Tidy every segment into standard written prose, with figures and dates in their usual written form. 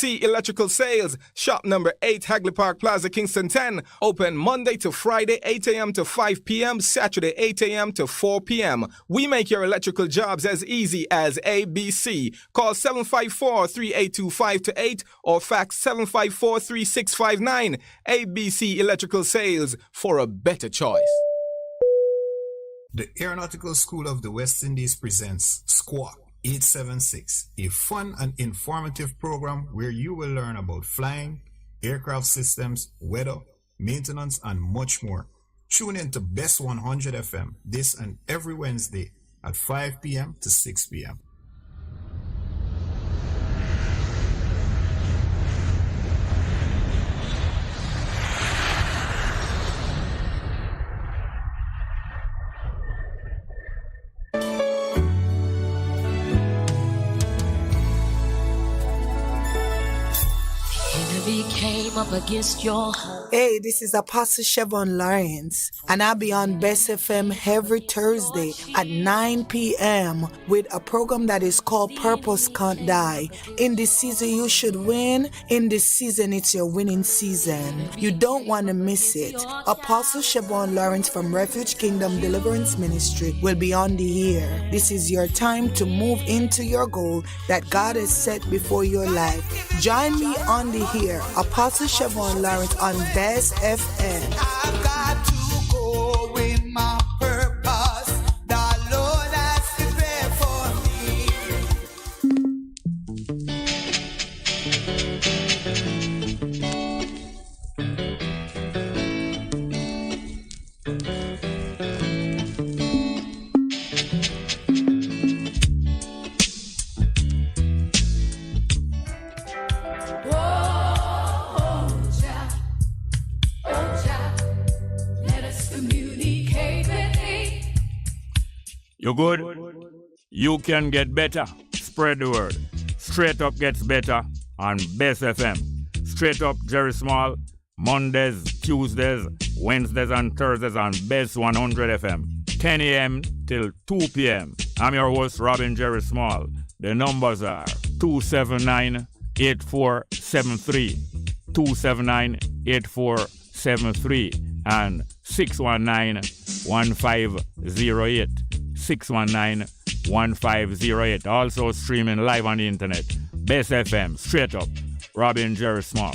ABC Electrical Sales, shop number 8, Hagley Park Plaza, Kingston 10. Open Monday to Friday, 8 a.m. to 5 p.m., Saturday, 8 a.m. to 4 p.m. We make your electrical jobs as easy as ABC. Call 754-382-528 or fax 754-3659. ABC Electrical Sales, for a better choice. The Aeronautical School of the West Indies presents Squawk 876, a fun and informative program where you will learn about flying, aircraft systems, weather, maintenance, and much more. Tune in to Bess 100 FM this and every Wednesday at 5 p.m. to 6 p.m. Came up against your home. Hey, this is Apostle Chevon Lawrence, and I'll be on Bess FM every Thursday at 9 p.m. with a program that is called Purpose Can't Die. In this season, you should win. In this season, it's your winning season. You don't want to miss it. Apostle Chevon Lawrence from Refuge Kingdom Deliverance Ministry will be on the air. This is your time to move into your goal that God has set before your life. Join me on the air, Apostle Chevon Lawrence on Bess FM. I've got to go with my purpose. The Lord has prepared for You good? You can get better. Spread the word. Straight Up gets better on Bess FM. Straight Up Jerry Small, Mondays, Tuesdays, Wednesdays and Thursdays on Bess 100 FM. 10 a.m. till 2 p.m. I'm your host, Robin Jerry Small. The numbers are 279-8473, 279-8473, and 619-1508. 619-1508. Also streaming live on the internet. Bess FM, Straight Up, Robin Jerry Small.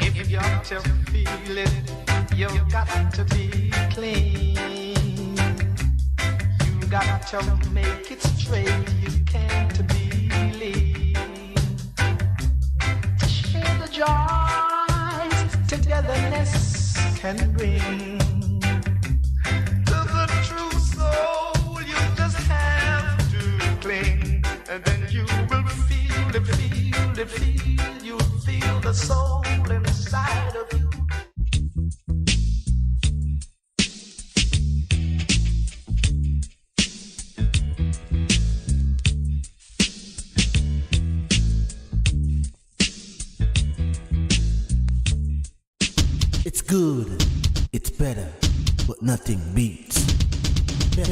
If you got to feel it, you got to be clean. You got to make it straight, you can't be lean. Share the joys togetherness can bring. To the true soul, you just have to cling, and then you will feel it, you'll feel the soul inside of you. It's good, it's better, but nothing beats. Here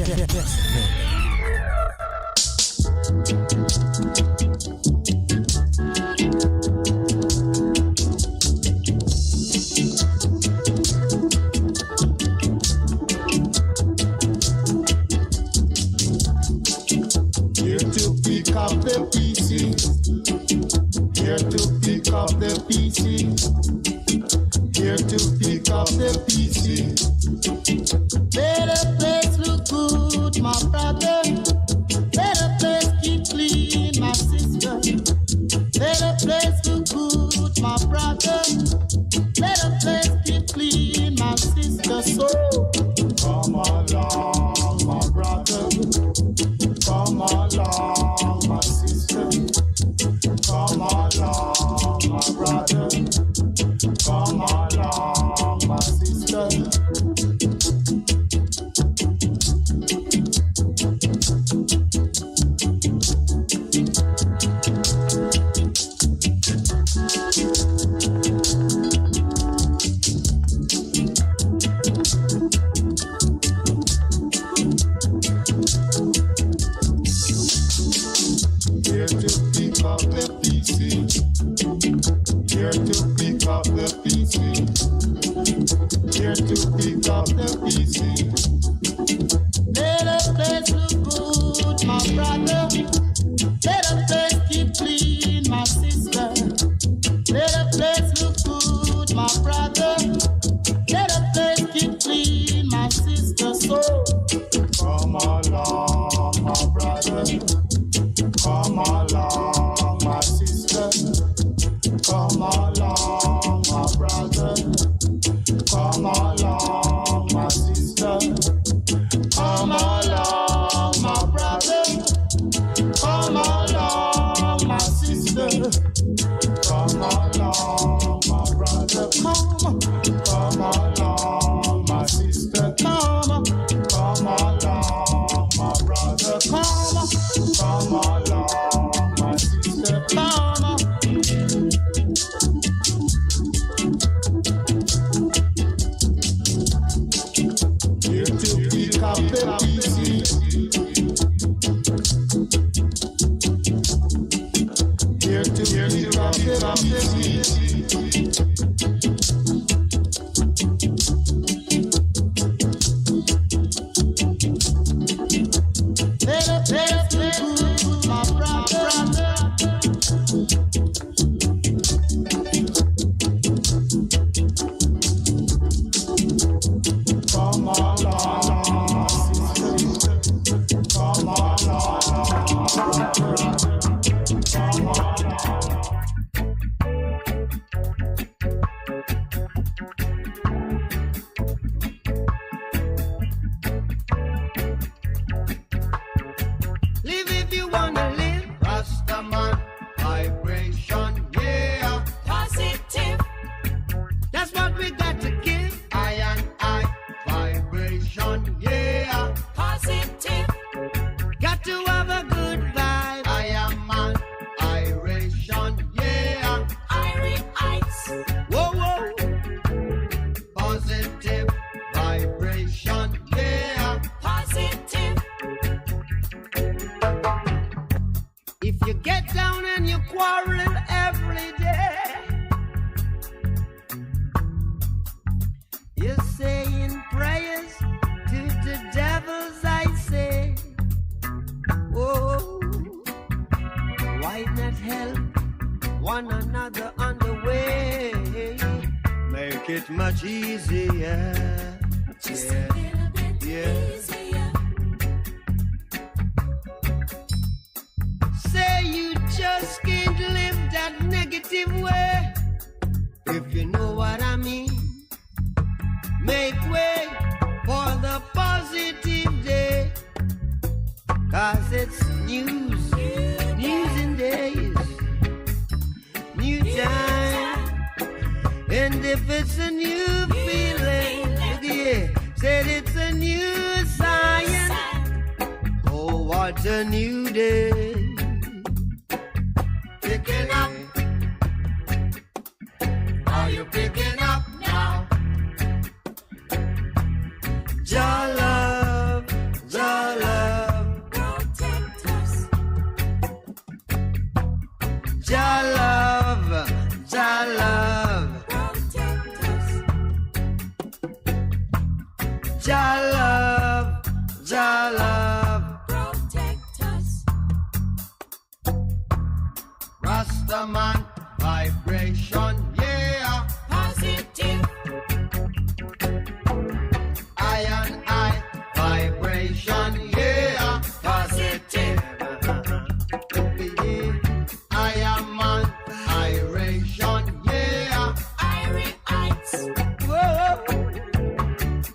to pick up the pieces. Here to pick up the pieces. Here to pick up the pieces. Better place look good, my brother. Better place keep clean, my sister. Better place look good, my brother. Better place keep clean, my sister. So come along, my brother. Come along, my sister. Come along, my brother. Come along, my sister. quarrel every day. You're saying prayers to the devils, I say. Oh, why not help one another on the way? Make it much easier. Just a little bit easier. Say you just can't live that negative way. If you know what I mean. Make way for the positive day. 'Cause it's news in days, new time. And if it's a new feeling, yeah, said it's a new science. Oh, what a new day. Picking up. Are you picking up now? Jah love, protect us. Jah love, protect us. Jah love, protect us. Rastaman vibration, yeah, positive. Iron eye vibration, yeah, positive. I am on iration, yeah, Irites. Whoa.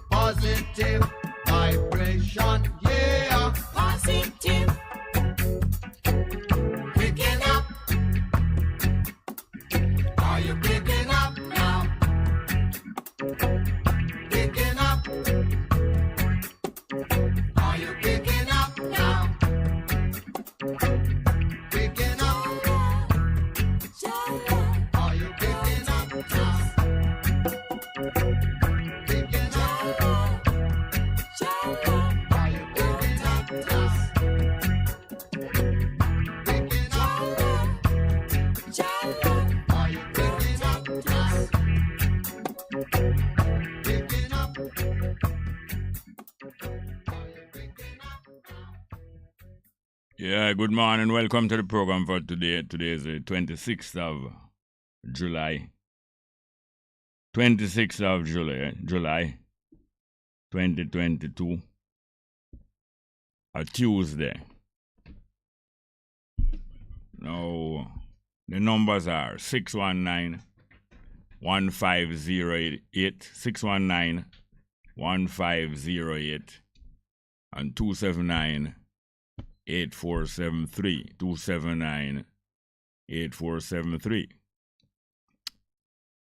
Positive vibration, yeah, positive. Picking up. Are you picking up now? Picking up. Are you picking up now? Picking up. Are you picking up now? Picking up. Are you picking up now? Picking up. Are you picking up now? Picking up. Yeah, good morning. Welcome to the program for today. Today is the 26th of July. 26th of July 2022. A Tuesday. Now, the numbers are 619-1508, 619-1508, and 279-8473, 279-8473.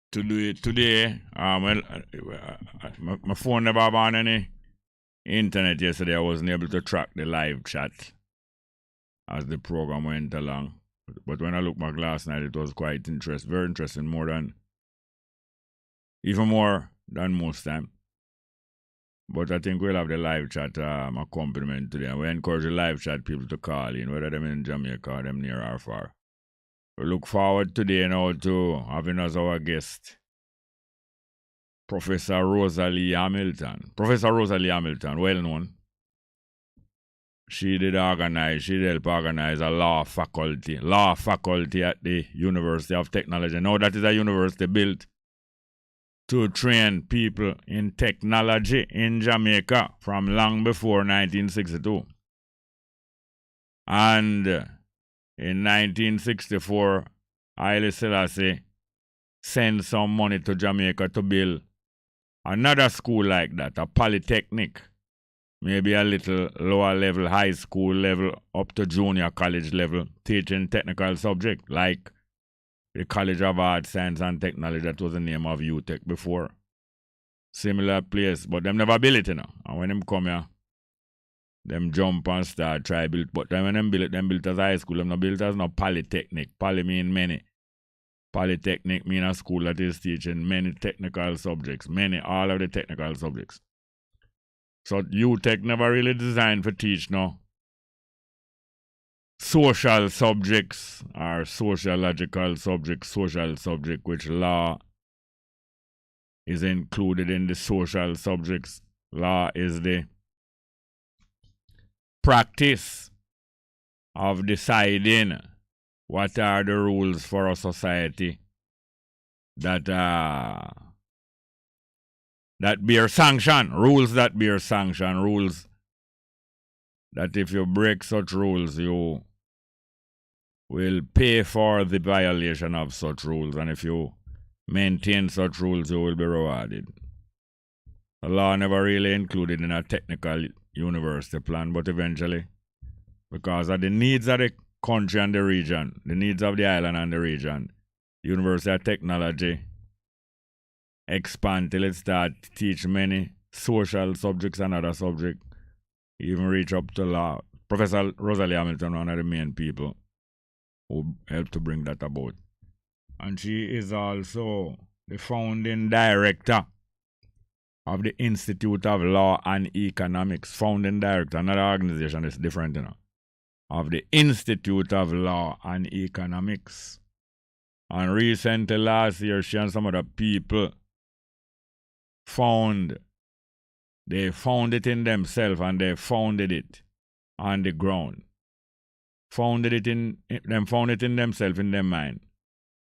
Today, my phone never on any internet yesterday. I wasn't able to track the live chat as the program went along. But when I looked back last night, it was quite interesting, very interesting, even more than most time. But I think we'll have the live chat accompaniment today. And we encourage the live chat people to call in, whether them in Jamaica or them near or far. We look forward today now to having as our guest Professor Rosalie Hamilton. Professor Rosalie Hamilton, well known. She help organize a law faculty at the University of Technology. Now that is a university built to train people in technology in Jamaica from long before 1962. And in 1964, Haile Selassie sent some money to Jamaica to build another school like that, a polytechnic. Maybe a little lower level, high school level, up to junior college level, teaching technical subject like the College of Arts, Science and Technology, that was the name of UTech before. Similar place, but them never built it, you know. And when them come here, them jump and start, try build. But then when them built as high school, them not built as no polytechnic. Poly mean many. Polytechnic mean a school that is teaching many technical subjects, all of the technical subjects. So UTech never really designed for teach, no. social subjects or sociological subjects, social subject which law is included in the social subjects. Law is the practice of deciding what are the rules for a society that bear sanction, rules that bear sanction, rules that if you break such rules, you will pay for the violation of such rules, and if you maintain such rules, you will be rewarded. The law never really included in a technical university plan, but eventually, because of the needs of the country and the region, the needs of the island and the region, University of Technology expand till it start to teach many social subjects and other subjects, even reach up to law. Professor Rosalie Hamilton, one of the main people who helped to bring that about. And she is also the founding director of the Institute of Law and Economics. Founding director, another organization is different, of the Institute of Law and Economics. And recently, last year, she and some other people found it in themselves, and they founded it on the ground. Found it in themselves, in their mind,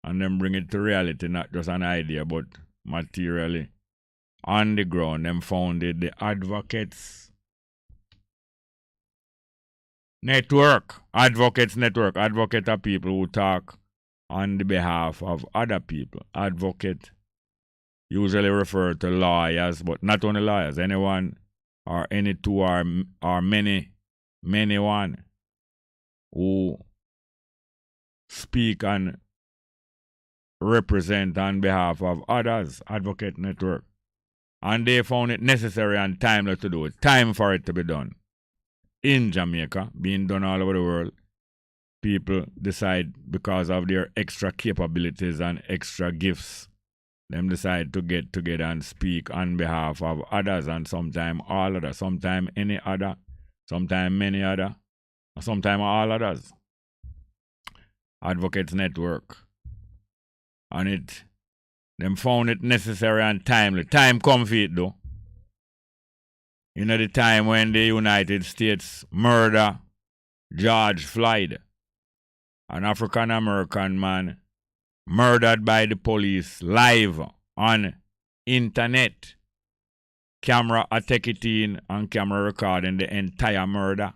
and then bring it to reality, not just an idea, but materially on the ground. Them founded the Advocates Network. Advocates Network. Advocate are people who talk on the behalf of other people. Advocate usually refer to lawyers, but not only lawyers, anyone or any two or many one who speak and represent on behalf of others. Advocate Network. And they found it necessary and timely to do it. Time for it to be done. In Jamaica, being done all over the world, people decide, because of their extra capabilities and extra gifts, them decide to get together and speak on behalf of others, and sometimes all others, sometimes any other, sometimes many other, sometimes all others. Advocates Network. And them found it necessary and timely. Time come for it though. The time when the United States murder George Floyd, an African American man murdered by the police live on internet. Camera take it in and camera recording the entire murder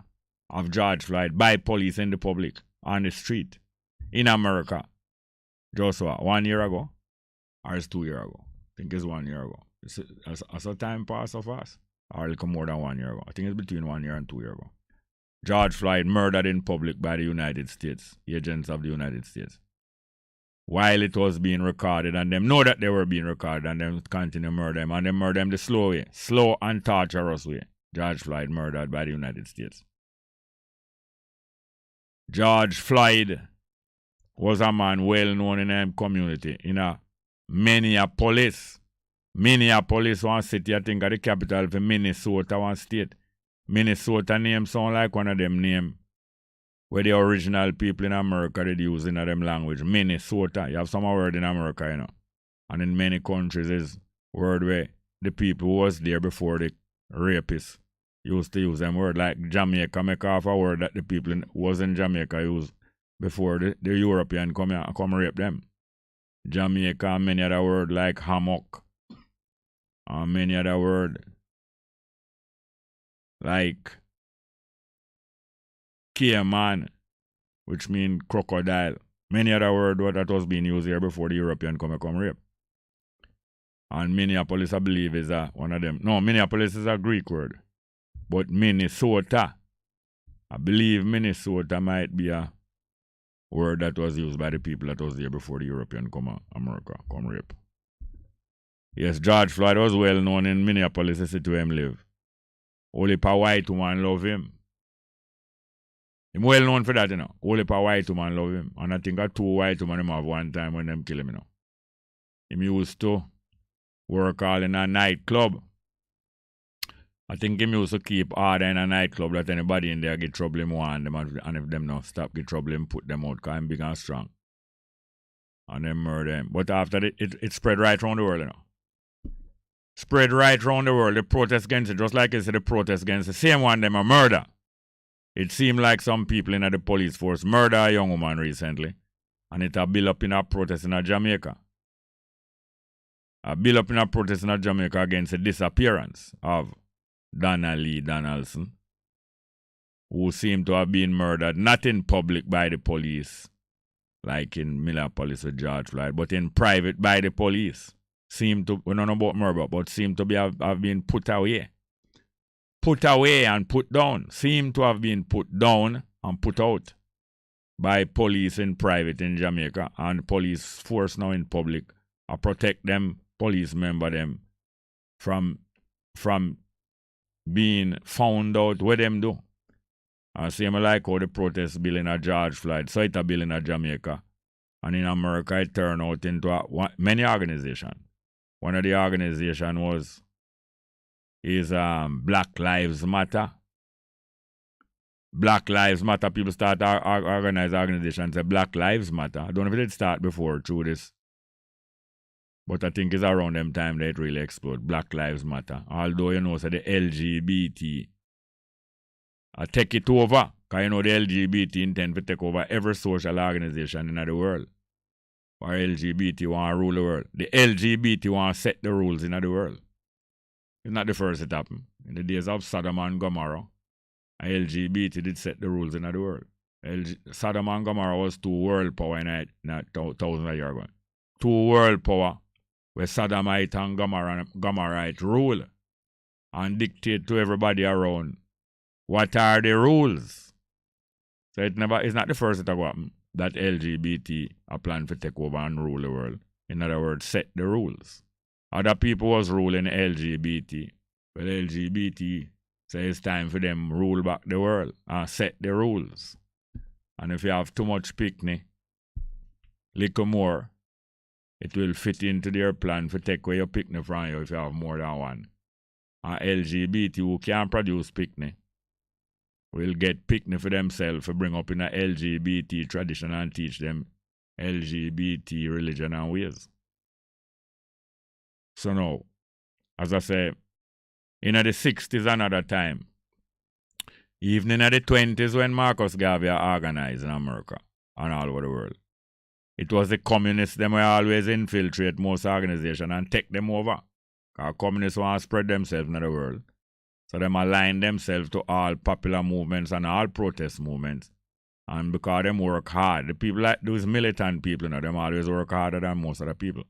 of George Floyd by police in the public on the street in America. Joshua, 1 year ago, or it's 2 years ago? I think it's 1 year ago. As a time pass so fast, or it'll come more than 1 year ago. I think it's between 1 year and 2 years ago. George Floyd murdered in public by the United States, agents of the United States. While it was being recorded, and them know that they were being recorded, and them continue to murder them, and they murder them the slow way, slow and torturous way. George Floyd murdered by the United States. George Floyd was a man well known in the community, in a Minneapolis. Minneapolis, one city, I think, are the capital for Minnesota, one state. Minnesota name sound like one of them name where the original people in America did use in them language. Minnesota. You have some word in America, And in many countries is word where the people who was there before the rapists used to use them word. Like Jamaica make off a word that the people who was in Jamaica used before the European come rape them. Jamaica and many other words like hammock. And many other words like cayman, which mean crocodile. Many other words that was being used here before the European come rape. And Minneapolis, I believe, is one of them. No, Minneapolis is a Greek word. But Minnesota, I believe Minnesota might be a word that was used by the people that was there before the European come rape. Yes, George Floyd was well known in Minneapolis, the city where him live. Only a white woman love him. Him well known for that, Only a white woman love him. And I think 2 white women him have one time when them kill him, Him used to work all in a nightclub. I think him used to keep order in a nightclub that anybody in there get trouble him want them, and if them not stop get trouble him put them out because I'm big and strong. And then murder him. But after it spread right around the world, you know. Spread right around the world. The protest against it, just like you said, the protest against the same one, them a murder. It seemed like some people in the police force murder a young woman recently. And it a build up in a protest in Jamaica. A build up in a protest in Jamaica against the disappearance of Donna Lee Donaldson, who seemed to have been murdered not in public by the police, like in Minneapolis with George Floyd, but in private by the police. Seemed to, we don't know about murder, but seemed to be have been put away. Put away and put down. Seemed to have been put down and put out by police in private in Jamaica, and police force now in public protect them, police member them, from being found out what them do. And same like how the protest bill in a George Floyd, so it's a bill in a Jamaica. And in America it turned out into many organizations. One of the organizations is Black Lives Matter. Black Lives Matter, people start organize organizations say Black Lives Matter. I don't know if it did start before through this, but I think it's around them time that it really exploded. Black Lives Matter. Although you know, so the LGBT take it over, because you know the LGBT intend to take over every social organization in the world. Or LGBT want to rule the world. The LGBT want to set the rules in the world. It's not the first it happened. In the days of Sodom and Gomorrah, LGBT did set the rules in the world. Sodom and Gomorrah was two world power in thousands of years ago. Two world power where Sodomite and Gomorrahite rule and dictate to everybody around what are the rules. So it's not the first it happened that LGBT are planned to take over and rule the world. In other words, set the rules. Other people was ruling LGBT. Well, LGBT say it's time for them rule back the world and set the rules. And if you have too much picnic, little more, it will fit into their plan to take away your picnic from you if you have more than one. And LGBT who can't produce picnic will get picnic for themselves to bring up in a LGBT tradition and teach them LGBT religion and ways. So now, as I say, in the 60s another time, even in the 20s when Marcus Garvey organized in America and all over the world, it was the communists them who always infiltrate most organizations and take them over. Because communists want to spread themselves in the world. So them align themselves to all popular movements and all protest movements. And because them work hard, the people like those militant people, you know, them always work harder than most of the people.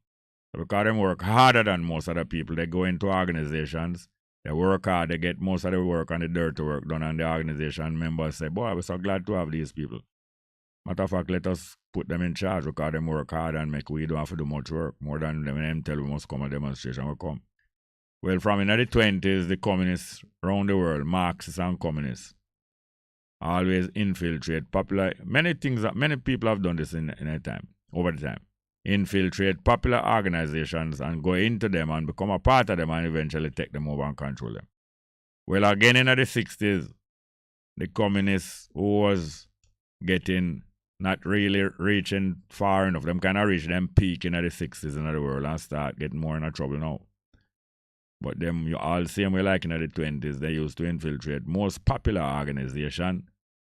So because them work harder than most of the people, they go into organizations, they work hard, they get most of the work and the dirty work done, and the organization members say, boy, we're so glad to have these people. Matter of fact, let us put them in charge because them work hard and make we don't have to do much work. More than them tell we must come a demonstration, we come. Well, from in the 20s, the communists around the world, Marxists and communists, always infiltrate popular, many people have done this in a time, over the time. Infiltrate popular organizations and go into them and become a part of them and eventually take them over and control them. Well, again in the 60s, the communists who was getting, not really reaching far enough, them kind of reach them peak in the 60s in the world and start getting more in trouble now. But them, you all same way like in the 20s, they used to infiltrate most popular organization,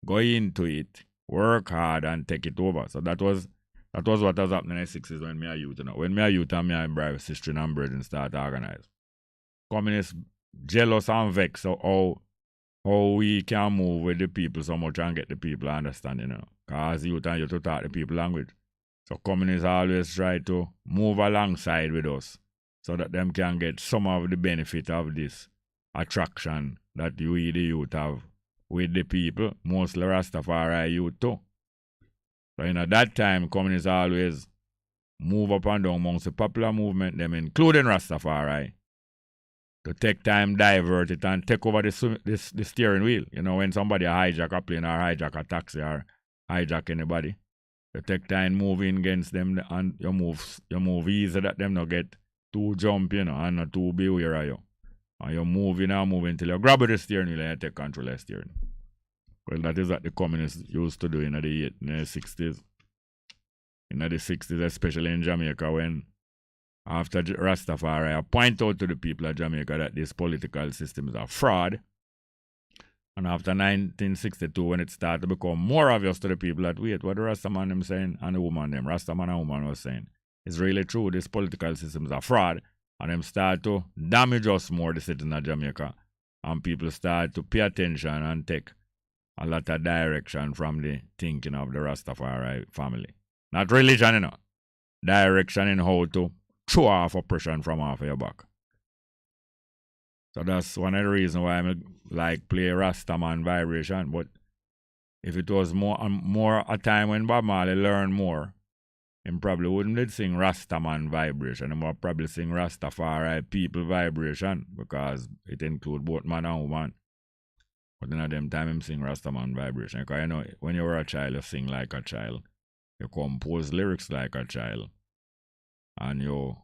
go into it, work hard and take it over. So that was what was happening in the 60s when me a youth, you know. When me a youth and me and brother, sister and brethren start organize. Communists jealous and vexed of how we can move with the people so much and get the people understand, you know. Because youth and you to talk the people language. So communists always try to move alongside with us, so that them can get some of the benefit of this attraction that we the youth have with the people, mostly Rastafari youth too. So at that time, communists always move up and down amongst the popular movement, them including Rastafari, to take time, divert it, and take over the steering wheel. You know, when somebody hijack a plane or hijack a taxi or hijack anybody, you take time moving against them and you move easy that them not get too jump, you know, and not too beware of you. And you move until you grab the steering wheel and you take control of the steering. Well, that is what the communists used to do in the 60s. In the 60s, especially in Jamaica, when after Rastafari, I point out to the people of Jamaica that these political systems are fraud. And after 1962, when it started to become more obvious to the people that, wait, what the Rastaman them saying and the woman them, Rastaman and woman was saying, is really true. These political systems are fraud. And them start to damage us more, the citizens of Jamaica. And people start to pay attention and take a lot of direction from the thinking of the Rastafari family. Not religion, you know. Direction in how to throw off oppression from off of your back. So that's one of the reasons why I like play Rastaman vibration. But if it was more a time when Bob Marley learned more, he probably wouldn't sing Rastaman vibration. He would probably sing Rastafari people vibration because it includes both man and woman. But then at them time him sing Rastaman vibration. Because you know, when you were a child, you sing like a child. You compose lyrics like a child. And you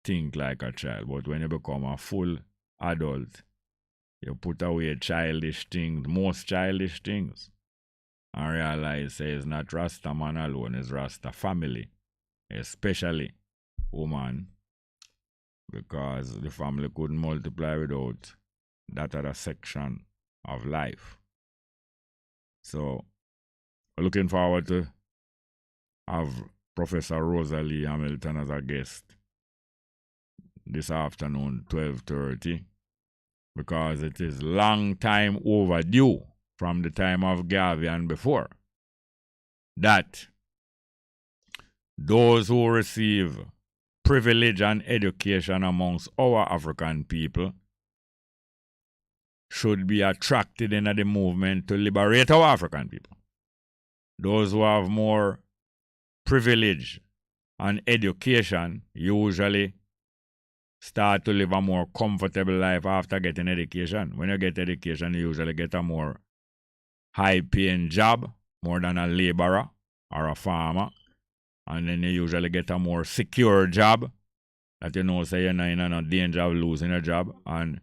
think like a child. But when you become a full adult, you put away childish things, most childish things. And realize say it's not Rasta man alone, it's Rasta family. Especially woman. Because the family couldn't multiply without that other section of life. So looking forward to have Professor Rosalie Hamilton as a guest this afternoon, 12:30, because it is long time overdue from the time of Garvey and before, that those who receive privilege and education amongst our African people should be attracted in the movement to liberate our African people. Those who have more privilege and education usually start to live a more comfortable life after getting education. When you get education, you usually get a more high-paying job, more than a laborer or a farmer. And then you usually get a more secure job that you know say you're not in no danger of losing a job, and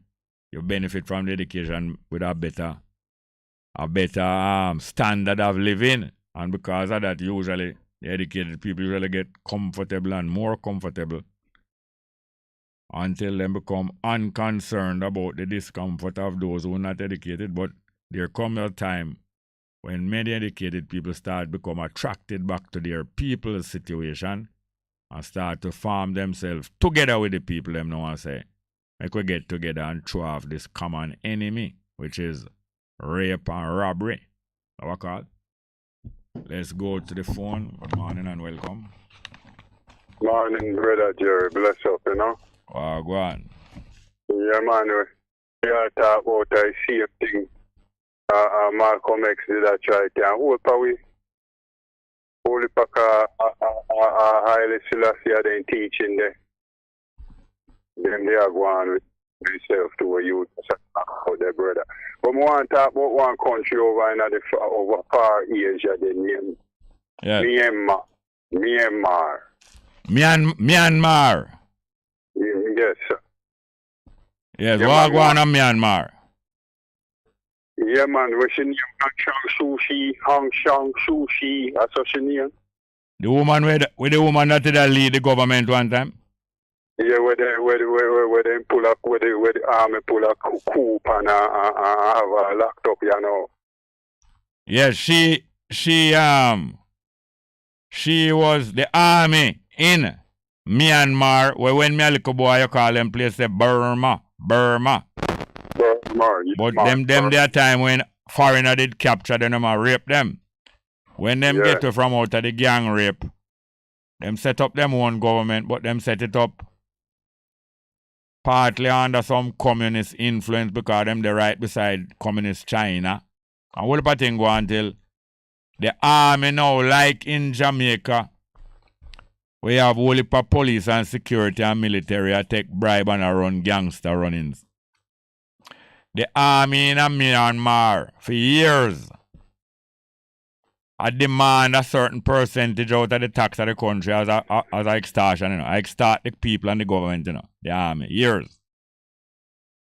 you benefit from the education with a better standard of living. And because of that, usually the educated people usually get comfortable and more comfortable until they become unconcerned about the discomfort of those who are not educated. But there comes a time when many educated people start become attracted back to their people's situation and start to farm themselves together with the people them know and say, like we get together and throw off this common enemy, which is rape and robbery. How I call? Let's go to the phone. Good morning and welcome. Morning, brother Jerry. Bless up, you know. Go on. Yeah, man. We are talking about the same thing. Malcolm X did that try to hold power. Holy Paka, Haile Selassie, then teaching them. Then they have one with themselves to a youth about their brother. But we want to talk about one country over in the over far Asia, the name. Yeah. Myanmar. Myanmar. Yes, sir. Yes, Yeah, what man, go on in Myanmar? Yeah, man, what's your name? Hang Shang Sushi, that's what your name? The woman with the woman that did lead the government one time? Yeah, where they pull up, where the army pull up coup and have a locked up, you know. Yes, she was the army in Myanmar, where when me a little boy you call them place say Burma. But them there time when foreigner did capture them and rape them. When them get to from out of the gang rape, them set up them own government, but them set it up partly under some communist influence because them they right beside communist China. And what about thing go until the army now, like in Jamaica, we have whole heap of police and security and military I take bribe and run gangster runnings. The army in Myanmar for years I demand a certain percentage out of the tax of the country as a extortion, you know. I extort the people and the government, you know, the army, years.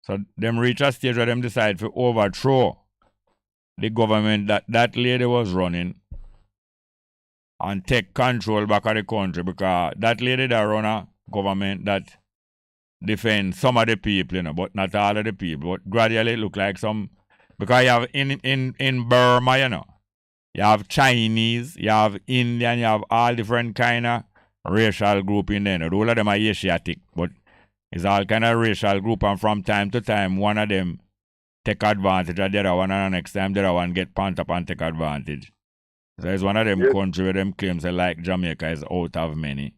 So them reach a stage where them decide to overthrow the government that lady was running and take control back of the country, because that lady that run a government that defend some of the people, but not all of the people. But gradually it look like some, because you have in Burma, you have Chinese, you have Indian, you have all different kind of racial group in there. All of them are Asiatic, but it's all kind of racial group, and from time to time one of them take advantage of the other one, and the next time the other one get pant up and take advantage. So it's one of them country where them claims like Jamaica is out of many.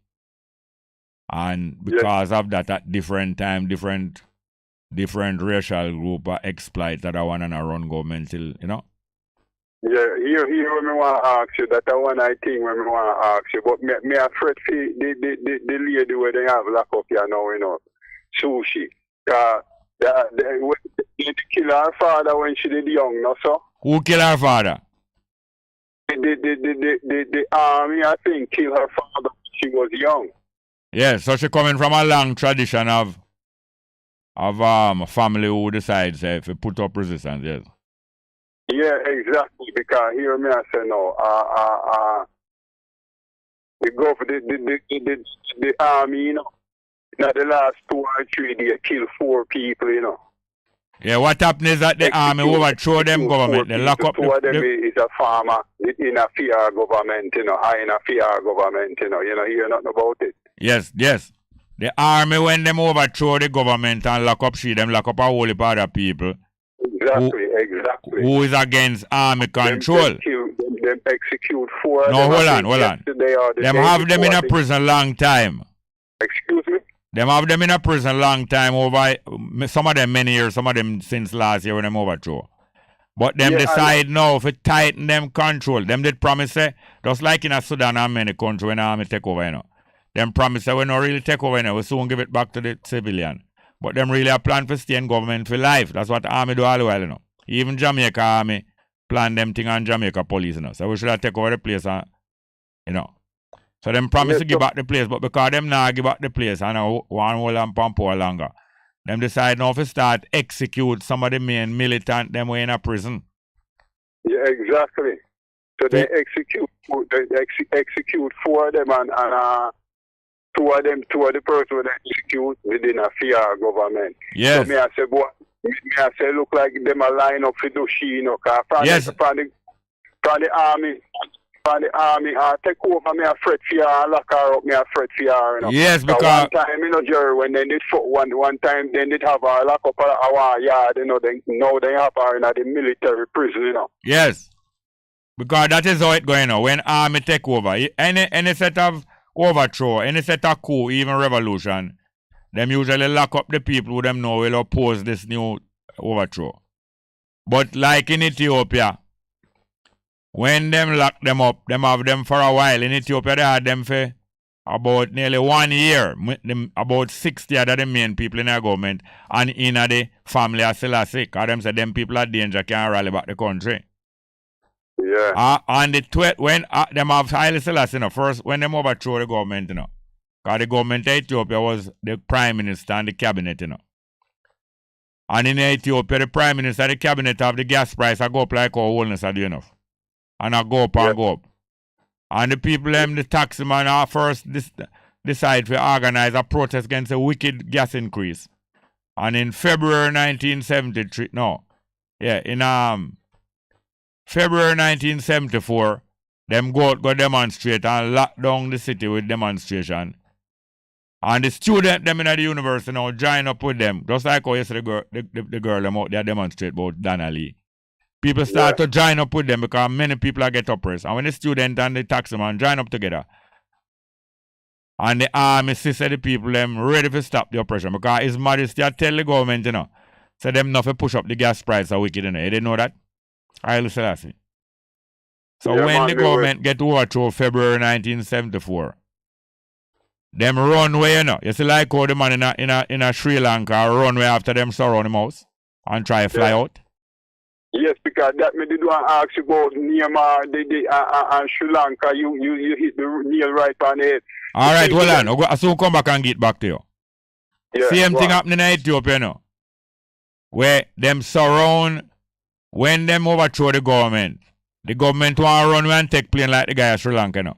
And because of that, at different time, different racial group exploit that one and run government till, Yeah, here when me want to ask you, that one I think when me want to ask you, but me afraid the lady where they have lock up here now, Sushi. They kill her father when she did young, no so? Who kill her father? The army, I think, killed her father when she was young. Yes, so she coming from a long tradition of a family who decides if you put up resistance, yes. Yeah, exactly, because here me I say no, the army, in the last 2 or 3 days kill 4 people, Yeah, what happened is that the army overthrow them government. They lock up two of them is a farmer in a fear government, high in a fear government, you hear nothing about it. Yes. The army, when them overthrow the government and lock up them lock up a whole heap of other people. Exactly. Who is against army control. Them execute 4 of them. No, hold on. Them have them in a prison long time. Excuse me? Them have them in a prison long time, over some of them many years, some of them since last year when them overthrow. But them decide now to tighten them control. Them did promise just like in a Sudan and many countries when the army take over, Them promise we not really take over, we soon give it back to the civilian. But them really a plan for stay in government for life. That's what the army do all the while, Even Jamaica army plan them thing on Jamaica police, So we should have take over the place and, So them promise to give back the place, but because them now give back the place and one whole and pampo longer, them decide now to start execute some of the main militant them way in a prison. Yeah, exactly. So they execute 4 of them and 2 of the person they execute within a fear government. Yes. So me I say look like them a line up for do she, yes. From the army, take over me a fret for her, lock her up, me a fret for her, Yes, because one time, Jerry, when they did one time they did have her lock up our yard, now they have her in the military prison, Yes. Because that is how it going on. When army take over, any set of overthrow, any set of coup, even revolution, them usually lock up the people who them know will oppose this new overthrow. But like in Ethiopia, when them lock them up, them have them for a while. In Ethiopia, they had them for about nearly 1 year. About 60 of the main people in the government and in the family are still sick. Because them say them people are danger, can't rally back the country. Yeah. And when them have Haile Selassie, first when them overthrow the government, because the government of Ethiopia was the prime minister and the cabinet, And in Ethiopia, the prime minister and the cabinet have the gas price, I go up like our wholeness are doing enough. And I go up and go up. And the people, the taxi man, are first decide to organize a protest against a wicked gas increase. And in February 1973, February 1974, them go demonstrate and lock down the city with demonstration. And the student them in the university now join up with them. Just like how yesterday the girl them out there demonstrate about Donna Lee. People start to join up with them because many people are get oppressed. And when the student and the taxi man join up together, and the army says the people them ready to stop the oppression, because His Majesty tell the government, so them not to push up the gas price are wicked, You didn't know that? Haile Selassie. So when the government get overthrown February 1974, them run away, You see like how the man in a Sri Lanka run away after them surround him house and try to fly out? Yes, because that me did want to ask you about Myanmar and Sri Lanka. You hit the nail right on the head. All right, hold on. I'll soon come back and get back to you. Yeah, Same thing happening in Ethiopia, where them surround when them overthrow the government. The government want to run and take plane like the guy of Sri Lanka now.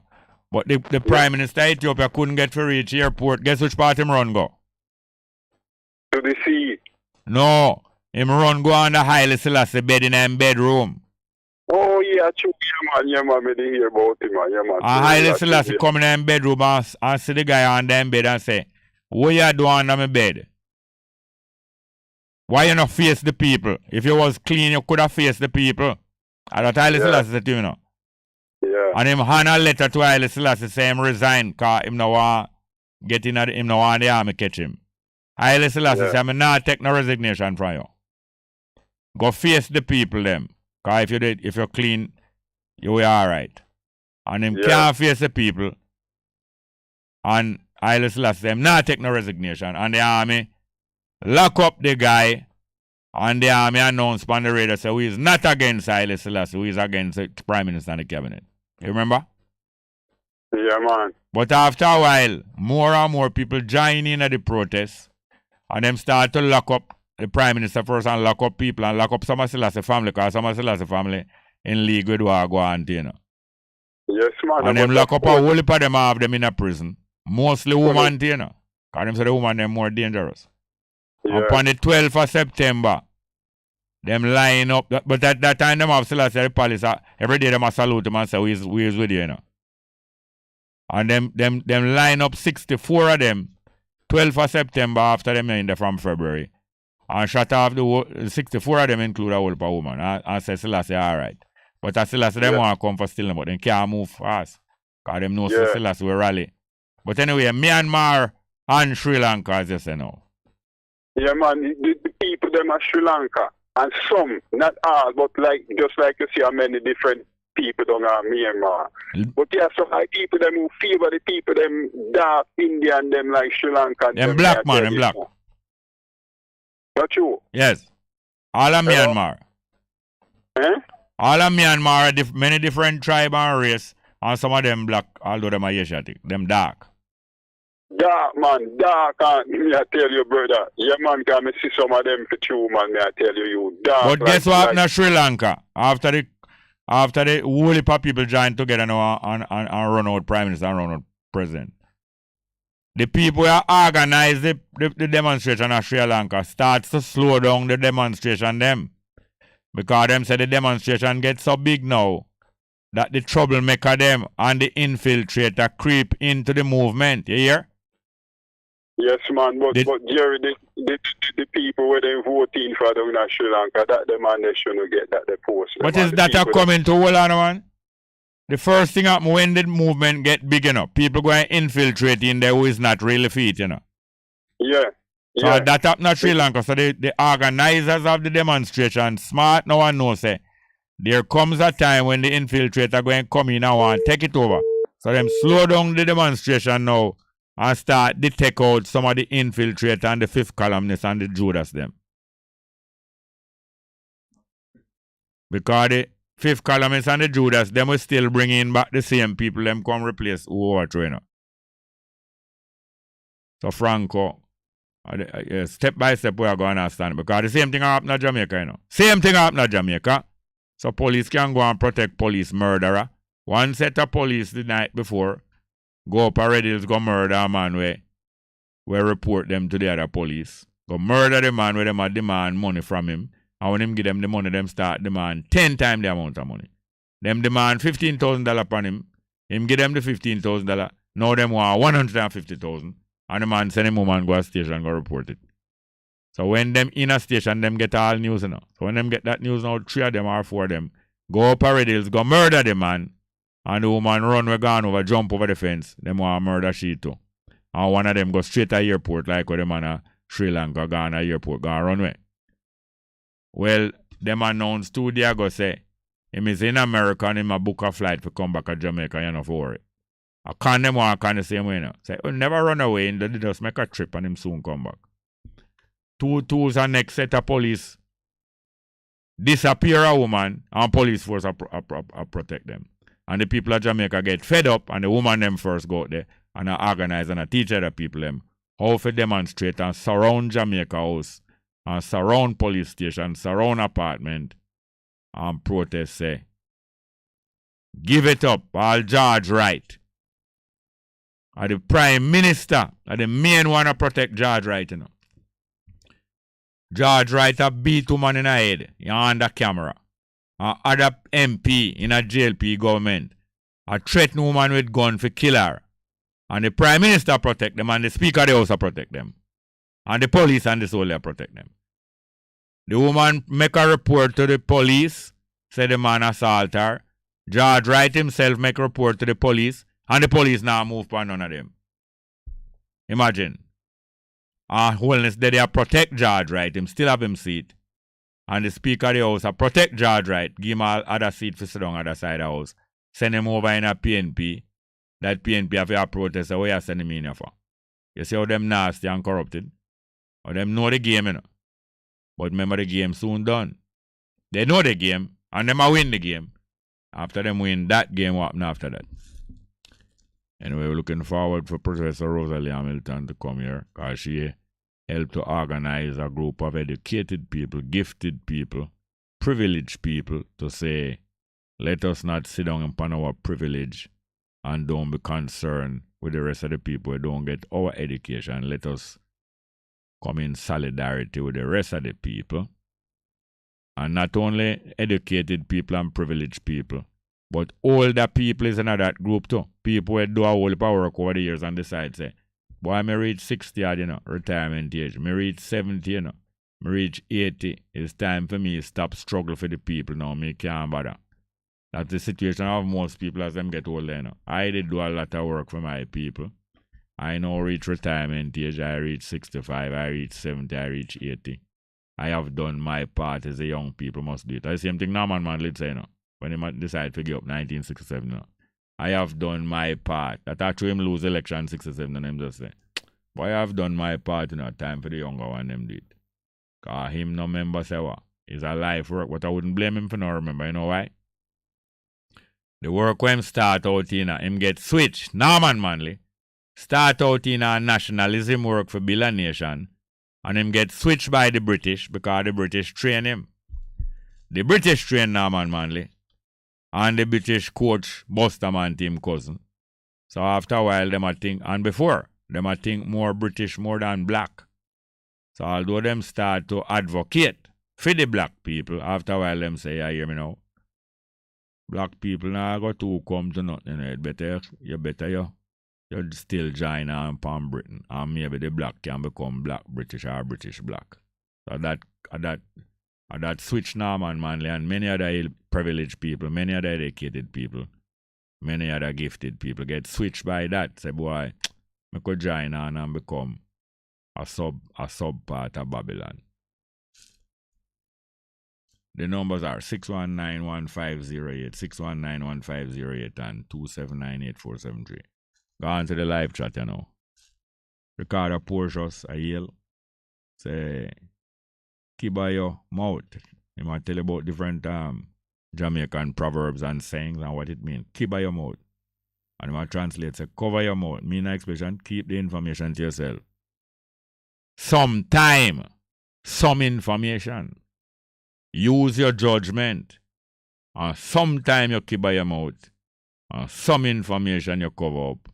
But the Prime Minister of Ethiopia couldn't get to reach airport. Guess which part him run go? To the sea. No. Him run go on the Haile Selassie bed in him bedroom. Oh, yeah, true. Yeah, man, I didn't hear about him, man. Yeah, man. And Haile Selassie come in him bedroom and see the guy on them bed and say, what you do under my bed? Why you not face the people? If you was clean, you could have faced the people. And that Haile Selassie said to you, know. Yeah. And him hand a letter to Haile Selassie say him resign because him no want get in him no want the army catch him. Haile Selassie say I'm not take no resignation from you. Go face the people them. Because if you're clean, you will alright. And him can't face the people. And Haile Selassie say him not take no resignation. And the army lock up the guy. And the army announced on the radio say we is not against Haile Selassie, we is against the Prime Minister and the Cabinet. You remember? Yeah, man. But after a while, more and more people join in at the protest. And them start to lock up the Prime Minister first and lock up people and lock up some of Selassie family because some of Selassie family in league with Wagwan, you know. Yes, man. And them lock up a whole heap of them have them in a prison. Mostly women, you know. Because them say the woman them more dangerous. Yeah. And on the 12th of September, them line up. But that time them have Selassie the police. Every day them a salute them and say we is with you, you know. And them line up 64 of them 12th of September after them in there from February. And shut off the 64 of them include a whole heap of woman. And say Selassie alright. But as Selassie them want to come for stealing, but they can't move fast. Because them know Selassie will rally. But anyway, Myanmar and Sri Lanka, as you say now. Yeah, man, the people them are Sri Lanka. And some, not all, but like just like you see how many different people down Myanmar. But yeah, some like people them who favor the people them dark Indian them like Sri Lanka. Them black man, them black. Not true? Yes. All of Myanmar. Eh? All of Myanmar are many different tribe and race. And some of them black, although them are Asiatic. Them dark. Dark, man, dark, me I tell you, brother. Yeah, man, can me see some of them for true, man, me I tell you, dark. But guess what happened in Sri Lanka? After the whole heap of people joined together now and run out Prime Minister and run out President. The people who organize the demonstration in Sri Lanka starts to slow down the demonstration them. Because them say the demonstration gets so big now that the troublemaker them and the infiltrator creep into the movement. You hear? Yes, man, but Jerry, the people where they voting for them in Sri Lanka, that the man they shouldn't get that they post. But is that a coming to hold on, man? The first thing happen when the movement get big enough, people go and infiltrate in there who is not really fit, you know. Yeah. So that happened in Sri Lanka. So the organizers of the demonstration, smart no one knows, say, there comes a time when the infiltrator going to come in and want to take it over. So them slow down the demonstration now and start to take out some of the infiltrator and the fifth columnists and the Judas them. Because the fifth columnists and the Judas, them will still bring in back the same people, them come replace who overthrow, you know. So Franco, step by step we are going to understand. Because the same thing happened in Jamaica, you know. Same thing happened in Jamaica. So police can go and protect police murderer. One set of police the night before go up a Red Hills, go murder a man where report them to the other police. Go murder the man where them a demand money from him. And when him give them the money, them start demand 10 times the amount of money. Them demand $15,000 from him. Him give them the $15,000. Now them want $150,000. And the man send him home and go to station and go report it. So when them in a station, them get all news, you know. So when them get that news now, 3 of them or 4 of them go up a Red Hills, go murder the man. And the woman run, we gone over, jump over the fence. Them want murder she too. And one of them go straight to the airport, like where the man a Sri Lanka gone to the airport, gone runway. Well, them announced 2 days ago, say, him is in America and him a book a flight to come back to Jamaica, you know, for worry. I can't them walk on the same way, you know. Say, oh, never run away, and they just make a trip and him soon come back. 2 and next set of police disappear a woman and police force protect them. And the people of Jamaica get fed up and the woman them first go out there and organize and teach other people them how to demonstrate and surround Jamaica house and surround police station, surround apartment, and protest say, give it up, all George Wright. The Prime Minister, the main one to protect George Wright, you know. George Wright a beat woman in the head, under camera. Other MP in a JLP government a threaten woman with gun for kill her. And the Prime Minister protect them and the Speaker of the House protect them. And the police and the soldier protect them. The woman make a report to the police, say the man assault her. George Wright himself make a report to the police, and the police now move for none of them. Imagine. Wellness they protect George Wright, him still have him seat. And the Speaker of the House protect George Wright, give him all other seat for sit down other side of the house. Send him over in a PNP. That PNP have a protest, so where you send him in here for? You see how them nasty and corrupted? Or them know the game, you know. But remember the game soon done. They know the game, and them a win the game. After them win that game, what happen after that? Anyway, we're looking forward for Professor Rosalie Hamilton to come here, because she helped to organize a group of educated people, gifted people, privileged people to say, let us not sit down upon our privilege and don't be concerned with the rest of the people who don't get our education. Let us come in solidarity with the rest of the people. And not only educated people and privileged people, but older people is in that group too. People who do a whole heap of work over the years and decide, say, boy, I reach 60, you know, retirement age. I reach 70, you know. I reach 80. It's time for me to stop struggle for the people now. Me can't bother. That's the situation of most people as them get older, you know. I did do a lot of work for my people. I now reach retirement age. I reach 65. I reach 70. I reach 80. I have done my part as a young people must do it. That's the same thing Norman Mandela say, you know, when he decided to give up 1967, you know. I have done my part. That actually him lose election 67 and him just say, boy, I have done my part, you know, time for the younger one them do it. Because him no member say what? It's a life work, but I wouldn't blame him for not remember, you know why? The work when him start out in, him get switched. Norman Manley start out in a nationalism work for build a nation, and him get switched by the British because the British train him. The British train Norman Manley, and the British coach Busterman team cousin. So after a while, them a think, and before, them a think more British more than black. So although them start to advocate for the black people, after a while, them say, yeah, hear me now. Black people now go to come to nothing. You better you still join on Palm Britain. And maybe the black can become black British or British black. So that switch Norman Manley and many other privileged people, many other educated people, many other gifted people get switched by that. Say, boy, I could join on and become a sub part of Babylon. The numbers are 619-1508, 619-1508, and 279-8473. Go on to the live chat, you know. Ricardo Portius, a Yale, say, keep by your mouth. He might tell you about different Jamaican proverbs and sayings and what it means. Keep by your mouth. And he might translate, say, cover your mouth. Mean expression, keep the information to yourself. Sometime, some information. Use your judgment. And sometime you keep by your mouth. And some information you cover up.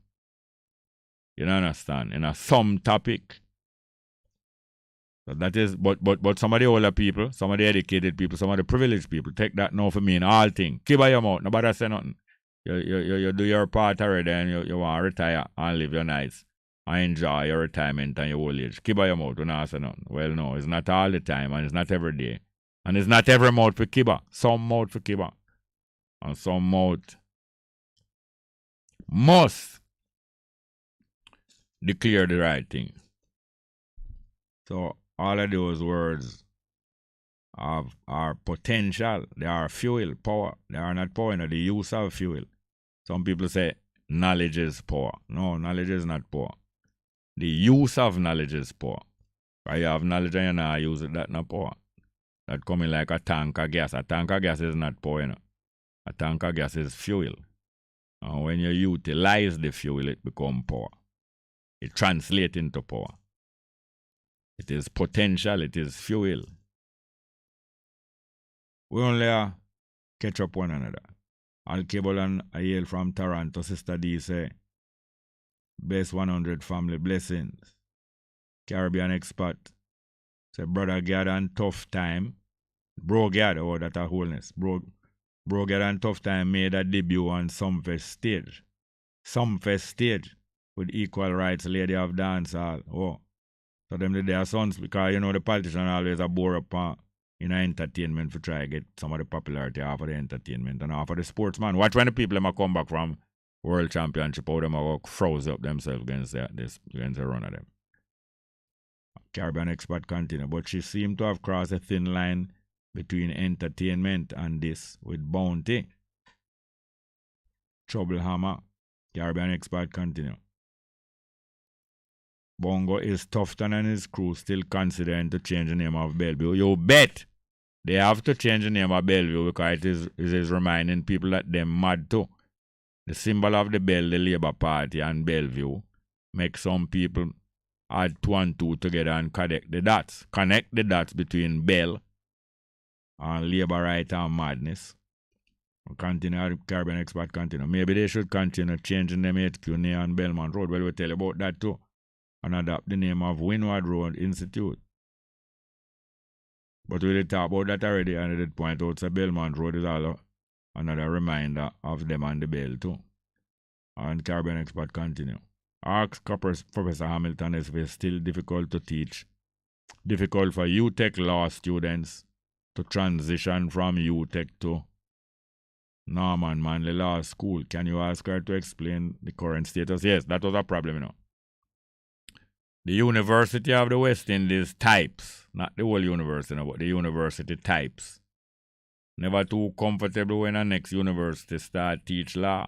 You don't understand? In some topic. So that is, but some of the older people, some of the educated people, some of the privileged people, take that now for me in all things. Keep by your mouth. Nobody say nothing. You do your part already and you want to retire and live your nice. And enjoy your retirement and your old age. Keep by your mouth. Do not say nothing. Well, no, it's not all the time and it's not every day. And it's not every mouth for Kiba. Some mouth for Kiba. And some mouth must declare the right thing. So all of those words are potential. They are fuel, power. They are not power, the use of fuel. Some people say knowledge is power. No, knowledge is not power. The use of knowledge is power. If you have knowledge and you not use it, that's not power. That coming like a tank of gas. A tank of gas is not power, you know. A tank of gas is fuel. And when you utilize the fuel, it becomes power. It translates into power. It is potential. It is fuel. We only catch up one another. Al Cable and a hail from Toronto. Sister D say, Best 100 family blessings. Caribbean expat. Say, brother Gad and tough time. Bro Gad, oh, that a wholeness. Bro Gad and tough time made a debut on Sumfest stage. Sumfest stage with Equal Rights Lady of Dancehall. Oh. So them did their sons because you know the politician always a bore up in entertainment for try to get some of the popularity off of the entertainment and off of the sportsman. Watch when the people them come back from World Championship, how them go froze up themselves against the run of them. Caribbean expert continue, but she seemed to have crossed a thin line between entertainment and this with Bounty. Trouble Hammer. Caribbean expert continue. Bongo is Tufton and his crew still considering to change the name of Bellevue. You bet they have to change the name of Bellevue because it is reminding people that they're mad too. The symbol of the bell, the Labour Party and Bellevue, make some people add 2 and 2 together and connect the dots. Connect the dots between Bell and Labour Right and Madness. Continue, Caribbean expert continue. Maybe they should continue changing them HQ near on Belmont Road. Well, we'll tell you about that too. And adopt the name of Windward Road Institute. But we did talk about that already, and I did point out that Belmont Road is all another reminder of them and the bell too. And Caribbean expert continue. Ask Professor Hamilton if it's still difficult to teach. Difficult for UTech law students to transition from UTech to Norman Manley Law School. Can you ask her to explain the current status? Yes, that was a problem, you know. The University of the West Indies types, not the whole university, but the university types. Never too comfortable when the next university start teach law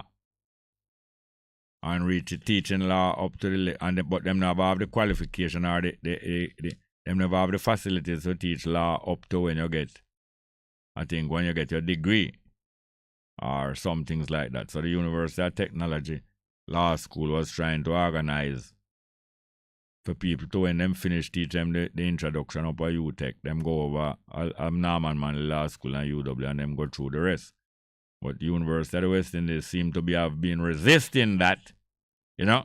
and reach teaching law up to the but them never have the qualification or them never have the facilities to teach law up to when you get, I think when you get your degree or some things like that. So the University of Technology Law School was trying to organize for people to, when them finish teach them the introduction up at UTech, them go over Norman Manley Law School and UW and them go through the rest. But the University of the West Indies seem to have been resisting that, you know?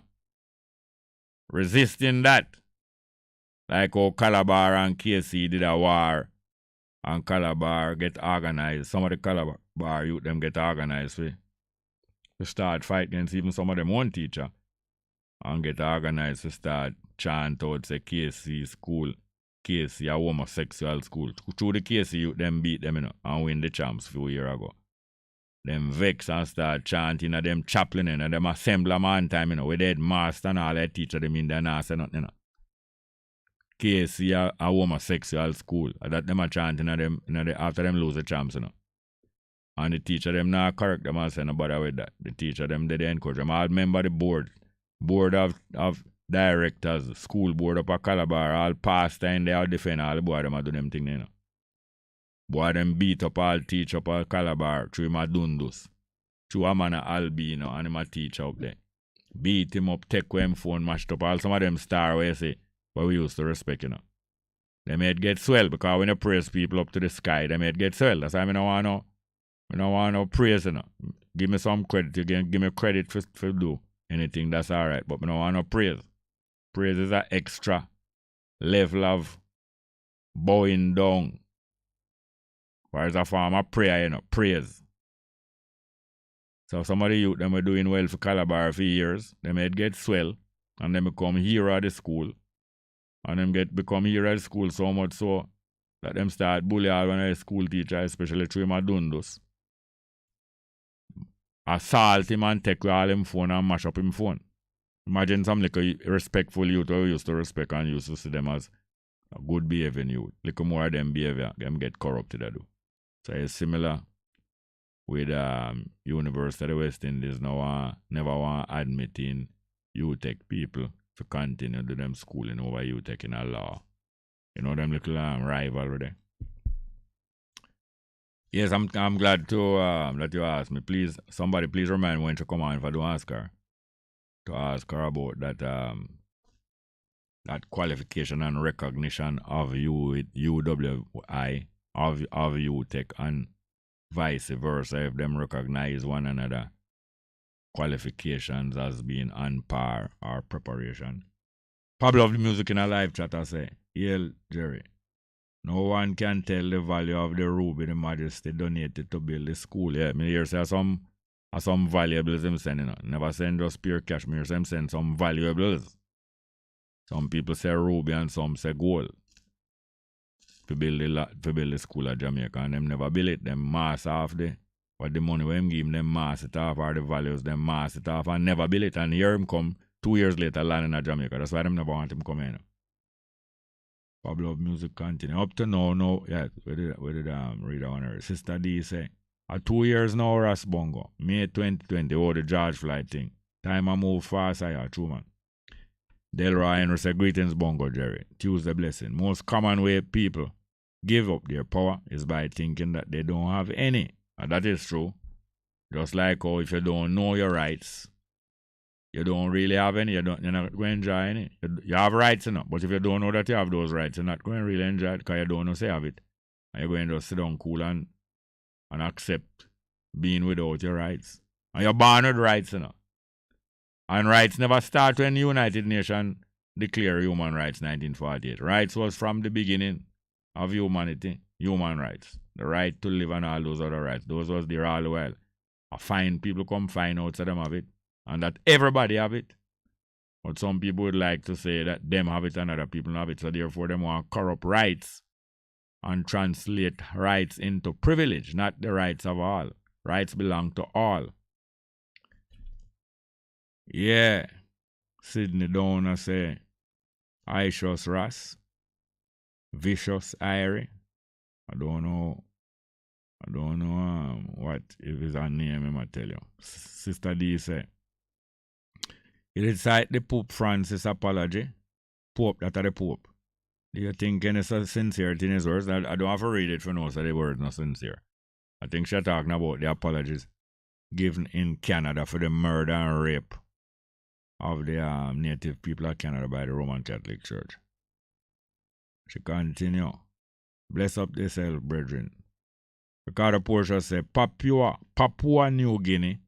Resisting that. Like how Calabar and KC did a war and Calabar get organized. Some of the Calabar youth them get organized to start fight against even some of them one teacher and get organized to start chant out say KC school, KC a homosexual school. Through the KC youth them beat them, you know, and win the champs a few years ago. Them vex and start chanting at them chaplain and them assembly man time, you know, with their master and all that teacher them in there and say nothing, you know. KC a homosexual school. That them a chanting at them, you know, after them lose the champs, you know. And the teacher them not correct them and say no bother with that. The teacher them they encourage them. All member the board of directors, school board up at Calabar, all pastor in there, all defend all the boy them a do them thing, you know. Boy them beat up all teacher up at Calabar through my Dundus. Through a man a albino and him a teacher up there. Beat him up, take him phone, mashed up all some of them star where you say, but we used to respect, you know. They may get swell because when you praise people up to the sky, they may get swell. That's why I don't want no praise, you know. Give me some credit, you can give me credit for do anything, that's alright. But I don't want no praise. Praise is an extra level of bowing down. Whereas a form of prayer, you know, praise. So some of the youth them were doing well for Calabar for years. They may get swell and they become hero at the school. And them become hero at the school so much so that them start bully all one of the school teacher, especially through my Dundus. Assault him and take all him phone and mash up him phone. Imagine some like a respectful youth who used to respect and used to see them as a good behaving youth. Like more of them behavior, them get corrupted. So it's similar with University of the West Indies now never want admitting UTech people to continue to them schooling over UTech in a law. You know them little rivalry there. Yes, I'm glad to that you asked me. Please, somebody please remind me when to come on if I don't ask her. To ask her about that that qualification and recognition of you with UWI, of UTech, and vice versa, if them recognize one another qualifications as being on par or preparation. Pablo of the music in a live chat, I say, Hail Jerry. No one can tell the value of the ruby the Majesty donated to build the school. Yeah, me here say some valuables them send, you know. Never send just pure cash. Me here say send some valuables. Some people say ruby and some say gold. To build the school at Jamaica, and them never build it. Them mass off the what the money when give them mass it off, or the values them mass it off and never build it. And here him come 2 years later landing at Jamaica. That's why them never want him come in. Pablo of music continue. Up to now, yeah, we did read on her. Sister D say, 2 years now, Ras Bongo. May 2020, the George flight thing. Time I move fast, true man. Delroy Henry say, greetings, Bongo Jerry. Tuesday blessing. Most common way people give up their power is by thinking that they don't have any. And that is true. Just like how if you don't know your rights, you don't really have any, you're not going to enjoy any. You have rights enough, but if you don't know that you have those rights, you're not going to really enjoy it because you don't know say you have it. And you're going to sit down cool and accept being without your rights. And you're born with rights enough. And rights never start when the United Nations declare human rights 1948. Rights was from the beginning of humanity, human rights. The right to live and all those other rights. Those was there all the while. People come find out so them have it. And that everybody have it. But some people would like to say that them have it and other people have it. So therefore them want to corrupt rights and translate rights into privilege, not the rights of all. Rights belong to all. Yeah. Sydney Downer say, Ishus Ras, Vicious Irie. I don't know what if it's a name, I tell you. Sister D say, it is like the Pope Francis apology. Pope, that are the Pope. Do you think any sincerity in his words? I don't have to read it for no, so the word not sincere. I think she's talking about the apologies given in Canada for the murder and rape of the native people of Canada by the Roman Catholic Church. She continue. Bless up yourself, brethren. Ricardo Portia said, Papua New Guinea.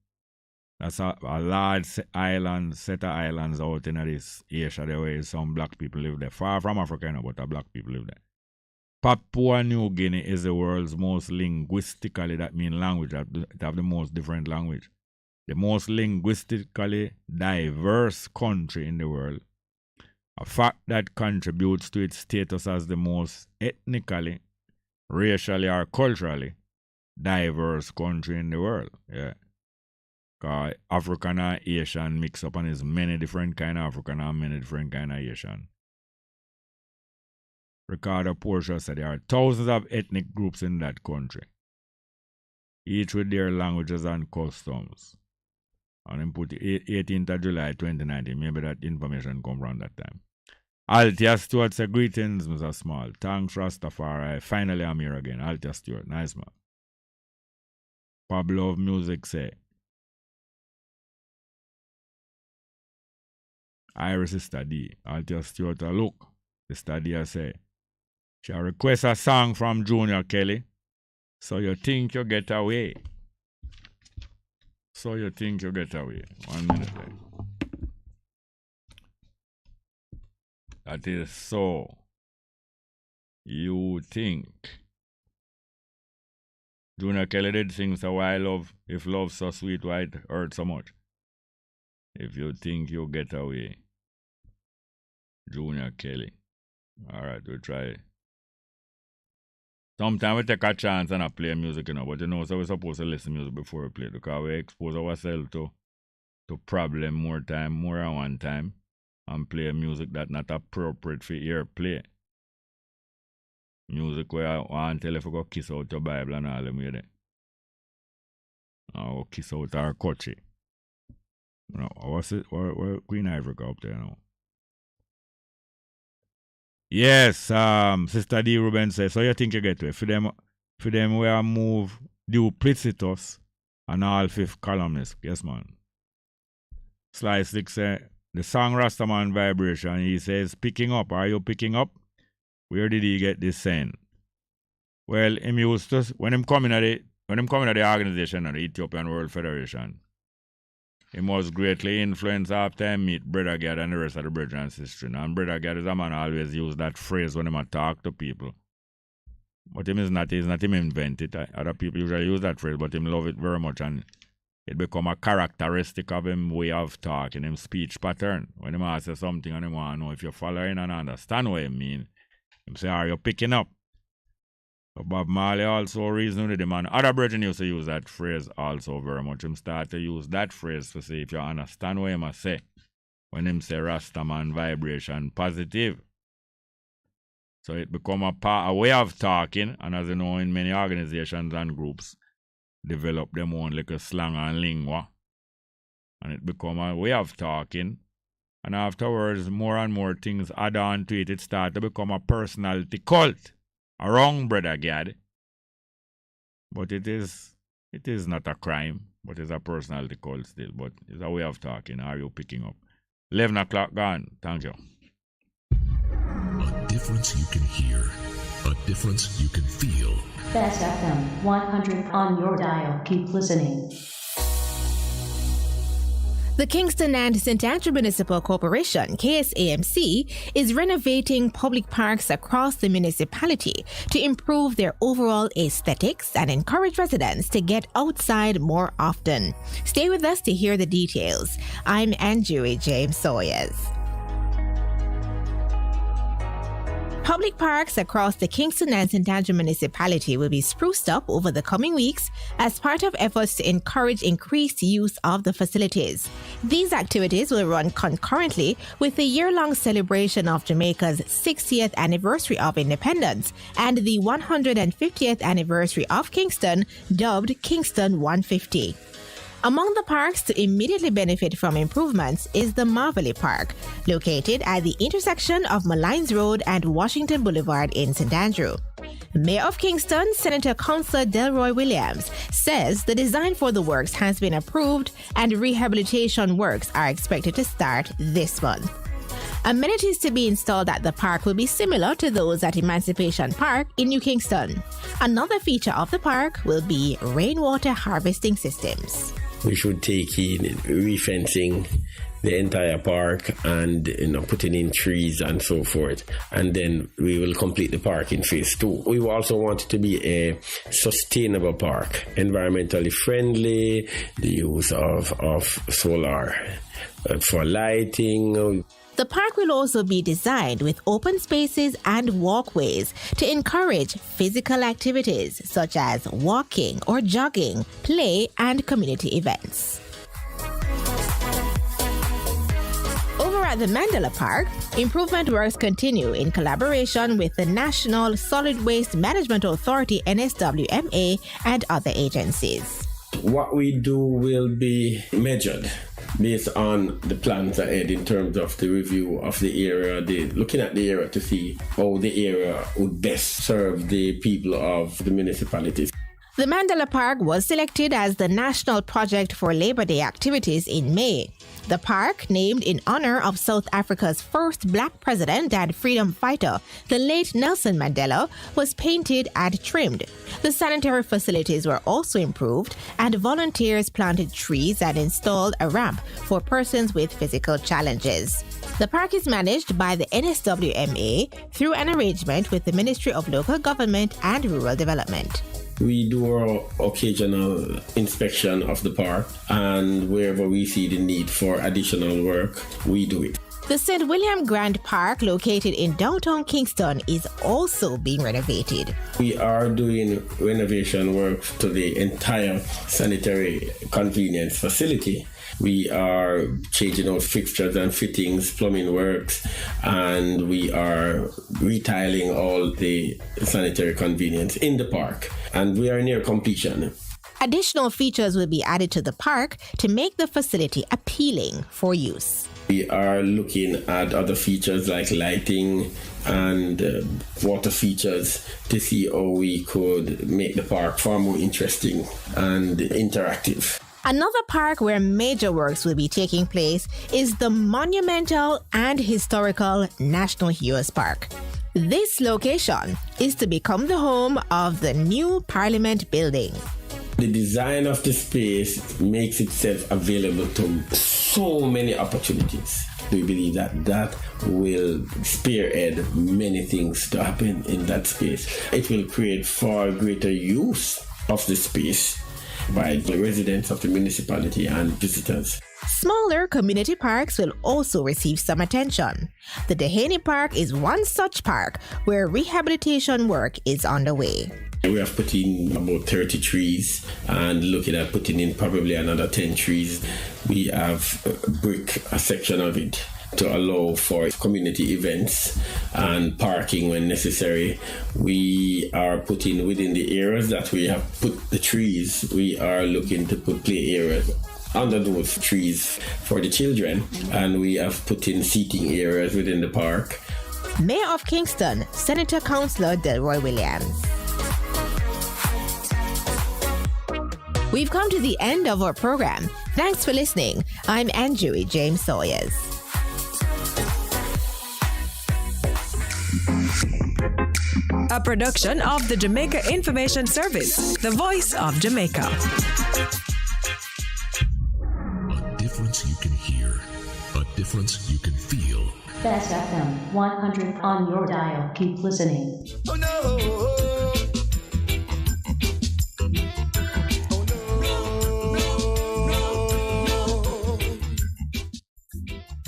That's a large set of islands out in this Asia there where some black people live there. Far from Africa, but black people live there. Papua New Guinea is the world's most linguistically, that means language, it have the most different language. The most linguistically diverse country in the world. A fact that contributes to its status as the most ethnically, racially, or culturally diverse country in the world. Yeah. Because African and Asian mix up and is many different kind of African and many different kind of Asian. Ricardo Portia said there are thousands of ethnic groups in that country, each with their languages and customs. And then put 18th of July 2019. Maybe that information come from that time. Altia Stewart said, greetings, Mr. Small. Thanks, Rastafari. Finally, I'm here again. Altia Stewart. Nice, man. Pablo of Music say, Iris Sister D. Altia Stewart, look. Sister D say, she request a song from Junior Kelly. So you think you get away. So you think you get away. 1 minute there. That is so you think. Junior Kelly did sing so why love, if love so sweet, why it hurt so much? If you think you get away. Junior Kelly. Alright, we'll try. Sometimes we take a chance and I play music, but so we're supposed to listen to music before we play it because we expose ourselves to problem more than one time and play music that's not appropriate for ear play. Music where I want to tell if you go kiss out your Bible and all them way there. Or kiss out our coachy. What's it? Where Queen Africa up there now? Yes, Sister D. Ruben says, so you think you get away? For them we are move duplicitous and all fifth columnist. Yes, man. Slice 6 say, The song Rastaman Vibration, he says, picking up. Are you picking up? Where did he get this saying? Well, him used to, when him coming at the organization of the Ethiopian World Federation, he was greatly influenced after he meet Brother Gad and the rest of the brethren and sisters. And Brother Gad is a man always use that phrase when he talk to people. But he's not him invent it. Other people usually use that phrase, but him love it very much, and it become a characteristic of him way of talking, him speech pattern. When him ask something and he want to know if you're following and understand what he mean, him say, are you picking up? So Bob Marley also reasoned with him, and other brethren used to use that phrase also very much. Him start to use that phrase to say if you understand what he must say. When him say Rastaman vibration positive. So it become a way of talking, and as you know, in many organizations and groups, develop them own like a slang and lingua. And it become a way of talking. And afterwards, more and more things add on to it. It start to become a personality cult around Brother Gad. But it is not a crime, but it's a personality cult still. But it's a way of talking. Are you picking up? 11 o'clock gone. Thank you. A difference you can hear. A difference you can feel. Best FM 100 on your dial. Keep listening. The Kingston and St. Andrew Municipal Corporation, KSAMC, is renovating public parks across the municipality to improve their overall aesthetics and encourage residents to get outside more often. Stay with us to hear the details. I'm Andrew James Sawyers. Public parks across the Kingston and St. Andrew municipality will be spruced up over the coming weeks as part of efforts to encourage increased use of the facilities. These activities will run concurrently with the year-long celebration of Jamaica's 60th anniversary of independence and the 150th anniversary of Kingston, dubbed Kingston 150. Among the parks to immediately benefit from improvements is the Marvelly Park, located at the intersection of Malines Road and Washington Boulevard in St. Andrew. Mayor of Kingston, Senator Councillor Delroy Williams, says the design for the works has been approved and rehabilitation works are expected to start this month. Amenities to be installed at the park will be similar to those at Emancipation Park in New Kingston. Another feature of the park will be rainwater harvesting systems. We should take in refencing the entire park and putting in trees and so forth, and then we will complete the park in phase 2. We also want it to be a sustainable park, environmentally friendly, the use of solar for lighting. The park will also be designed with open spaces and walkways to encourage physical activities such as walking or jogging, play, and community events. Over at the Mandela Park, improvement works continue in collaboration with the National Solid Waste Management Authority (NSWMA) and other agencies. What we do will be measured based on the plans ahead in terms of the review of the area, looking at the area to see how the area would best serve the people of the municipalities. The Mandela Park was selected as the national project for Labor Day activities in May. The park, named in honor of South Africa's first black president and freedom fighter, the late Nelson Mandela, was painted and trimmed. The sanitary facilities were also improved, and volunteers planted trees and installed a ramp for persons with physical challenges. The park is managed by the NSWMA through an arrangement with the Ministry of Local Government and Rural Development. We do our occasional inspection of the park, and wherever we see the need for additional work, we do it. The St. William Grand Park, located in downtown Kingston, is also being renovated. We are doing renovation work to the entire sanitary convenience facility. We are changing out fixtures and fittings, plumbing works, and we are retiling all the sanitary convenience in the park. And we are near completion. Additional features will be added to the park to make the facility appealing for use. We are looking at other features like lighting and water features to see how we could make the park far more interesting and interactive. Another park where major works will be taking place is the monumental and historical National Heroes Park. This location is to become the home of the new Parliament building. The design of the space makes itself available to so many opportunities. We believe that that will spearhead many things to happen in that space. It will create far greater use of the space by the residents of the municipality and visitors. Smaller community parks will also receive some attention. The Dehaney Park is one such park where rehabilitation work is underway. We have put in about 30 trees and looking at putting in probably another 10 trees. We have brick a section of it to allow for community events and parking when necessary. We are putting within the areas that we have put the trees, we are looking to put play areas under those trees for the children, and we have put in seating areas within the park. Mayor of Kingston, Senator Councillor Delroy Williams. We've come to the end of our program. Thanks for listening. I'm Andrew James Sawyers. A production of the Jamaica Information Service, the voice of Jamaica. A difference you can hear, a difference you can feel. Best FM 100 on your dial. Keep listening. Oh no.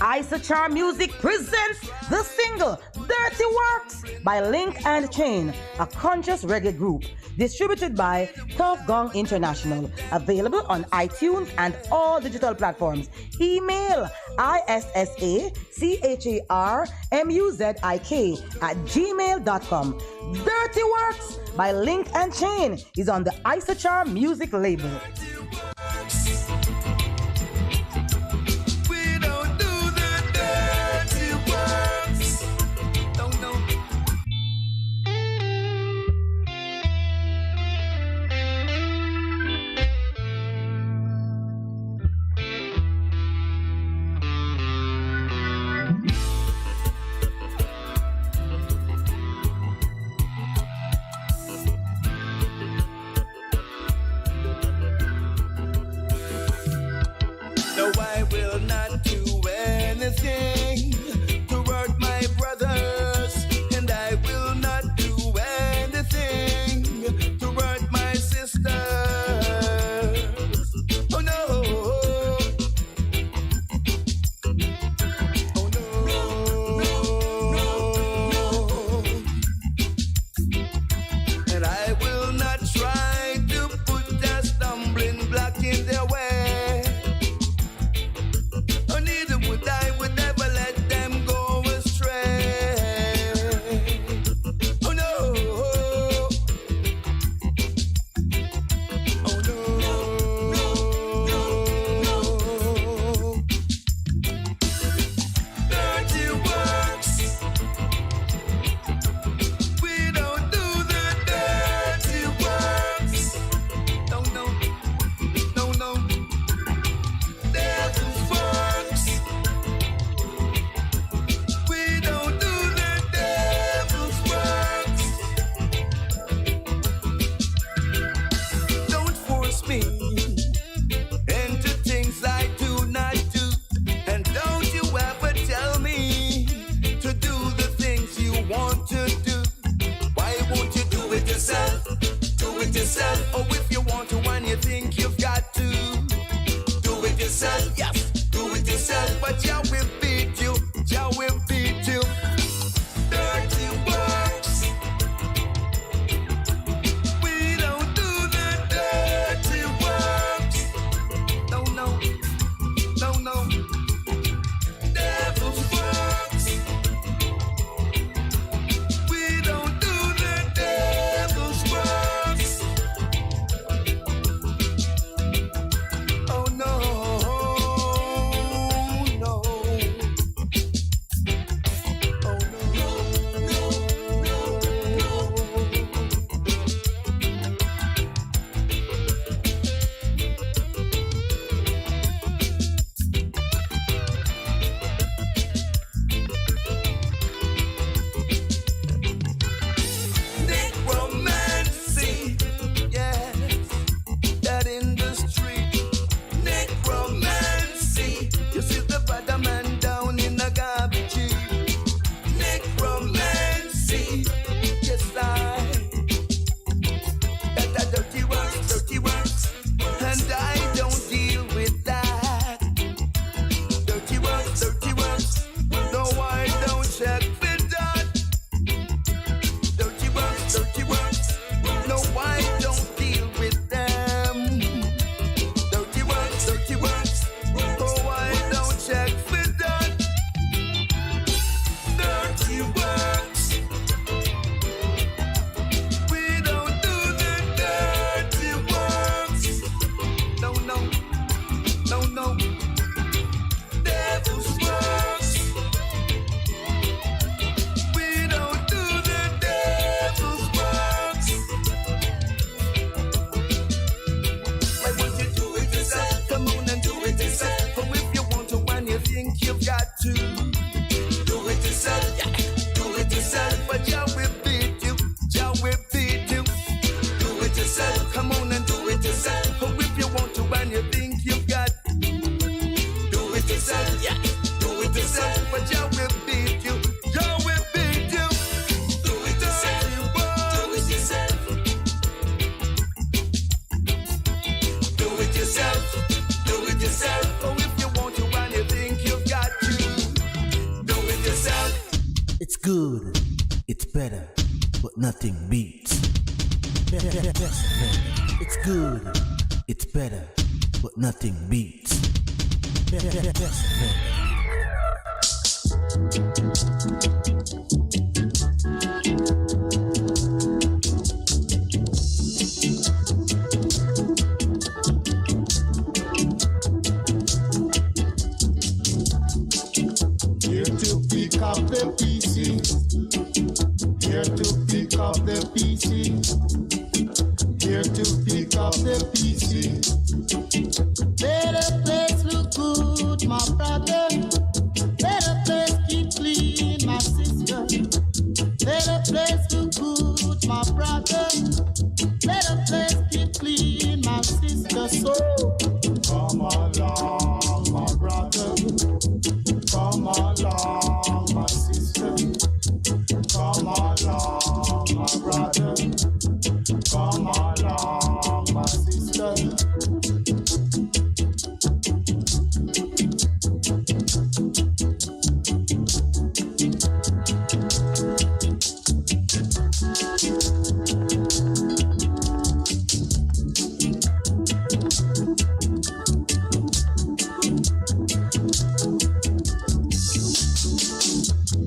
Isachar Music presents the single Dirty Works by Link and Chain, a conscious reggae group, distributed by Tough Gong International, available on iTunes and all digital platforms. Email isacharmuzik@gmail.com. Dirty Works by Link and Chain is on the Isachar Music label. nothing beats. Best FM. It's good, it's better, but nothing beats. Best FM. Here to pick up the PC. Here to pick up the PC. Here to pick up the PC. Let the place look good, my brother. Let the place keep clean, my sister. Let the place look good, my brother. Let the place keep clean, my sister. So come along, my brother. Come along, my sister. Come along, my brother. Come along, my sister.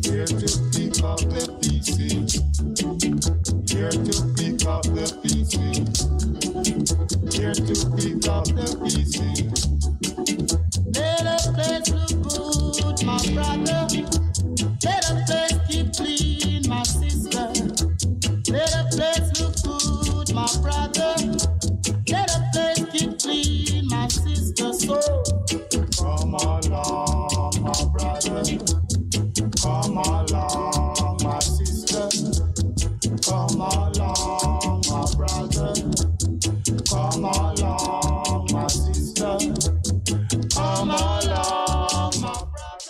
Here to pick up the PC. Here to pick up the PC. Here to pick up the PC. let the place look good, my brother. Let the place keep clean, my sister. Let the place look good, my brother. Let the place keep clean, my sister. So come along, my brother. Come along, my sister. Come along, my brother. Come along, my sister. Come along, my brother.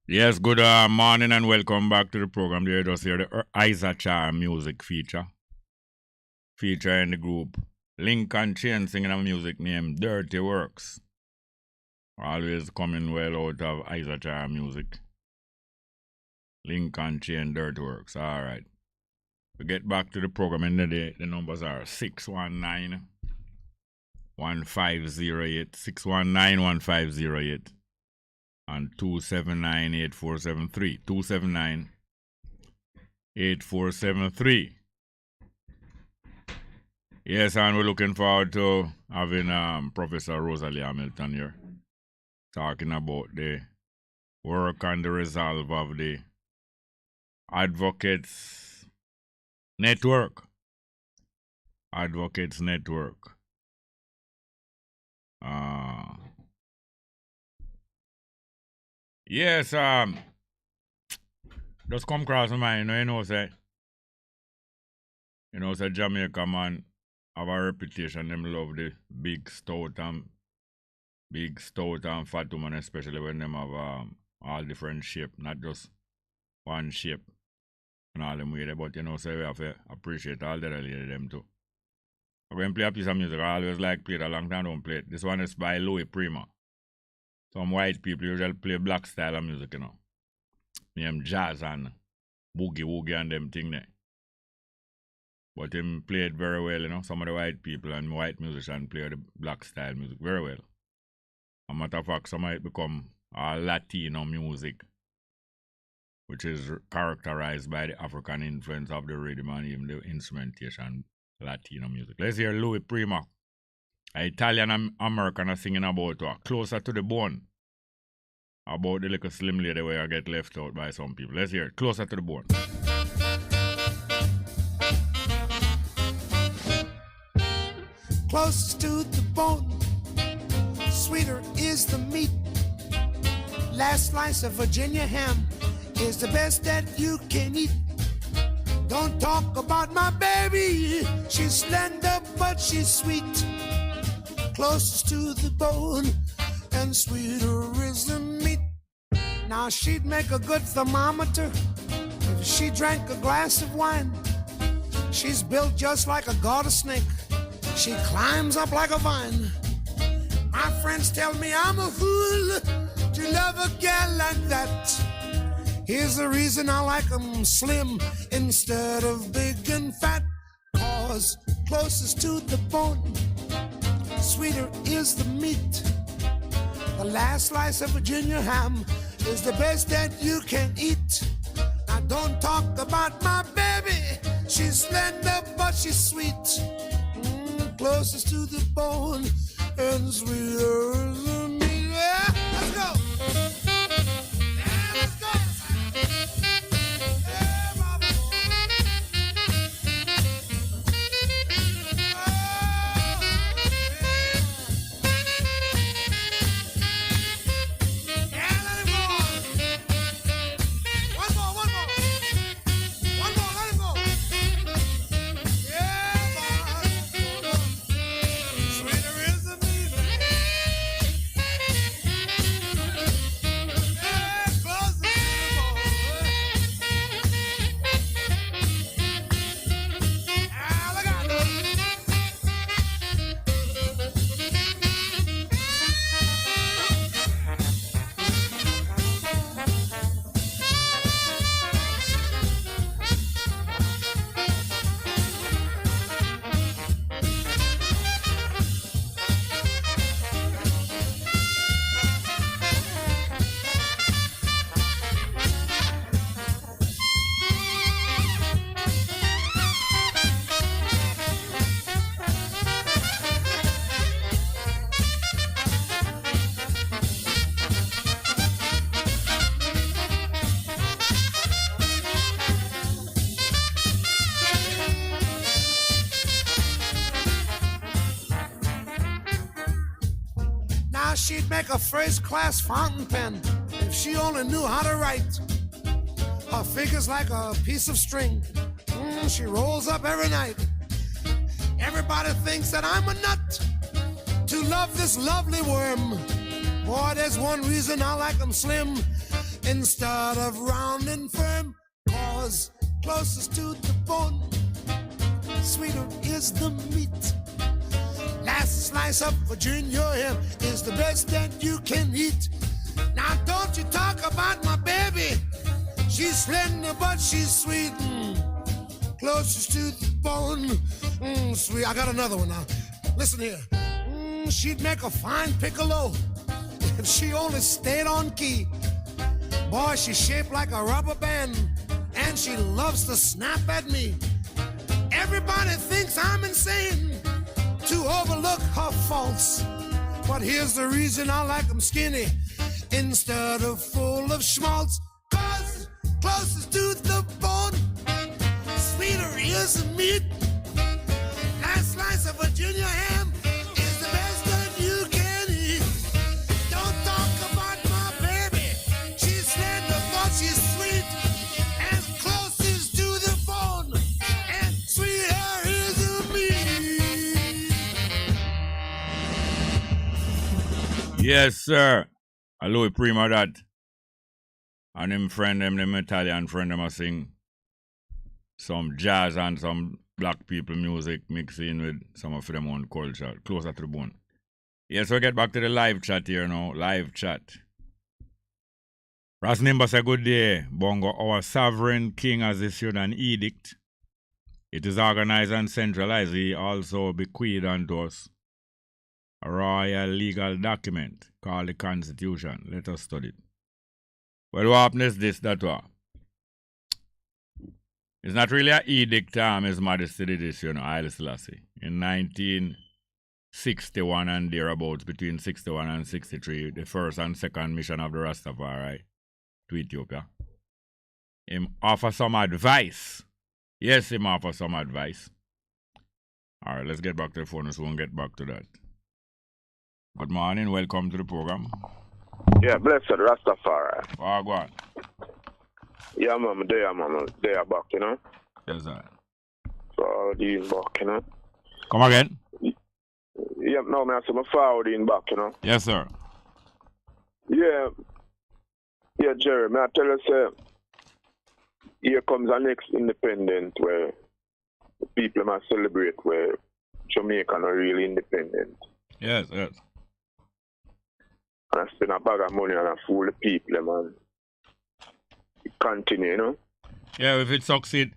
Yes, good morning and welcome back to the program. There just hear the Isaac music feature. Feature in the group Lincoln Chain singing a music named Dirty Works. Always coming well out of Isaac music. Lincoln Chain Dirty Works. Alright. We get back to the program in the day. The numbers are 619-1508, 619-1508, and 279-8473. 279-8473. Yes, and we're looking forward to having Professor Rosalie Hamilton here talking about the work and the resolve of the Advocates Network. Advocates Network. Yes, just come across my mind, say Jamaica man have a reputation, them love the big stout and fat woman, especially when them have all different shape, not just one shape and all them way there, but so we have to appreciate all the lady them too. When I play a piece of music, I always like play it a long time, don't play it. This one is by Louis Prima. Some white people usually play black style of music, Name jazz and boogie woogie and them thing there. But him played very well, Some of the white people and white musicians play the black style music very well. As a matter of fact, some of it become Latino music, which is characterized by the African influence of the rhythm and even the instrumentation, Latino music. Let's hear Louis Prima, an Italian American singing about Closer to the Bone, about the little slim lady where I get left out by some people. Let's hear it, Closer to the Bone. Closest to the bone, sweeter is the meat. Last slice of Virginia ham is the best that you can eat. Don't talk about my baby, she's slender but she's sweet. Closest to the bone and sweeter is the meat. Now she'd make a good thermometer if she drank a glass of wine. She's built just like a garter snake, she climbs up like a vine. My friends tell me I'm a fool to love a girl like that. Here's the reason I like 'em slim instead of big and fat. Cause closest to the bone, sweeter is the meat. The last slice of Virginia ham is the best that you can eat. Now don't talk about my baby. She's slender but she's sweet. Closest to the bone and sweeter is the meat. Yeah, let's go. Yeah, let's go. She'd make a first-class fountain pen if she only knew how to write. Her figure's like a piece of string. She rolls up every night. Everybody thinks that I'm a nut to love this lovely worm. Boy, there's one reason I like 'em slim instead of round and firm. Cause closest to the bone, sweeter is the meat. Last slice of Virginia ham is the best that you can eat. Now don't you talk about my baby. She's slender but she's sweet. Closest to the bone, sweet. I got another one now. Listen here. She'd make a fine piccolo if she only stayed on key. Boy, she's shaped like a rubber band and she loves to snap at me. Everybody thinks I'm insane to overlook her faults, but here's the reason I like 'em skinny instead of full of schmaltz. Cause closest to the bone, sweeter is the meat. Last slice of Virginia ham is the best that you can eat. Don't talk about my baby. She's slender but she's sweet. And closest to the bone, and sweeter is the meat. Yes, sir. A Louis Prima that. And him friend, them Italian friend, them a sing some jazz and some black people music mixing with some of them own culture, closer to the bone. Yes, we get back to the live chat here now. Live chat. Rasnimba say good day. Bongo, our sovereign king has issued an edict. It is organized and centralized. He also bequeathed unto us a royal legal document called the Constitution. Let us study it. Well, what happens this, that what? It's not really an edict, His Majesty did this, Haile Selassie. In 1961 and thereabouts, between 61 and 63, the first and second mission of the Rastafari to Ethiopia. Him offer some advice. Yes, him offer some advice. All right, let's get back to the phone so we won't get back to that. Good morning, welcome to the program. Yeah, blessed Rastafari. Oh, go on. Yeah, man, I'm there back, Yes, sir. So, the back, Come again? Yeah, no, man, I'm forward in back, Yes, sir. Yeah, Jerry, may I tell you, sir, here comes our next independent where the people must celebrate where Jamaica are really independent. Yes. And I spend a bag of money and I fool the people, man. continue, you know? Yeah, if it succeed,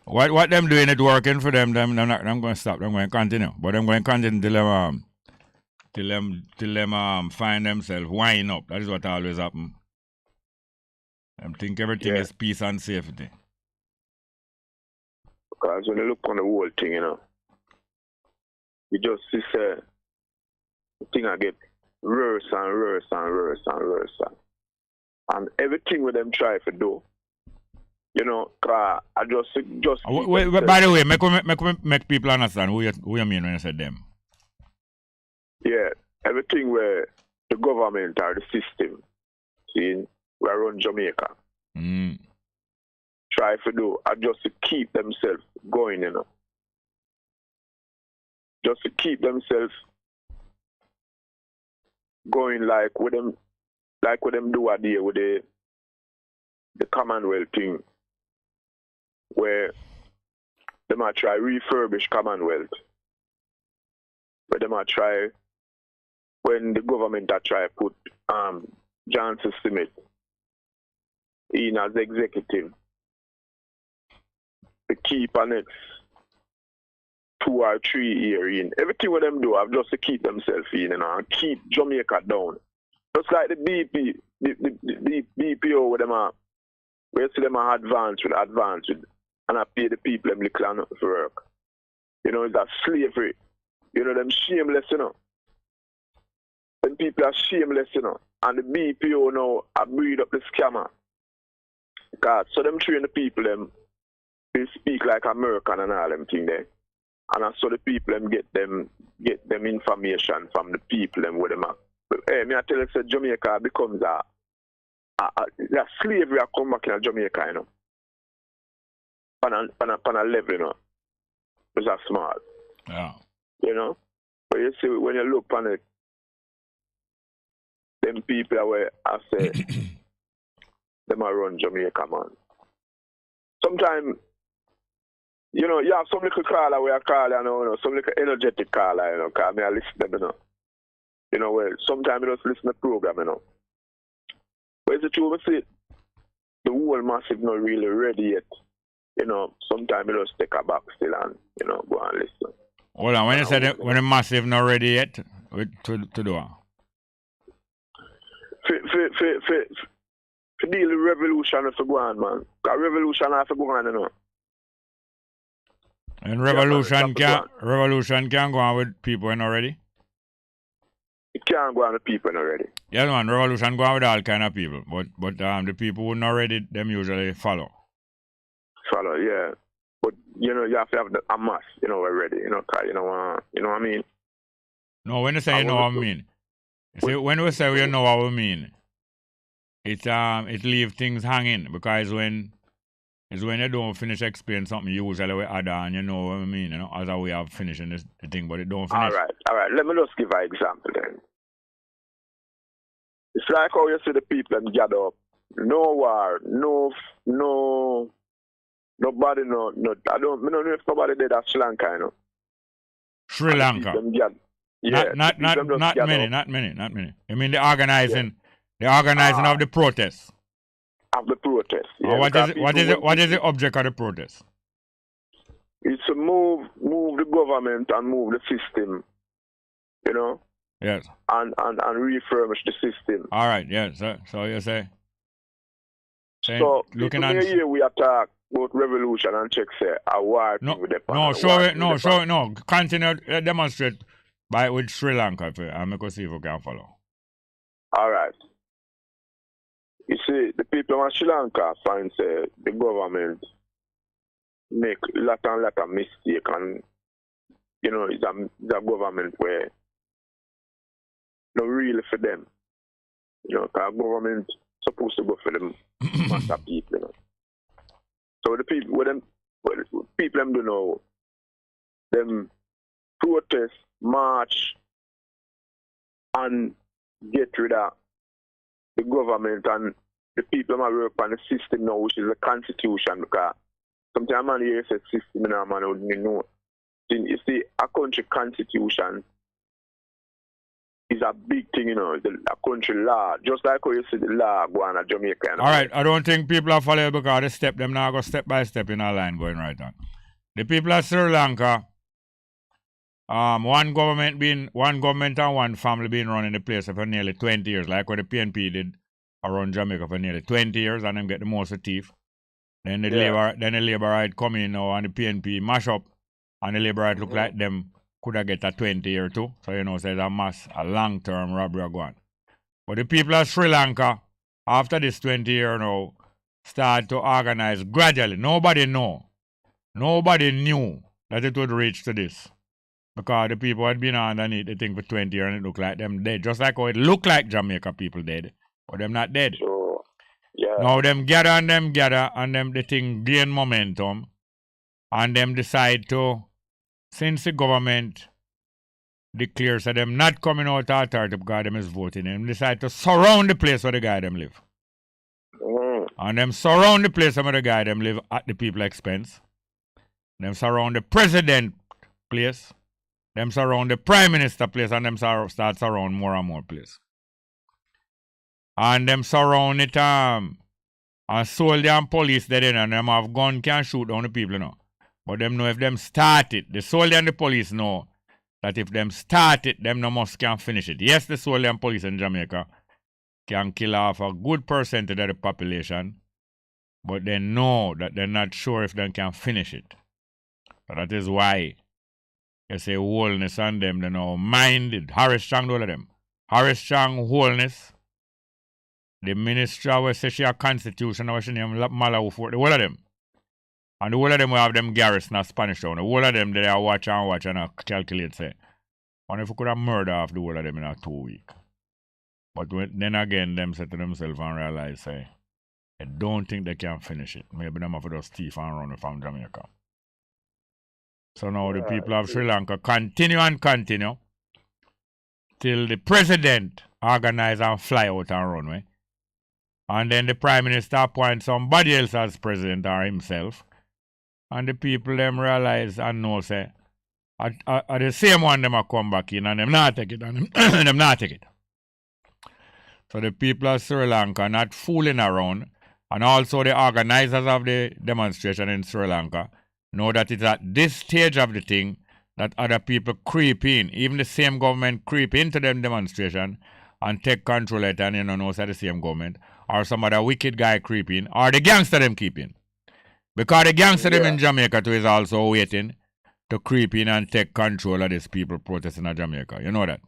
what them doing it working for them, I'm going to stop. I'm going to continue. But I'm going to continue till them find themselves winding up. That is what always happen. I think everything is peace and safety. Because when you look on the whole thing, you know, you just see the thing I get worse and worse and worse and worse. And everything with them try to do, you know, I just by the way, make people understand who you mean when you say them. Yeah, everything where the government or the system, see, we run Jamaica. Try to do just to keep themselves going, you know. Just to keep themselves going like what them do a day with the Commonwealth thing, where they might try refurbish Commonwealth, where they might try when the government are try put Johnson Smith in as executive to keep a next 2 or 3 years in. Everything what them do have just to keep themselves in, you know, and keep Jamaica down. Just like the BP, the BPO with them are, where you see them are advanced with, and I pay the people them little and for work. You know, it's that slavery. You know, them shameless, you know. Them people are shameless, you know. And the BPO now I breed up the scammer. God, so them train the people them, they speak like American and all them thing there. And I saw the people them get them information from the people them with them. Hey, me I tell you, say Jamaica becomes a slavery. I come back in Jamaica, you know. On a level, you know. It's a small. Yeah. You know. But you see, when you look on it, them people are where I say them are run Jamaica, man. Sometimes, you know, you have some little caller where I call, you know, some little energetic caller, you know, because I listen to them, you know. You know, where sometimes you just listen to the program, you know. But it's the truth, I say, the whole massive not really ready yet. You know, sometimes you just take a back still and, you know, go and listen. Hold on, when you said when the massive not ready yet, to do what? For deal with revolution if you go on, man. Because revolution have to go on, you know. And revolution can go on with people when already? It can't go on with people already. Yeah, man, revolution go on with all kind of people. But the people who not ready, them usually follow. Follow, yeah. But you know, you have to have a mass, you know, already, you know, cause you know what I mean? No, when you say you know what I mean. See, when we say we know what we mean, it leave things hanging because when you don't finish explaining something, you usually we add on, you know what I mean, you know, as a way of finishing the thing, but it don't finish. All right. Let me just give an example then. It's like how you see the people them gather up. No war, nobody no I don't know if nobody did that Sri Lanka, you know. Sri Lanka. Yeah. Not many. I mean the organizing of the protests. Of the protest. Yeah, what is the object of the protest? It's to move the government and move the system, you know? Yes. And refurbish the system. All right, yes. So you say. So looking at here we attack about revolution and check say a war thing with the No. Continue demonstrate with Sri Lanka and make us see if we can follow. All right. You see, the people in Sri Lanka find say the government make lot of mistake and you know it's a government where not really for them. You know, because government supposed to go for them mass of people, you know. So the people them do know them protest, march and get rid of the government and the people that work on the system now, which is the constitution, because sometimes man here says system and man wouldn't know. You see, a country constitution is a big thing, you know, a country law. Just like how you see the law going at Jamaica. All right, I don't think people are following because they step them now go step by step in a line going right on. The people of Sri Lanka, one government and one family being running the place for nearly 20 years, like what the PNP did around Jamaica for nearly 20 years, and them get the most of teeth. Then the Labour right come in now and the PNP mash up, and the Labour right look like them could have get a 20 year too. So you know, so it's a long-term robbery going. But the people of Sri Lanka, after this 20 year now, start to organize gradually. Nobody knew that it would reach to this. Because the people had been underneath the thing for 20 years and it looked like them dead. Just like how it looked like Jamaica people dead. But them not dead. So, yeah. Now them gather and them the thing gain momentum. And them decide to, since the government declares that them not coming out of authority because them is voting, them decide to surround the place where the guy them live. And them surround the place where the guy them live at the people's expense. Them surround the president place. Them surround the prime minister place, and them start surround more and more place. And them surround it and soldier and police they in, and them have gun can shoot down the people now. But them know if them start it, the soldier and the police know that if them start it, them no must can finish it. Yes, the soldier and police in Jamaica can kill off a good percentage of the population, but they know that they're not sure if they can finish it. So that is why you say wholeness on them, they know minded. Harris Strong, all of them. Harris Strong, wholeness. The minister will say she a constitution, or she name Malawi for the whole of them. And the whole of them will have them garrison in Spanish town. The whole of them, they are watch and calculate, say. And if we could have murder off the whole of them in a 2 week. But then again, them say to themselves and realize, say, I don't think they can finish it. Maybe them have to just thief and run from Jamaica. So now the people of Sri Lanka continue till the president organize and fly out and run away. And then the prime minister appoints somebody else as president or himself. And the people them realize and know say are the same one them a come back in and them not take it and them not take it. So the people of Sri Lanka not fooling around, and also the organizers of the demonstration in Sri Lanka know that it's at this stage of the thing that other people creep in. Even the same government creep into them demonstration and take control of it, and you know it's the same government. Or some other wicked guy creep in. Or the gangster them keep in. Because the gangster them in Jamaica too is also waiting to creep in and take control of these people protesting in Jamaica. You know that?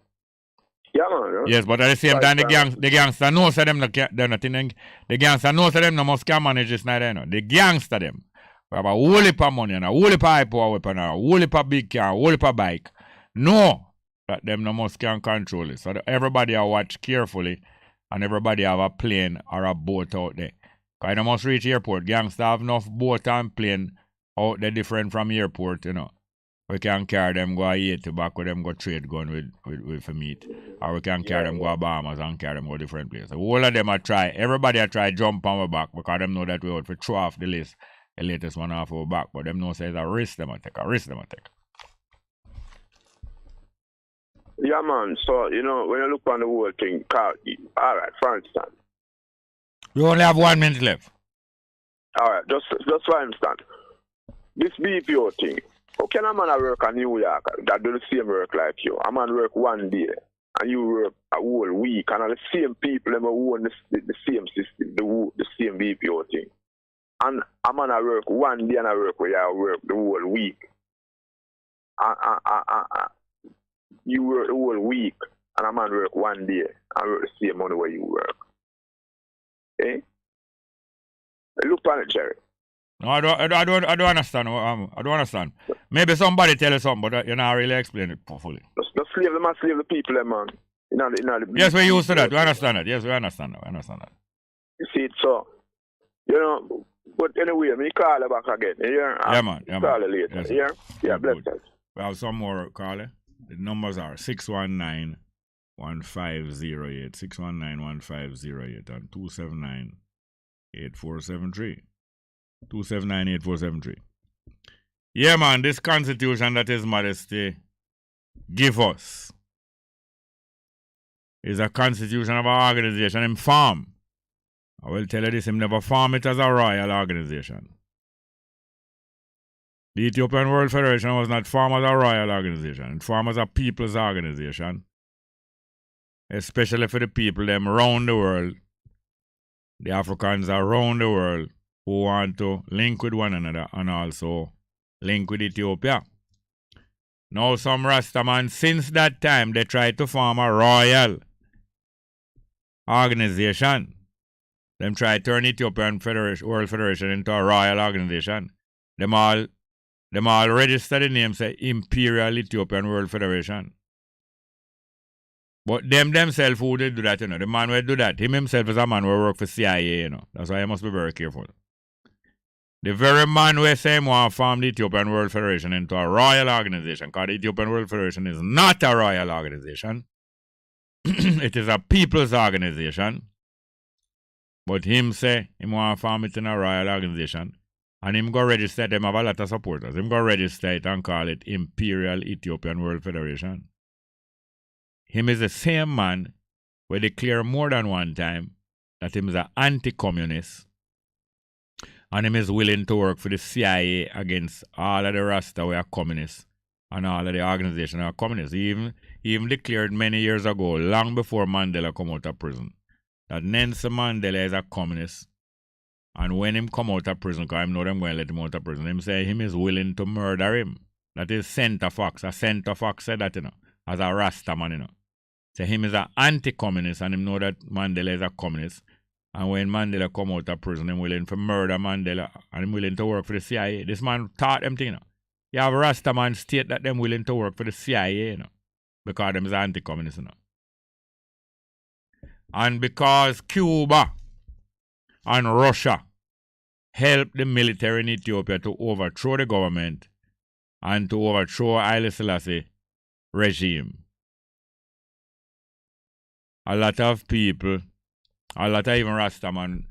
Yeah, man. Yes, but at the same time, the gangster knows that them they're not in. The gangster knows that them no must can manage this night. You know. The gangster them. We have a whole heap of money and a whole heap of high power weapon and a whole heap of big car, a whole heap of bike. No, that them no must can control it. So everybody will watch carefully and everybody have a plane or a boat out there. Because they must reach airport. Gangsters have enough boat and plane out there different from airport, you know. We can carry them go a back with them go trade gun with for meat. Or we can carry them go to Bahamas and carry them go different places. All of them are try. Everybody are try jump on our back because them know that we out to throw off the list. The latest one off our back, but them know say it's a risk them a take. Yeah, man. So, you know, when you look on the whole thing, all right, for instance. You only have 1 minute left. All right, just for instance. This BPO thing. How can a man work in New York that do the same work like you? A man work 1 day and you work a whole week, and the same people them who own the same system, the same BPO thing. And a man work 1 day and I work where you work the whole week. You work the whole week and a man work 1 day and work the same money where you work. Eh? Look on it, Jerry. No, I don't understand. I don't understand. Maybe somebody tell you something, but you're not really explain it fully. The slave the people, man. Yes, we're used to that. We understand that. Yes, we understand that. You see it, so. You know, but anyway, me call you back again. You hear? Yeah, man. Call you later. Yes, you hear? Yeah, bless you. We have some more, Carly. The numbers are 619-1508, 619-1508, and 279-8473. 279-8473. Yeah, man, this constitution that His Majesty give us is a constitution of an organization him form. I will tell you this, him never form it as a royal organization. The Ethiopian World Federation was not formed as a royal organization. It formed as a people's organization. Especially for the people them around the world. The Africans around the world who want to link with one another and also link with Ethiopia. Now some Rastaman since that time they tried to form a royal organization. Them try to turn Ethiopian World Federation into a royal organization. Them all registered the name say Imperial Ethiopian World Federation. But them themselves who did do that, you know. The man who do that, him himself is a man who work for CIA, you know. That's why you must be very careful. The very man who say him want to form the Ethiopian World Federation into a royal organization, because the Ethiopian World Federation is not a royal organization. It is a people's organization. But him say him want to form it in a royal organization. And him go register it. Him have a lot of supporters. Him go register it and call it Imperial Ethiopian World Federation. Him is the same man who declare more than one time that him is an anti-communist. And him is willing to work for the CIA against all of the Rasta who are communists. And all of the organizations who are communists. He even declared many years ago, long before Mandela come out of prison, that Nelson Mandela is a communist. And when him come out of prison, because I know them going to let him out of prison, him say him is willing to murder him. That is Center Fox. A Center Fox said that, you know, as a Rasta man, you know. So him is an anti-communist and him know that Mandela is a communist. And when Mandela come out of prison, him willing to murder Mandela and him willing to work for the CIA. This man taught them thing, you know. You have a Rasta man state that them willing to work for the CIA, you know. Because them is anti-communist, you know. And because Cuba and Russia helped the military in Ethiopia to overthrow the government and to overthrow Haile Selassie regime. A lot of people, a lot of even Rastaman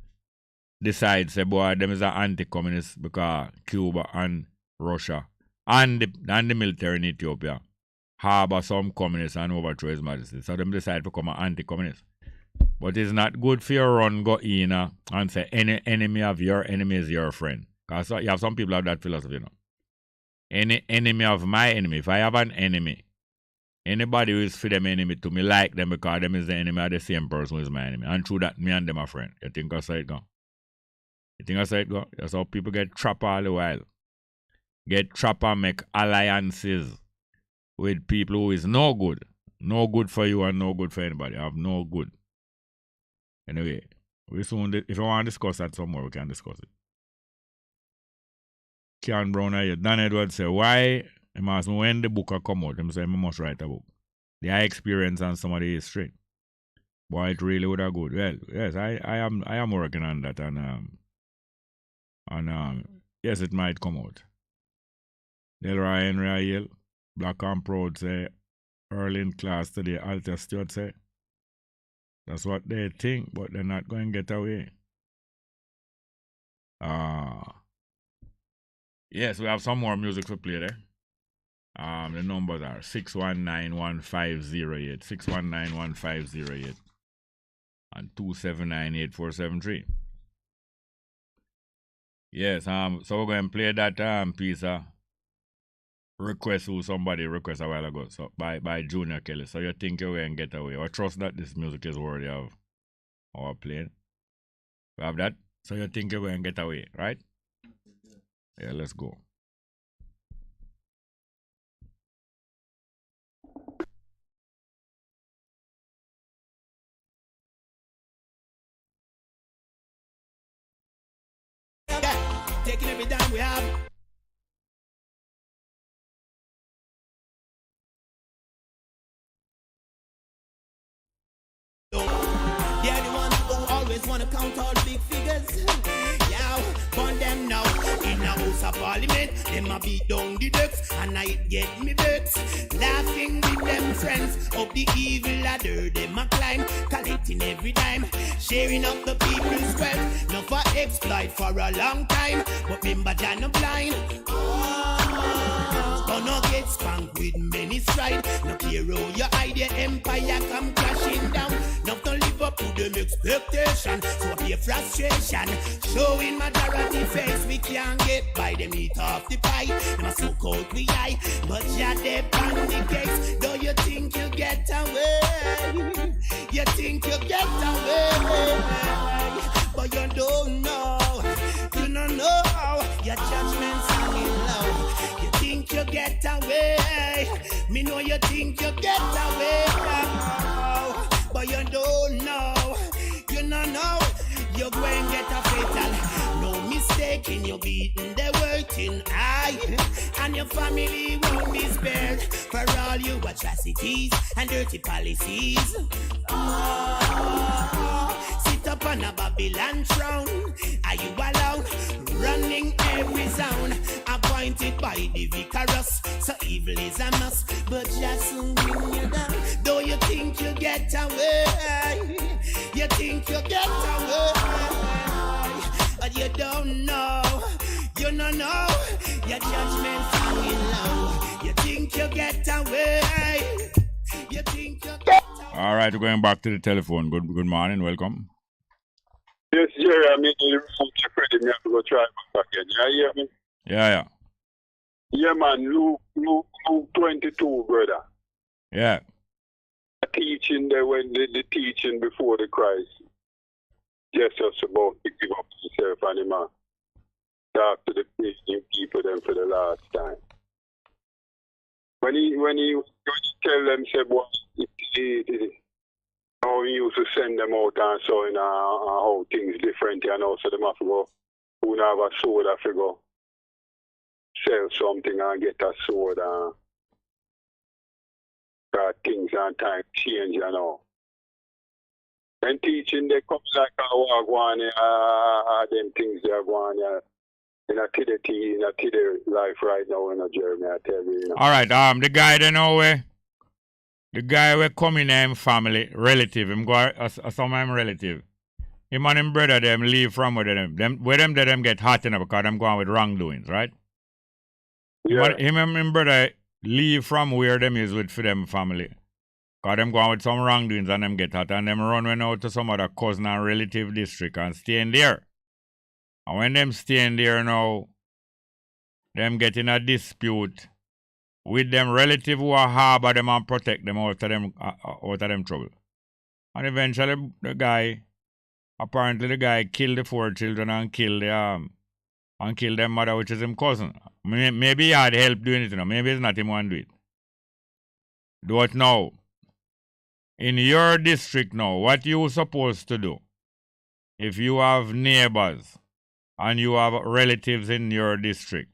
decide, say, boy, them is an anti-communist because Cuba and Russia and the military in Ethiopia harbor some communists and overthrow His Majesty. So them decide to become an anti-communist. But it's not good for your run go in and say any enemy of your enemy is your friend. Because you have some people have that philosophy, you know. Any enemy of my enemy. If I have an enemy, anybody who is for them enemy to me like them because them is the enemy of the same person who is my enemy. And through that, me and them are friends. You think I say it go? You think I say it go? That's how people get trapped all the while. Get trapped and make alliances with people who is no good. No good for you and no good for anybody. Have no good. Anyway, we soon, if you want to discuss that some more, we can discuss it. Ken Brown here. Dan Edwards say, why? He asked me when the book will come out. He say, I must write a book. The experience and some of the history. Boy, it really would have good. Well, yes, I am working on that. And yes, it might come out. Delroy Henry Ayel, Black and Proud say, early in class today, Alta Stewart say, that's what they think, but they're not going to get away. Yes, we have some more music to play there. The numbers are 619-1508, 619-1508, and 279-8473. Yes, so we're going to play that piece of request who somebody requested a while ago, so by Junior Kelly. So you think you can get away, or trust that this music is worthy of our playing. We have that, so you think you can get away, right? Yeah, let's go. Taking every dime we have. They're the ones who always want to count all big figures. Yeah, burn them now. In the House of Parliament, them a beat down the decks, and I get me vex. Laughing with them friends of the evil ladder, them a climb. Collect counting every dime, sharing up the people's wealth. Not for exploit for a long time, but remember Jah no blind. Gonna get spanked with many strides. No care how you hide your empire come crashing down. Not to live up to them expectation, so be a frustration. Showing majority face, we can't get by them eat off the pie. Them a so cold we eye, but Jah they on the case. Though you think you get away, you think you get away, but you don't know. You don't know your judgment's hanging low. You think you get away, me know you think you get away, but you don't know. You don't know. You're going to get a fatal. No mistake in your beating the working eye, and your family won't be spared for all your atrocities and dirty policies. Sit up on a Babylon throne. Are you alone? Running every zone, appointed by the vicarious. So evil is a must, but just soon bring you down. Though you think you get away, you think you get away, but you don't know. You don't know. Your judgment's hanging low. You think you get away. You think you get away. All right, we're going back to the telephone. Good morning, welcome. Yes, Jerry, I mean, you credit me, I have to go try back again. You hear me? Yeah. Yeah, man, Luke 22, brother. Yeah. Teaching there when the teaching before the Christ. Just about to give up himself and him talk to the Christian people them for the last time. When he tell them, say, boy, how he used to send them out and so how things different, you know, so them have to go, who have a sword, have to go sell something and get a sword and things and time change, you know. And teaching, they come like a wagwan, them things they are going in a today life right now in a journey, I tell you, you know. All right, the guy they know where. The guy we come in him family, relative, him go some of him relative. Him and him brother them leave from where them get hot enough because them going with wrongdoings, right? Yeah. Him and him brother leave from where them is with for them family. Because them going with some wrongdoings and them get hot and them run out to some other cousin and relative district and staying there. And when them staying there now, them get in a dispute with them relative who are harbor them and protect them out of them trouble. And eventually the guy killed the 4 children and killed their mother, which is his cousin. Maybe he had help doing it, you know. Maybe it's not him who do it. Do it now. In your district now, what you supposed to do? If you have neighbors and you have relatives in your district,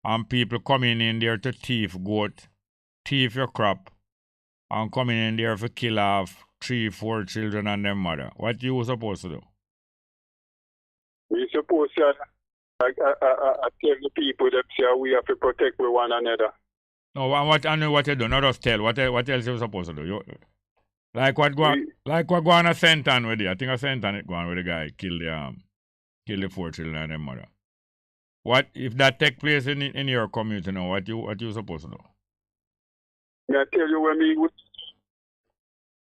and people coming in there to thief goat, thief your crop, and coming in there to kill off 3-4 children and their mother. What you supposed to do? We supposed to tell the people that say we have to protect one another. No, I know what you do. Not just tell. What else you supposed to do? Like what go on a Senton with you. I think a Senton it go on with the guy kill the 4 children and their mother. What if that take place in your community now? What you supposed to do? I tell you when me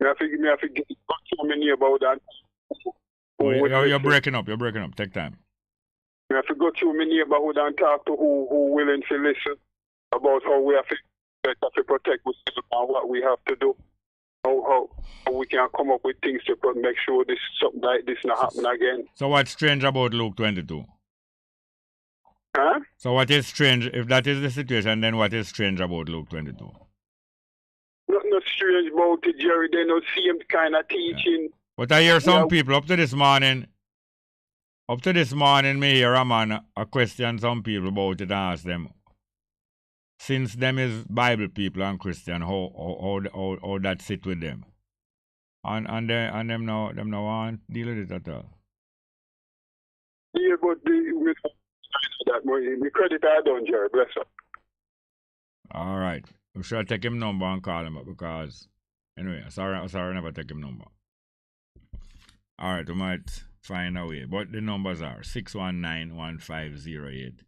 have to get so many about that. You're breaking up. Take time. We have to go through my neighborhood and talk to who willing to listen about how we have to protect ourselves and what we have to do. How we can come up with things to make sure something like this not happen again. So what's strange about Luke 22? Huh? So what is strange, if that is the situation, then what is strange about Luke 22? Nothing strange about it, Jerry. They don't see him kind of teaching. Yeah. But I hear some people up to this morning, me hear a man a question some people about it and ask them, since them is Bible people and Christian, how that sit with them. And them now want deal with it at all. Yeah, but the credit I done, Jerry, bless her. All right. We should take him number and call him up because anyway, sorry I never take him number. All right, we might find a way. But the numbers are 619-1508,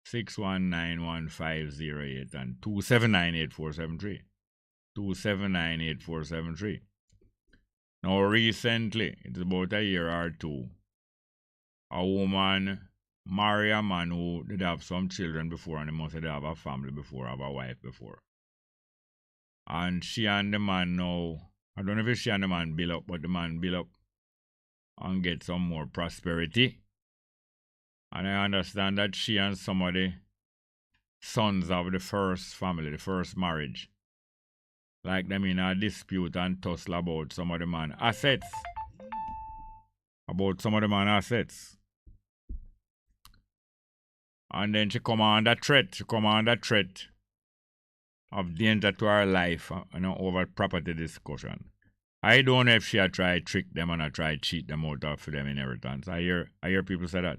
619-1508, and 279-8473. 279-8473. Now, recently, it's about a year or two, a woman married a man who did have some children before, and he must have a family before, have a wife before. And she and the man now, I don't know if she and the man build up, but the man build up and get some more prosperity. And I understand that she and some of the sons of the first family, the first marriage, like them in a dispute and tussle about some of the man assets. About some of the man assets. And then she come under threat. She come under threat of danger to her life, over property discussion. I don't know if she had tried trick them and I tried cheat them out of them inheritance. I hear people say that.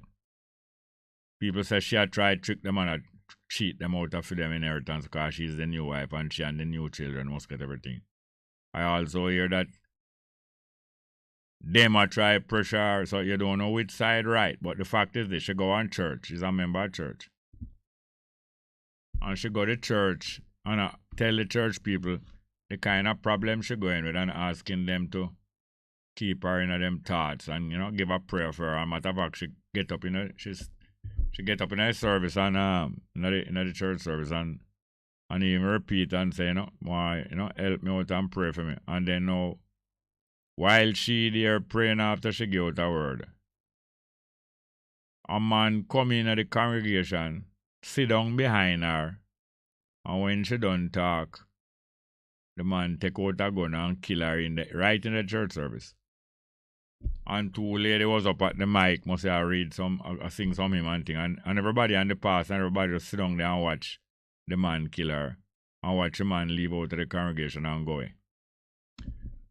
People say she had tried trick them and I cheat them out of them inheritance because she's the new wife and she and the new children must get everything. I also hear that them a try pressure her, so you don't know which side right. But the fact is that she go on church. She's a member of church. And she go to church and tell the church people the kind of problem she going with and asking them to keep her in them thoughts and, give a prayer for her. And matter of fact, she get up in a service and in the church service and even repeat and say, why, help me out and pray for me. And then now, while she there praying after she give out a word, a man come in at the congregation, sit down behind her, and when she done talk, the man take out a gun and kill her right in the church service. And two lady was up at the mic, must have read sing some hymn and thing, and everybody on the pass and everybody just sit down there and watch the man kill her and watch the man leave out of the congregation and go away.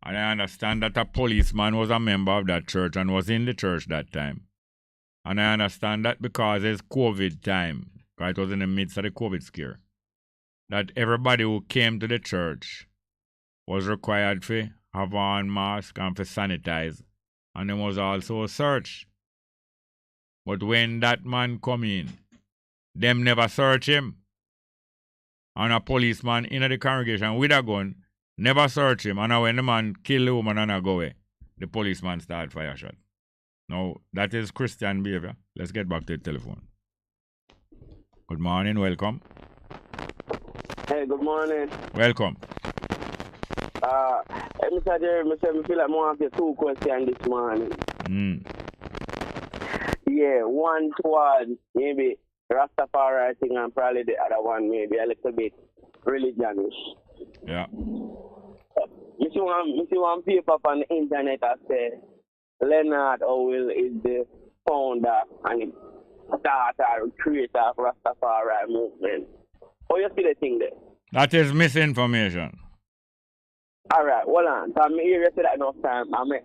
And I understand that a policeman was a member of that church and was in the church that time. And I understand that because it's COVID time, because it was in the midst of the COVID scare, that everybody who came to the church was required to have on mask and to sanitize. And there was also a search. But when that man come in, them never search him. And a policeman in the congregation with a gun never search him. And when the man kill the woman and go away, the policeman start fire shot. Now, that is Christian behavior. Let's get back to the telephone. Good morning, welcome. Hey, good morning. Welcome. Mr. Jerry, I feel like I have two questions this morning. Yeah, one towards maybe Rastafari thing and probably the other one maybe a little bit religionish. Yeah. You see one paper on the internet that says Leonard Howell is the founder and starter, creator of Rastafari movement. How you see the thing there? That is misinformation. Alright, hold on. So I'm here to say that enough time. I mean,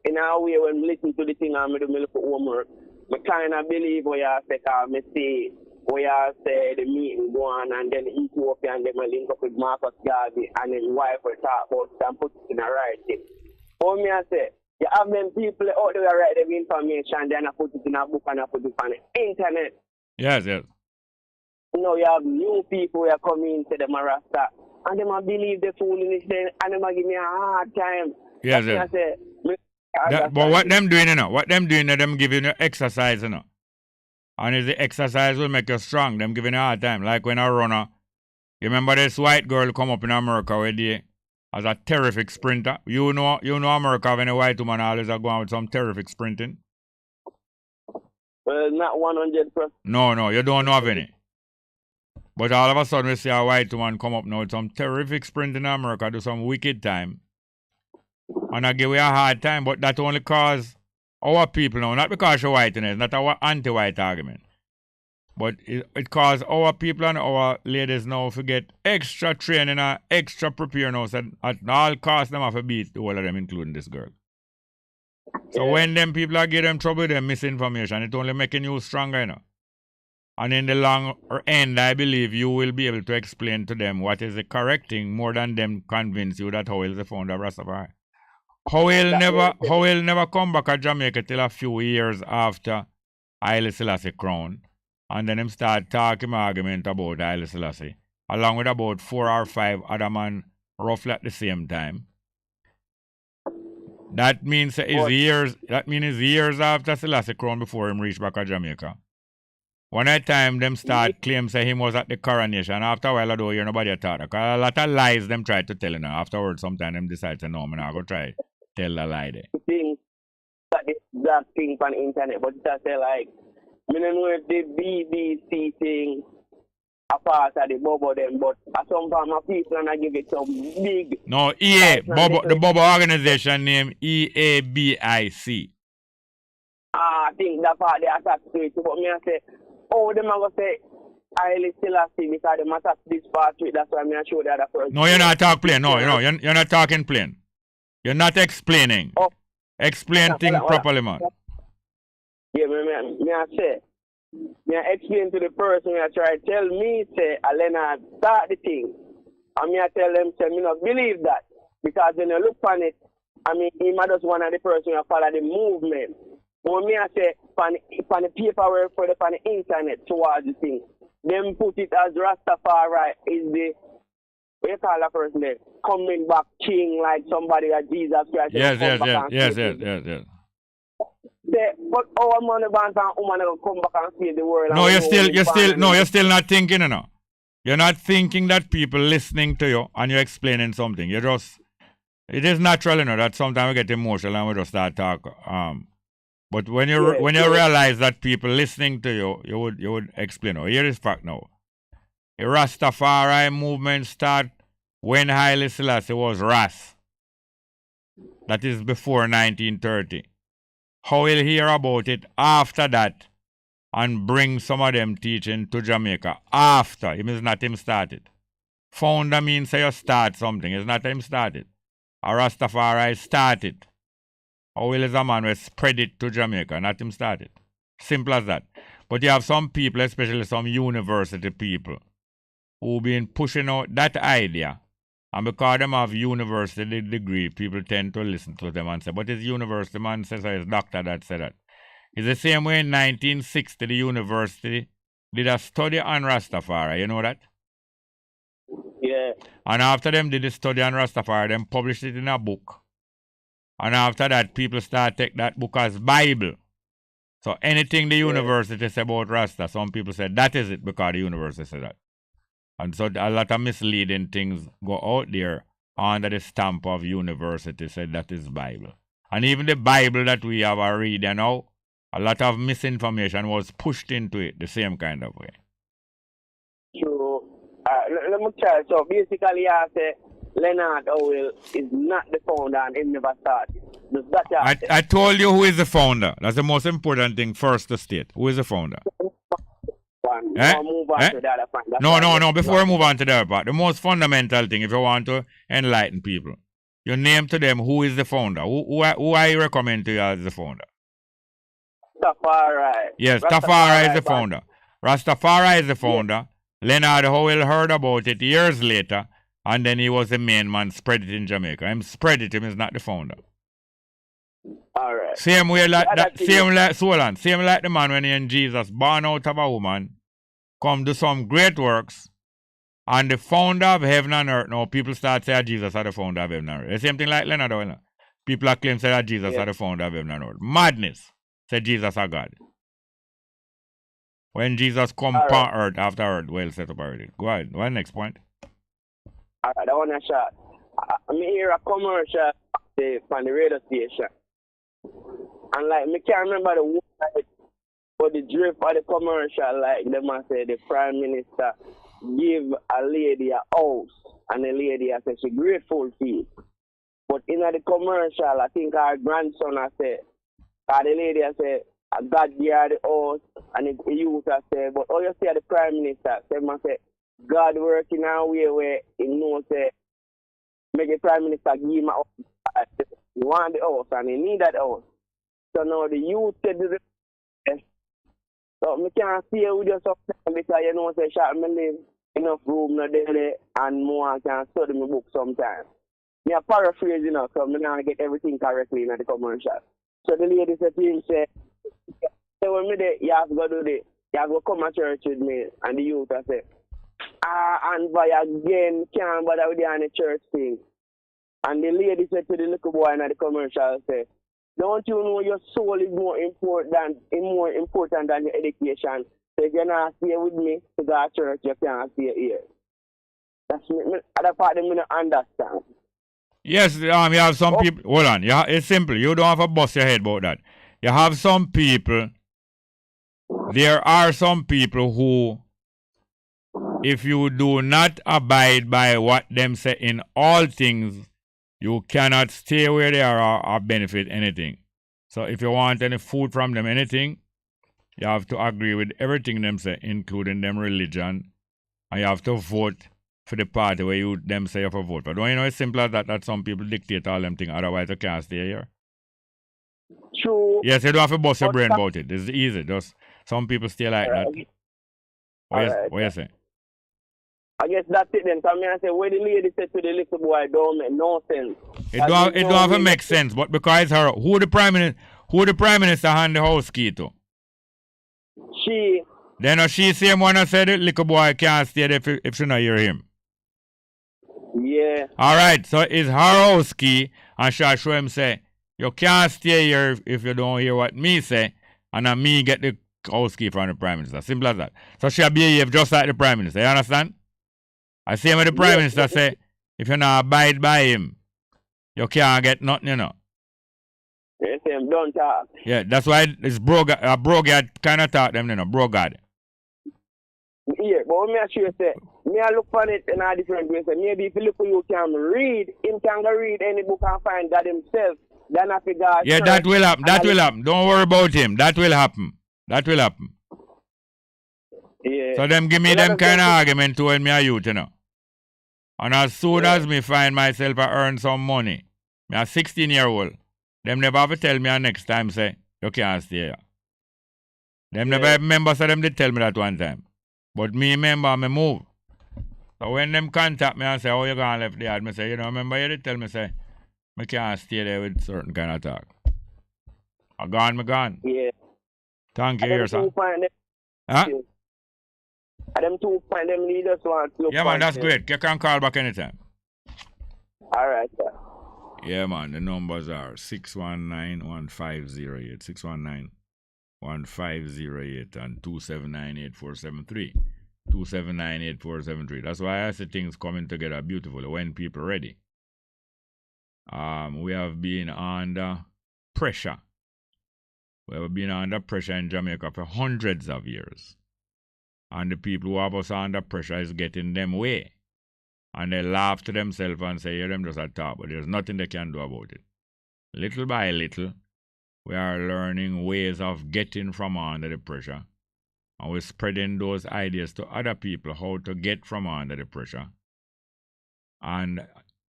in a way, when I listen to the thing and I do my little homework, I kind of believe what you say, because I see what you say the meeting go on and then Ethiopia and then I link up with Marcus Garvey and his wife will talk about it and put it in a writing. For me, I say, you have them people out there write them information, then I put it in a book and I put it on the internet. Yes, yes. You you have new people who are coming to them Rasta. And them a believe the foolishness then, and them a give me a hard time. Yes, yes. But what them doing, them giving you exercise, And if the exercise will make you strong, them giving you a hard time. Like when a runner, you remember this white girl come up in America where they as a terrific sprinter. You know America when a white woman always are going with some terrific sprinting. Well, not 100%. No, you don't know of any. But all of a sudden we see a white woman come up now with some terrific sprint in America, do some wicked time. And I give you a hard time, but that only cause our people now, not because you're white, it's not our anti-white argument. But it cause our people and our ladies now to get extra training and extra prepare now, so at all costs them have to beat all of them, including this girl. So when them people are getting them trouble with them misinformation, it's only making you stronger, And in the long end, I believe you will be able to explain to them what is the correct thing more than them convince you that Howell is the founder of Rastafari. How he'll never come back to Jamaica till a few years after Haile Selassie crown. And then him start talking argument about Haile Selassie. Along with about 4 or 5 other men roughly at the same time. That means it's years after Selassie crown before him reach back to Jamaica. One at time them start claim say him was at the coronation. After a while I don't hear nobody talk. Because a lot of lies them try to tell you now. Afterwards sometimes them decide to no, I'm not going to try tell a lie there. That thing on the internet, but it's say like, I don't know if the BBC thing a part of the Bobo them, but at some point my people and I give it some big. No, the Bobo organization name EABIC. I think that part they attack to it, but me I say, oh, them are going to say, Haile Selassie because they attack this part to it, that's why I show the other person. No, you're not talking plain. No, you're not talking plain. You're not explaining. Oh. Explain things properly, man. Yeah, me I say, me I explain to the person, I try to tell me, say, Leonard start the thing. And me I tell them, say, me not believe that. Because when you look on it, I mean, he might just one of the person who follow the movement. But me I say, on the paperwork for on the internet towards the thing, them put it as Rastafari is the, what you call that person there? Coming back king like somebody that Jesus Christ. Yes. But our man about and woman come back and save the world. No, you're still not thinking, you know. You're not thinking that people listening to you and you're explaining something. It is natural, you know, that sometimes we get emotional and we just start talk. But when you realize that people listening to you, you would explain. Oh, here is fact now. The Rastafari movement start when Haile Selassie was Ras. That is before 1930. How he'll hear about it after that and bring some of them teaching to Jamaica after. It is not him started. Founder means say you start something. It's not him started. A Rastafari started. How is a man who spread it to Jamaica, not him started. Simple as that. But you have some people, especially some university people, who been pushing out that idea. And because them have university degree, people tend to listen to them and say, but it's university man says so it's doctor that said that. It's the same way in 1960 the university did a study on Rastafari, you know that? Yeah. And after them did a study on Rastafari, them published it in a book. And after that, people start take that book as Bible. So anything the university say about Rasta, some people say that is it because the university said that. And so a lot of misleading things go out there under the stamp of university said that is Bible. And even the Bible that we have a read now, a lot of misinformation was pushed into it the same kind of way. True. Let me try. So basically I say Leonard Howell is not the founder and he never started. I told you who is the founder. That's the most important thing first to state. Who is the founder? Move on to the other part. No. Before we move on to the other part, the most fundamental thing, if you want to enlighten people, you name to them who is the founder. Who I recommend to you as the founder? Rastafari. Yes, Rastafari is the founder. Rastafari is the founder. Leonard Howell heard about it years later, and then he was the main man, spread it in Jamaica. Him spread it, him is not the founder. Alright. Same way like that, same like the man when he and Jesus born out of a woman, come do some great works, and the founder of heaven and earth, now people start saying Jesus are the founder of heaven and earth. The same thing like Leonard Howell. People are claiming that Jesus are the founder of heaven and earth. Madness. Say Jesus are God. When Jesus come upon earth after earth, well set up already. Go ahead. What's the next point? Alright, I want to shot. I hear a commercial on the radio station. And like, me can't remember the word, but the drift of the commercial, like, they must say the Prime Minister give a lady a house, and the lady I said she grateful for it. But in the commercial, I think our grandson I said, the lady I said, God gave the house, and the youth I said, but all you see the Prime Minister, they must say, God working our way where he knows say, make the Prime Minister give him a house. He want the house and he need that house. So now the youth said the so me can't see with you sometimes because you know say shot me live enough room no daily and more can study my book sometimes. Me a paraphrase, you know, so me not get everything correctly in the commercial. So the lady said to him, say when me there, you have to go do this. You have to come to church with me. And the youth I say, and by again, can't bother with you on the church thing. And the lady said to the little boy in the commercial, say, don't you know your soul is more important than your education? So if you're not stay with me to go to church, you can't stay here. That's me. Other part of me don't understand. Yes, you have some people. Hold on. It's simple. You don't have to bust your head about that. You have some people. There are some people who, if you do not abide by what them say in all things, you cannot stay where they are or benefit anything. So if you want any food from them, anything, you have to agree with everything them say, including them religion, and you have to vote for the party where you them say you have to vote for. Don't you know it's simple as that some people dictate all them things, otherwise you can't stay here? True. Yes, you don't have to bust your brain about it. It's easy. Just some people stay like that. What you say? I guess that's it then. Because I say, where the lady said to the little boy don't make no sense. It don't have to make sense, but because it's her, who the prime minister hand the house key to? She. Then she same one that said the little boy can't stay there if she not hear him. Yeah. Alright, so it's her house key, and she'll show him say, you can't stay here if you don't hear what me say, and then me get the house key from the prime minister. Simple as that. So she'll behave just like the prime minister. You understand? I see when the prime minister say, if you not abide by him, you can't get nothing, you know. Yes, don't talk. Yeah, that's why it's brogad kind of talk them, you know, brogad. Yeah, but when I sure say, me I look for it in a different way. So maybe if you look for you can read, him can go read any book and find God himself. Then I figure. Yeah, that will happen. That will happen. Don't worry about him. That will happen. That will happen. Yeah. So them give me them kind of argument to when me a youth, you know. And as soon as me find myself I earn some money, me a 16-year-old, them never have to tell me next time say, you can't stay here. Them never remember, so them did tell me that one time. But me remember, me move. So when them contact me and say, oh, you gonna left the yard, me say, you know, remember you did tell me, say, me can't stay there with certain kind of talk. I gone, me gone. Yeah. Thank you, here, sir. Huh? And them two find them leaders want to look. Yeah, man, that's great. You can call back anytime. All right, sir. Yeah, man, the numbers are 619-1508, 619-1508, and 279-8473, 279-8473. That's why I say things coming together beautifully when people ready. We have been under pressure. We have been under pressure in Jamaica for hundreds of years. And the people who have us under pressure is getting them way. And they laugh to themselves and say, yeah, them just a talk, but there's nothing they can do about it. Little by little, we are learning ways of getting from under the pressure. And we're spreading those ideas to other people, how to get from under the pressure. And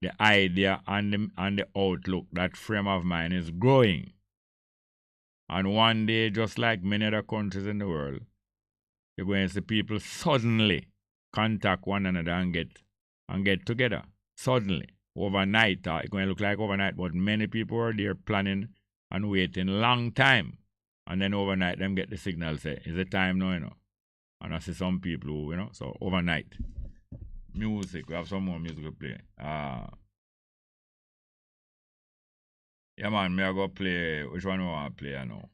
the idea and the outlook, that frame of mind is growing. And one day, just like many other countries in the world, you're going to see people suddenly contact one another and get together. Suddenly. Overnight. It's going to look like overnight, but many people are there planning and waiting long time. And then overnight, them get the signal, say, is it time now, you know? And I see some people who, you know, so overnight. Music. We have some more music to play. Yeah, man, me I go play. Which one do I want to play, I know?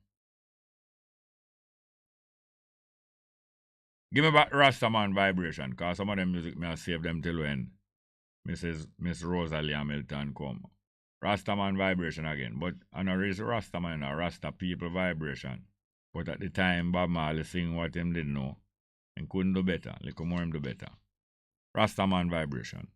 Give me back Rastaman Vibration, because some of them music me I save them till when Miss Rosalie Hamilton come. Rastaman Vibration again. But I know it's Rastaman, a Rasta People Vibration. But at the time Bob Marley sing what him didn't know and couldn't do better. Little more him do better. Rastaman Vibration.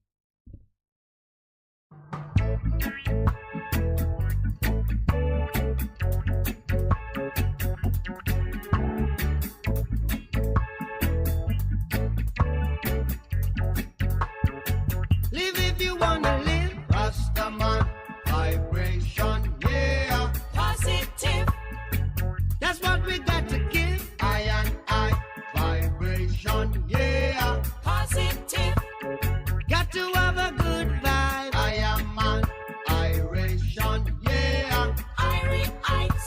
Live if you wanna live. Rastaman vibration, yeah. Positive. That's what we got to give. I vibration, yeah. Positive. Got to have a good vibe. I am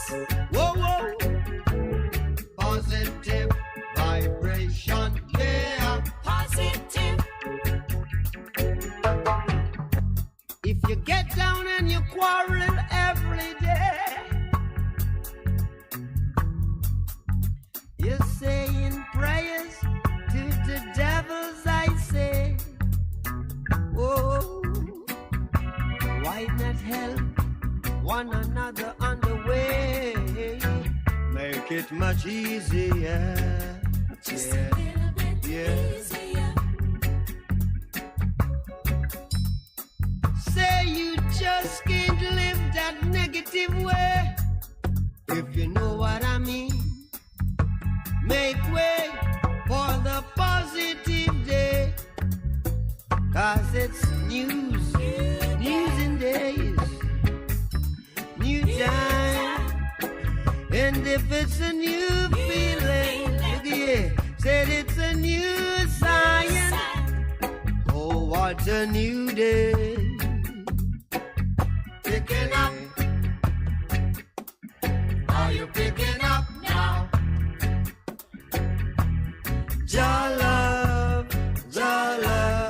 Whoa, whoa. Positive vibration, yeah. Positive. If you get down and you quarrel every day, you're saying prayers to the devils, I say. Oh, why not help one another on the way? Make it much easier. Just a little bit easier. Say you just can't live that negative way. If you know what I mean, make way for the positive day. 'Cause it's news in days, new time. And if it's a new feeling, yeah, said it's a new science. Oh, what a new day. Picking up. Are you picking up now? Your love, your love.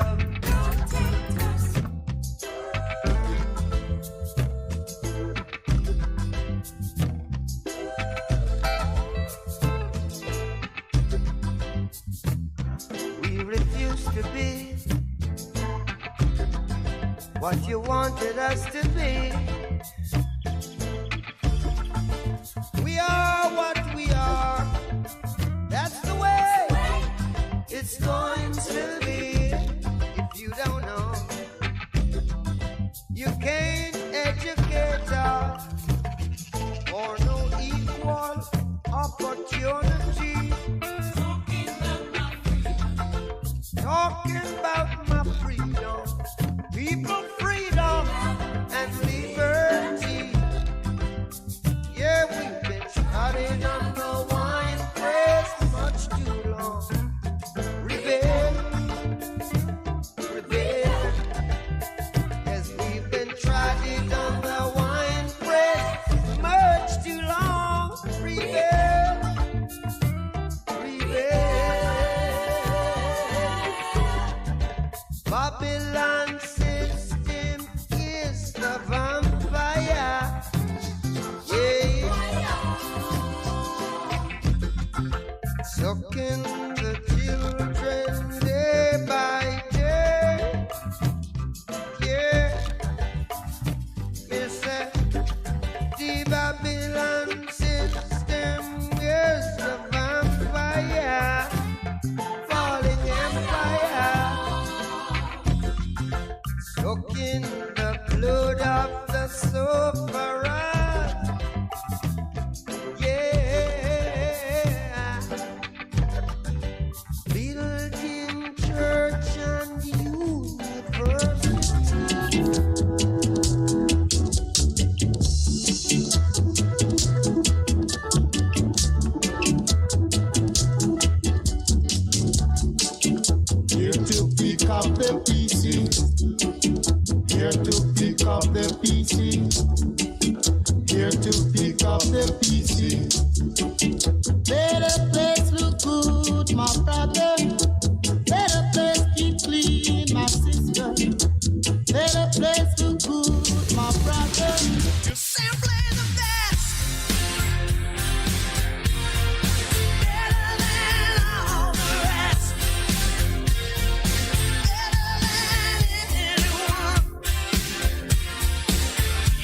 We refuse to be what you wanted us to be. We are what we are. That's the way it's going to be. If you don't know, you can't educate us for no equal opportunity. Talking about my freedom, people freedom and liberty. Yeah, we've been shouting on the wine press much too long. Rebel, rebel. Yes, we've been trying on the wine press much too long. Rebel, rebel. Babylon system is the vampire. Yeah. Sucking the children day by day. Yeah. It's the Babylon system is the vampire. Falling empire. Soaking the blood of the sufferer. Yeah. Building church and university. Here to pick up the pieces. Here to pick up the pieces. Here to pick up the pieces. Let the place look good, my brother. Let the place keep clean, my sister. Let the place look good, my brother. You're simply the best. Better than all the rest. Better than anyone.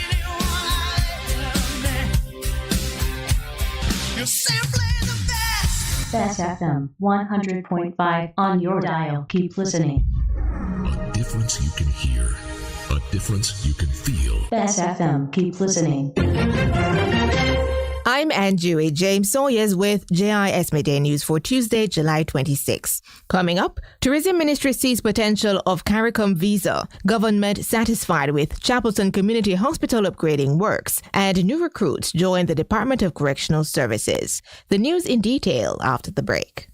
Anyone I ever met. You're simply the best. Bess FM 100.5 on your dial. Keep listening. A difference you can hear. A difference you can feel. Bess FM. Keep listening. I'm Anjui James Sawyers with JIS Midday News for Tuesday, July 26. Coming up, Tourism Ministry sees potential of CARICOM visa, government satisfied with Chapelton Community Hospital upgrading works, and new recruits join the Department of Correctional Services. The news in detail after the break.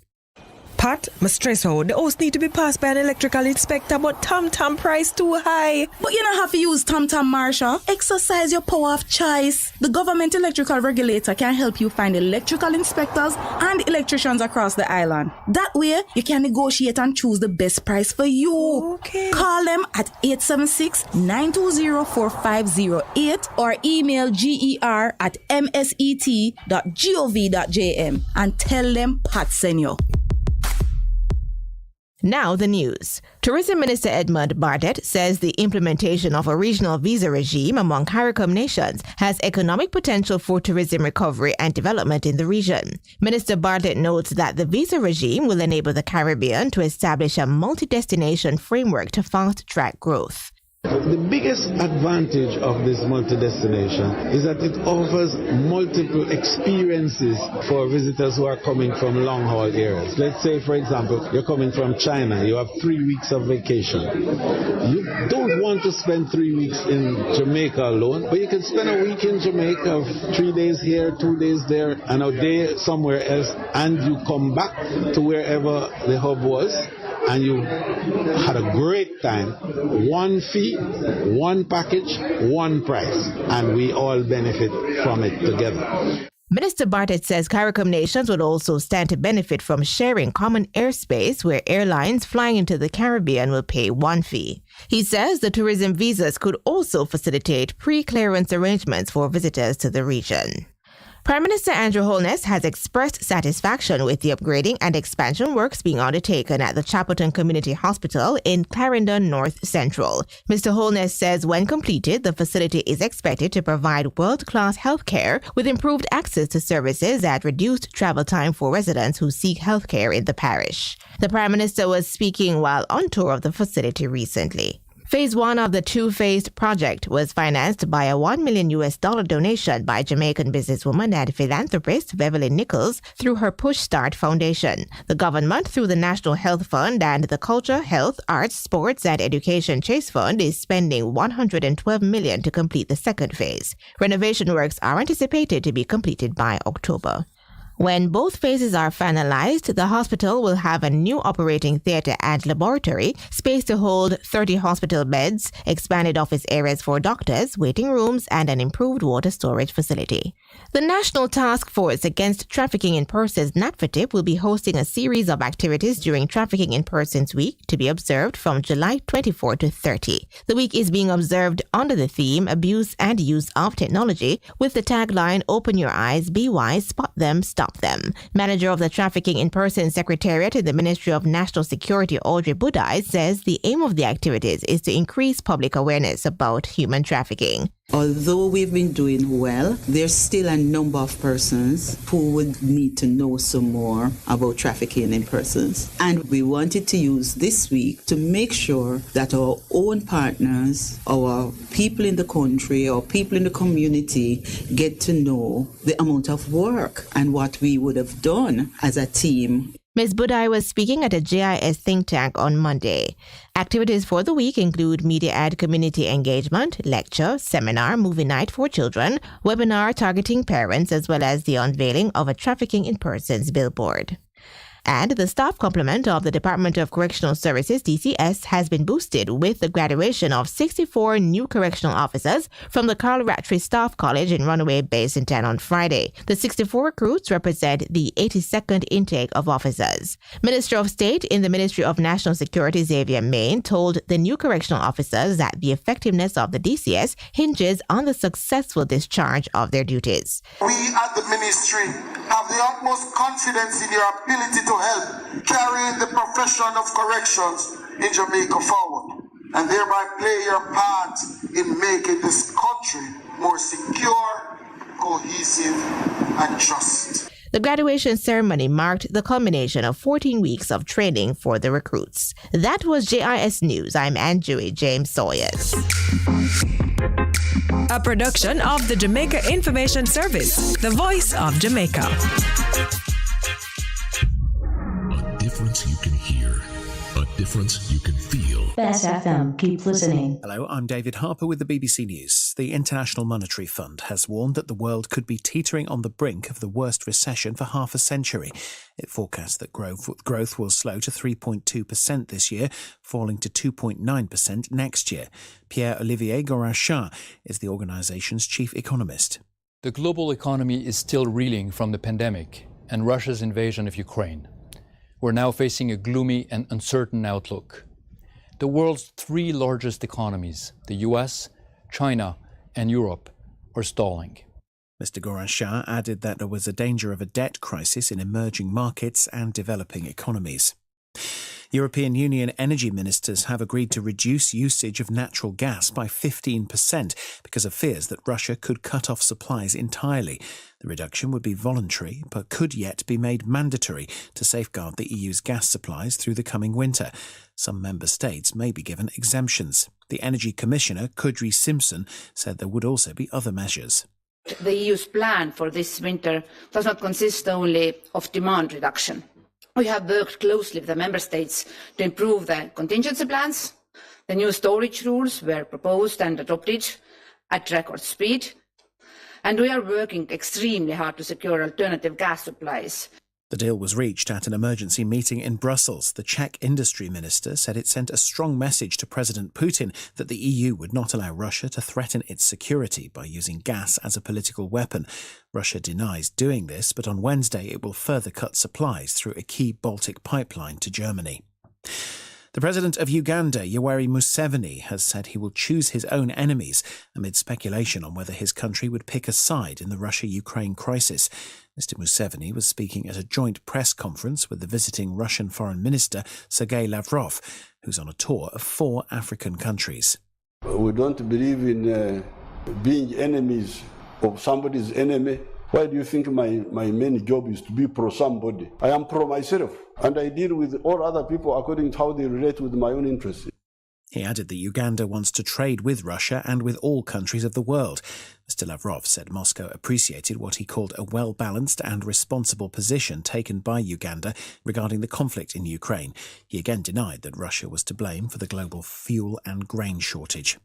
hot, my stress out. The house need to be passed by an electrical inspector, but Tom price too high. But you don't have to use Tom, Marsha. Exercise your power of choice. The government electrical regulator can help you find electrical inspectors and electricians across the island. That way, you can negotiate and choose the best price for you. Okay. Call them at 876-920-4508 or email ger@mset.gov.jm and tell them Pat sent you. Now the news. Tourism Minister Edmund Bardet says the implementation of a regional visa regime among CARICOM nations has economic potential for tourism recovery and development in the region. Minister Bardet notes that the visa regime will enable the Caribbean to establish a multi-destination framework to fast-track growth. The biggest advantage of this multi-destination is that it offers multiple experiences for visitors who are coming from long-haul areas. Let's say, for example, you're coming from China, you have 3 weeks of vacation. You don't want to spend 3 weeks in Jamaica alone, but you can spend a week in Jamaica, 3 days here, 2 days there, and a day somewhere else, and you come back to wherever the hub was, and you had a great time. One fee, one package, one price, and we all benefit from it together. Minister Bartet says CARICOM nations would also stand to benefit from sharing common airspace where airlines flying into the Caribbean will pay one fee. He says the tourism visas could also facilitate pre-clearance arrangements for visitors to the region. Prime Minister Andrew Holness has expressed satisfaction with the upgrading and expansion works being undertaken at the Chapelton Community Hospital in Clarendon North Central. Mr. Holness says when completed, the facility is expected to provide world-class health care with improved access to services at reduced travel time for residents who seek health care in the parish. The Prime Minister was speaking while on tour of the facility recently. Phase 1 of the two-phased project was financed by a $1 million donation by Jamaican businesswoman and philanthropist Beverly Nichols through her Push Start Foundation. The government, through the National Health Fund and the Culture, Health, Arts, Sports and Education Chase Fund, is spending $112 million to complete the second phase. Renovation works are anticipated to be completed by October. When both phases are finalized, the hospital will have a new operating theatre and laboratory, space to hold 30 hospital beds, expanded office areas for doctors, waiting rooms, and an improved water storage facility. The National Task Force Against Trafficking in Persons, NATFATIP, will be hosting a series of activities during Trafficking in Persons Week to be observed from July 24 to 30. The week is being observed under the theme Abuse and Use of Technology, with the tagline Open Your Eyes, Be Wise, Spot Them, Stop Them. Manager of the Trafficking in Persons Secretariat in the Ministry of National Security, Audrey Budai, says the aim of the activities is to increase public awareness about human trafficking. Although we've been doing well, there's still a number of persons who would need to know some more about trafficking in persons. And we wanted to use this week to make sure that our own partners, our people in the country, or people in the community get to know the amount of work and what we would have done as a team. Ms. Budai was speaking at a JIS think tank on Monday. Activities for the week include media ad community engagement, lecture, seminar, movie night for children, webinar targeting parents, as well as the unveiling of a Trafficking in Persons billboard. And the staff complement of the Department of Correctional Services, DCS, has been boosted with the graduation of 64 new correctional officers from the Carl Rattray Staff College in Runaway Bay, St. Ann on Friday. The 64 recruits represent the 82nd intake of officers. Minister of State in the Ministry of National Security, Xavier Main, told the new correctional officers that the effectiveness of the DCS hinges on the successful discharge of their duties. We at the ministry have the utmost confidence in your ability to help carry the profession of corrections in Jamaica forward and thereby play your part in making this country more secure, cohesive, and just. The graduation ceremony marked the culmination of 14 weeks of training for the recruits. That was JIS News. I'm Anjui James Sawyers. A production of the Jamaica Information Service, the voice of Jamaica. A difference you can hear, a difference you can feel. Bess FM. Keep listening. Hello, I'm David Harper with the BBC News. The International Monetary Fund has warned that the world could be teetering on the brink of the worst recession for half a century. It forecasts that growth will slow to 3.2% this year, falling to 2.9% next year. Pierre-Olivier Goranchat is the organisation's chief economist. The global economy is still reeling from the pandemic and Russia's invasion of Ukraine. We're now facing a gloomy and uncertain outlook. The world's three largest economies, the US, China, and Europe, are stalling. Mr. Goranchat added that there was a danger of a debt crisis in emerging markets and developing economies. European Union energy ministers have agreed to reduce usage of natural gas by 15% because of fears that Russia could cut off supplies entirely. The reduction would be voluntary but could yet be made mandatory to safeguard the EU's gas supplies through the coming winter. Some member states may be given exemptions. The Energy Commissioner, Kadri Simpson, said there would also be other measures. The EU's plan for this winter does not consist only of demand reduction. We have worked closely with the member states to improve the contingency plans. The new storage rules were proposed and adopted at record speed, and we are working extremely hard to secure alternative gas supplies. The deal was reached at an emergency meeting in Brussels. The Czech industry minister said it sent a strong message to President Putin that the EU would not allow Russia to threaten its security by using gas as a political weapon. Russia denies doing this, but on Wednesday it will further cut supplies through a key Baltic pipeline to Germany. The president of Uganda, Yoweri Museveni, has said he will choose his own enemies amid speculation on whether his country would pick a side in the Russia-Ukraine crisis. Mr. Museveni was speaking at a joint press conference with the visiting Russian Foreign Minister, Sergei Lavrov, who's on a tour of 4 African countries. We don't believe in being enemies of somebody's enemy. Why do you think my main job is to be pro somebody? I am pro myself, and I deal with all other people according to how they relate with my own interests. He added that Uganda wants to trade with Russia and with all countries of the world. Mr. Lavrov said Moscow appreciated what he called a well-balanced and responsible position taken by Uganda regarding the conflict in Ukraine. He again denied that Russia was to blame for the global fuel and grain shortage.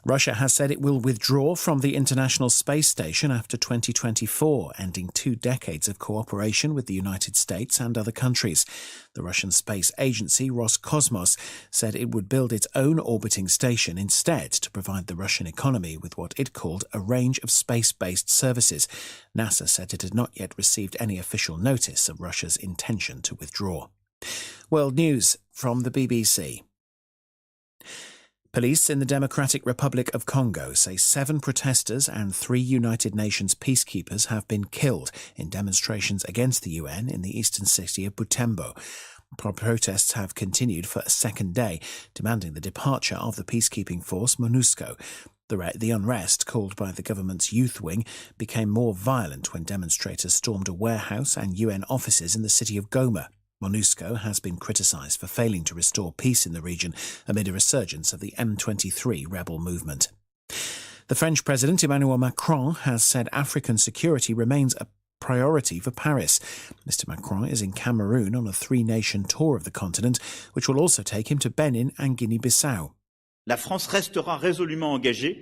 Russia has said it will withdraw from the International Space Station after 2024, ending 2 decades of cooperation with the United States and other countries. The Russian space agency Roscosmos said it would build its own orbiting station instead to provide the Russian economy with what it called a range of space-based services. NASA said it had not yet received any official notice of Russia's intention to withdraw. World News from the BBC. Police in the Democratic Republic of Congo say 7 protesters and 3 United Nations peacekeepers have been killed in demonstrations against the UN in the eastern city of Butembo. Protests have continued for a second day, demanding the departure of the peacekeeping force MONUSCO. The unrest, called by the government's youth wing, became more violent when demonstrators stormed a warehouse and UN offices in the city of Goma. MONUSCO has been criticised for failing to restore peace in the region amid a resurgence of the M23 rebel movement. The French President Emmanuel Macron has said African security remains a priority for Paris. Mr. Macron is in Cameroon on a 3-nation tour of the continent, which will also take him to Benin and Guinea-Bissau. La France restera résolument engagée.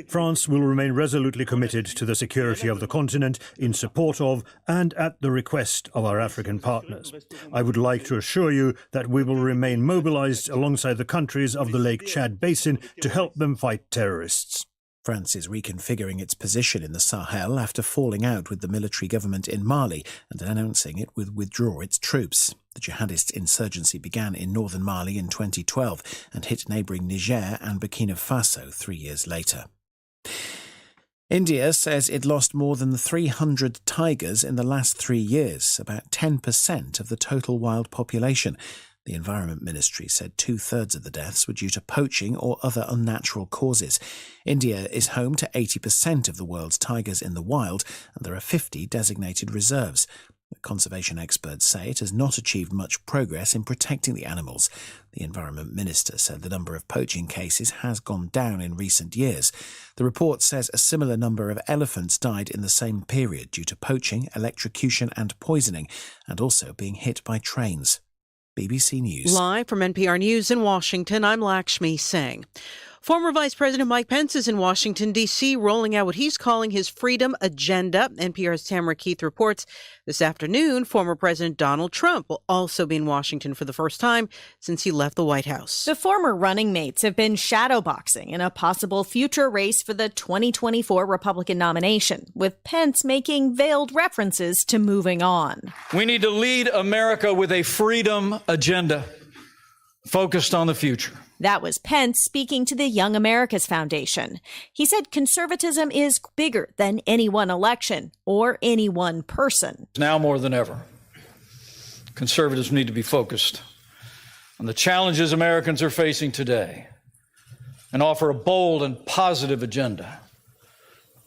France will remain resolutely committed to the security of the continent in support of and at the request of our African partners. I would like to assure you that we will remain mobilized alongside the countries of the Lake Chad Basin to help them fight terrorists. France is reconfiguring its position in the Sahel after falling out with the military government in Mali and announcing it would withdraw its troops. The jihadist insurgency began in northern Mali in 2012 and hit neighbouring Niger and Burkina Faso 3 years later. India says it lost more than 300 tigers in the last 3 years, about 10% of the total wild population. The Environment Ministry said 2/3 of the deaths were due to poaching or other unnatural causes. India is home to 80% of the world's tigers in the wild, and there are 50 designated reserves. Conservation experts say it has not achieved much progress in protecting the animals. The Environment Minister said the number of poaching cases has gone down in recent years. The report says a similar number of elephants died in the same period due to poaching, electrocution and poisoning, and also being hit by trains. BBC News. Live from NPR News in Washington, I'm Lakshmi Singh. Former Vice President Mike Pence is in Washington, D.C., rolling out what he's calling his freedom agenda. NPR's Tamara Keith reports this afternoon, former President Donald Trump will also be in Washington for the first time since he left the White House. The former running mates have been shadowboxing in a possible future race for the 2024 Republican nomination, with Pence making veiled references to moving on. We need to lead America with a freedom agenda focused on the future. That was Pence speaking to the Young America's Foundation. He said conservatism is bigger than any one election or any one person. Now more than ever, conservatives need to be focused on the challenges Americans are facing today and offer a bold and positive agenda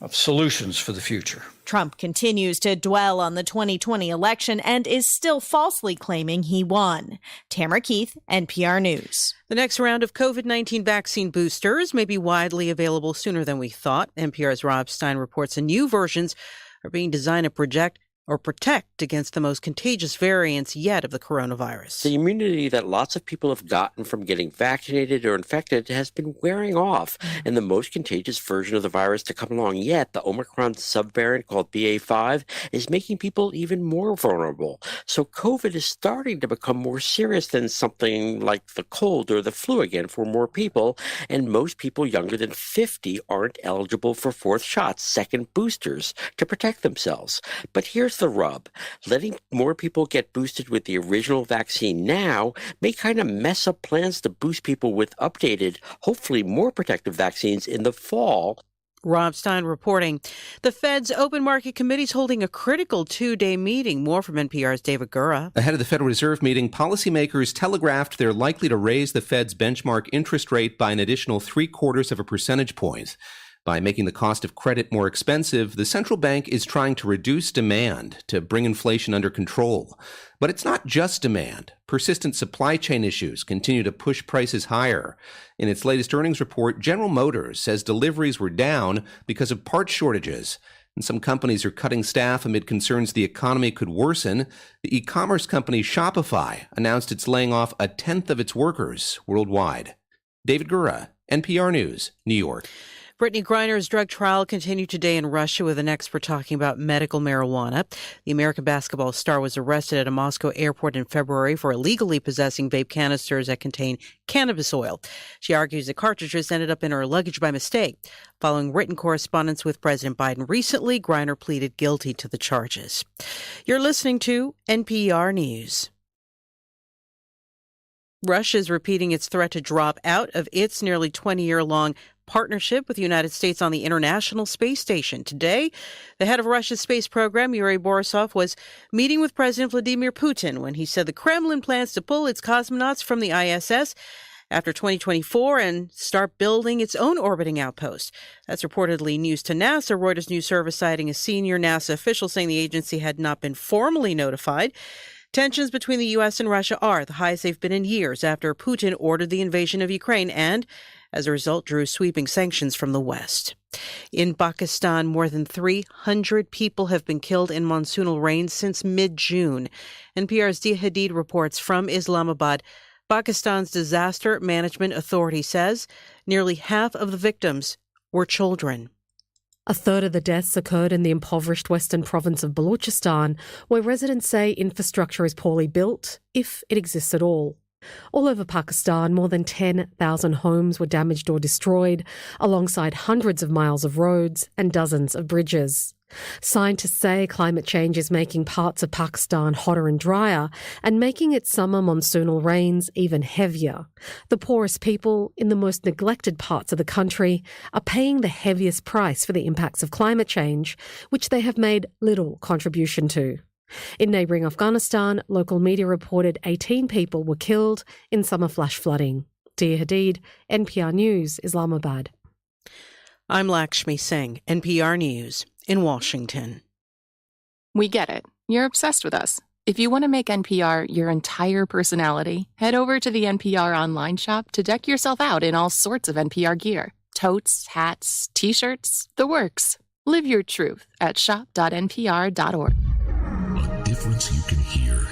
of solutions for the future. Trump continues to dwell on the 2020 election and is still falsely claiming he won. Tamara Keith, NPR News. The next round of COVID-19 vaccine boosters may be widely available sooner than we thought. NPR's Rob Stein reports the new versions are being designed to protect against the most contagious variants yet of the coronavirus. The immunity that lots of people have gotten from getting vaccinated or infected has been wearing off, and the most contagious version of the virus to come along yet, the Omicron subvariant called BA.5, is making people even more vulnerable. So COVID is starting to become more serious than something like the cold or the flu again for more people, and most people younger than 50 aren't eligible for fourth shots, second boosters, to protect themselves. But here's the rub. Letting more people get boosted with the original vaccine now may kind of mess up plans to boost people with updated, hopefully more protective vaccines in the fall. Rob Stein reporting. The Fed's Open Market Committee is holding a critical two-day meeting. More from NPR's David Gura. Ahead of the Federal Reserve meeting, policymakers telegraphed they're likely to raise the Fed's benchmark interest rate by an additional 0.75 percentage point. By making the cost of credit more expensive, the central bank is trying to reduce demand to bring inflation under control. But it's not just demand. Persistent supply chain issues continue to push prices higher. In its latest earnings report, General Motors says deliveries were down because of part shortages. And some companies are cutting staff amid concerns the economy could worsen. The e-commerce company Shopify announced it's laying off 1/10 of its workers worldwide. David Gura, NPR News, New York. Brittany Griner's drug trial continued today in Russia with an expert talking about medical marijuana. The American basketball star was arrested at a Moscow airport in February for illegally possessing vape canisters that contain cannabis oil. She argues the cartridges ended up in her luggage by mistake. Following written correspondence with President Biden recently, Griner pleaded guilty to the charges. You're listening to NPR News. Russia is repeating its threat to drop out of its nearly 20-year-long partnership with the United States on the International Space Station. Today, the head of Russia's space program, Yuri Borisov, was meeting with President Vladimir Putin when he said the Kremlin plans to pull its cosmonauts from the ISS after 2024 and start building its own orbiting outpost. That's reportedly news to NASA. Reuters news service citing a senior NASA official saying the agency had not been formally notified. Tensions between the U.S. and Russia are the highest they've been in years after Putin ordered the invasion of Ukraine and, as a result, drew sweeping sanctions from the West. In Pakistan, more than 300 people have been killed in monsoonal rains since mid-June. NPR's Dia Hadid reports from Islamabad. Pakistan's Disaster Management Authority says nearly half of the victims were children. A third of the deaths occurred in the impoverished western province of Balochistan, where residents say infrastructure is poorly built, if it exists at all. All over Pakistan, more than 10,000 homes were damaged or destroyed, alongside hundreds of miles of roads and dozens of bridges. Scientists say climate change is making parts of Pakistan hotter and drier and making its summer monsoonal rains even heavier. The poorest people in the most neglected parts of the country are paying the heaviest price for the impacts of climate change, which they have made little contribution to. In neighbouring Afghanistan, local media reported 18 people were killed in summer flash flooding. Dia Hadid, NPR News, Islamabad. I'm Lakshmi Singh, NPR News in Washington. We get it. You're obsessed with us. If you want to make NPR your entire personality, head over to the NPR online shop to deck yourself out in all sorts of NPR gear. Totes, hats, t-shirts, the works. Live your truth at shop.npr.org. A difference you can hear.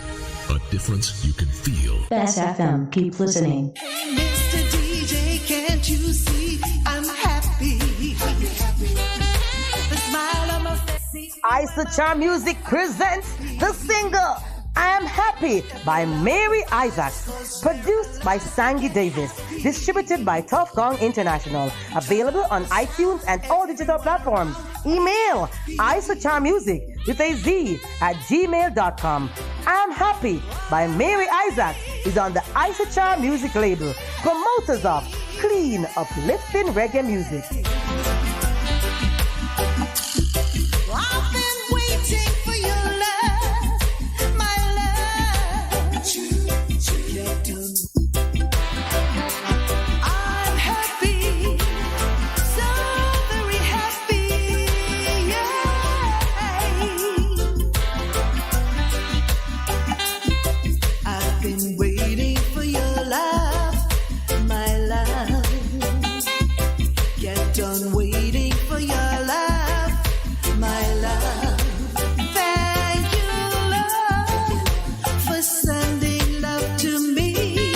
A difference difference you can feel. Bess FM, keep listening. Hey, Mr. DJ, can't you see I'm happy? The smile on my face. Isocharm Music presents the single I Am Happy by Mary Isaacs, produced by Sangy Davis, distributed by Tough Gong International, available on iTunes and all digital platforms. Email isocharmmusic with a Z at gmail.com. I'm Happy by Mary Isaacs is on the Isocharm Music label, promoters of clean, uplifting reggae music. I've been waiting for your love, my love. I'm happy, so very happy. I've been waiting for your love, my love. Get done waiting for your love, my love. Thank you, Lord, for sending love to me.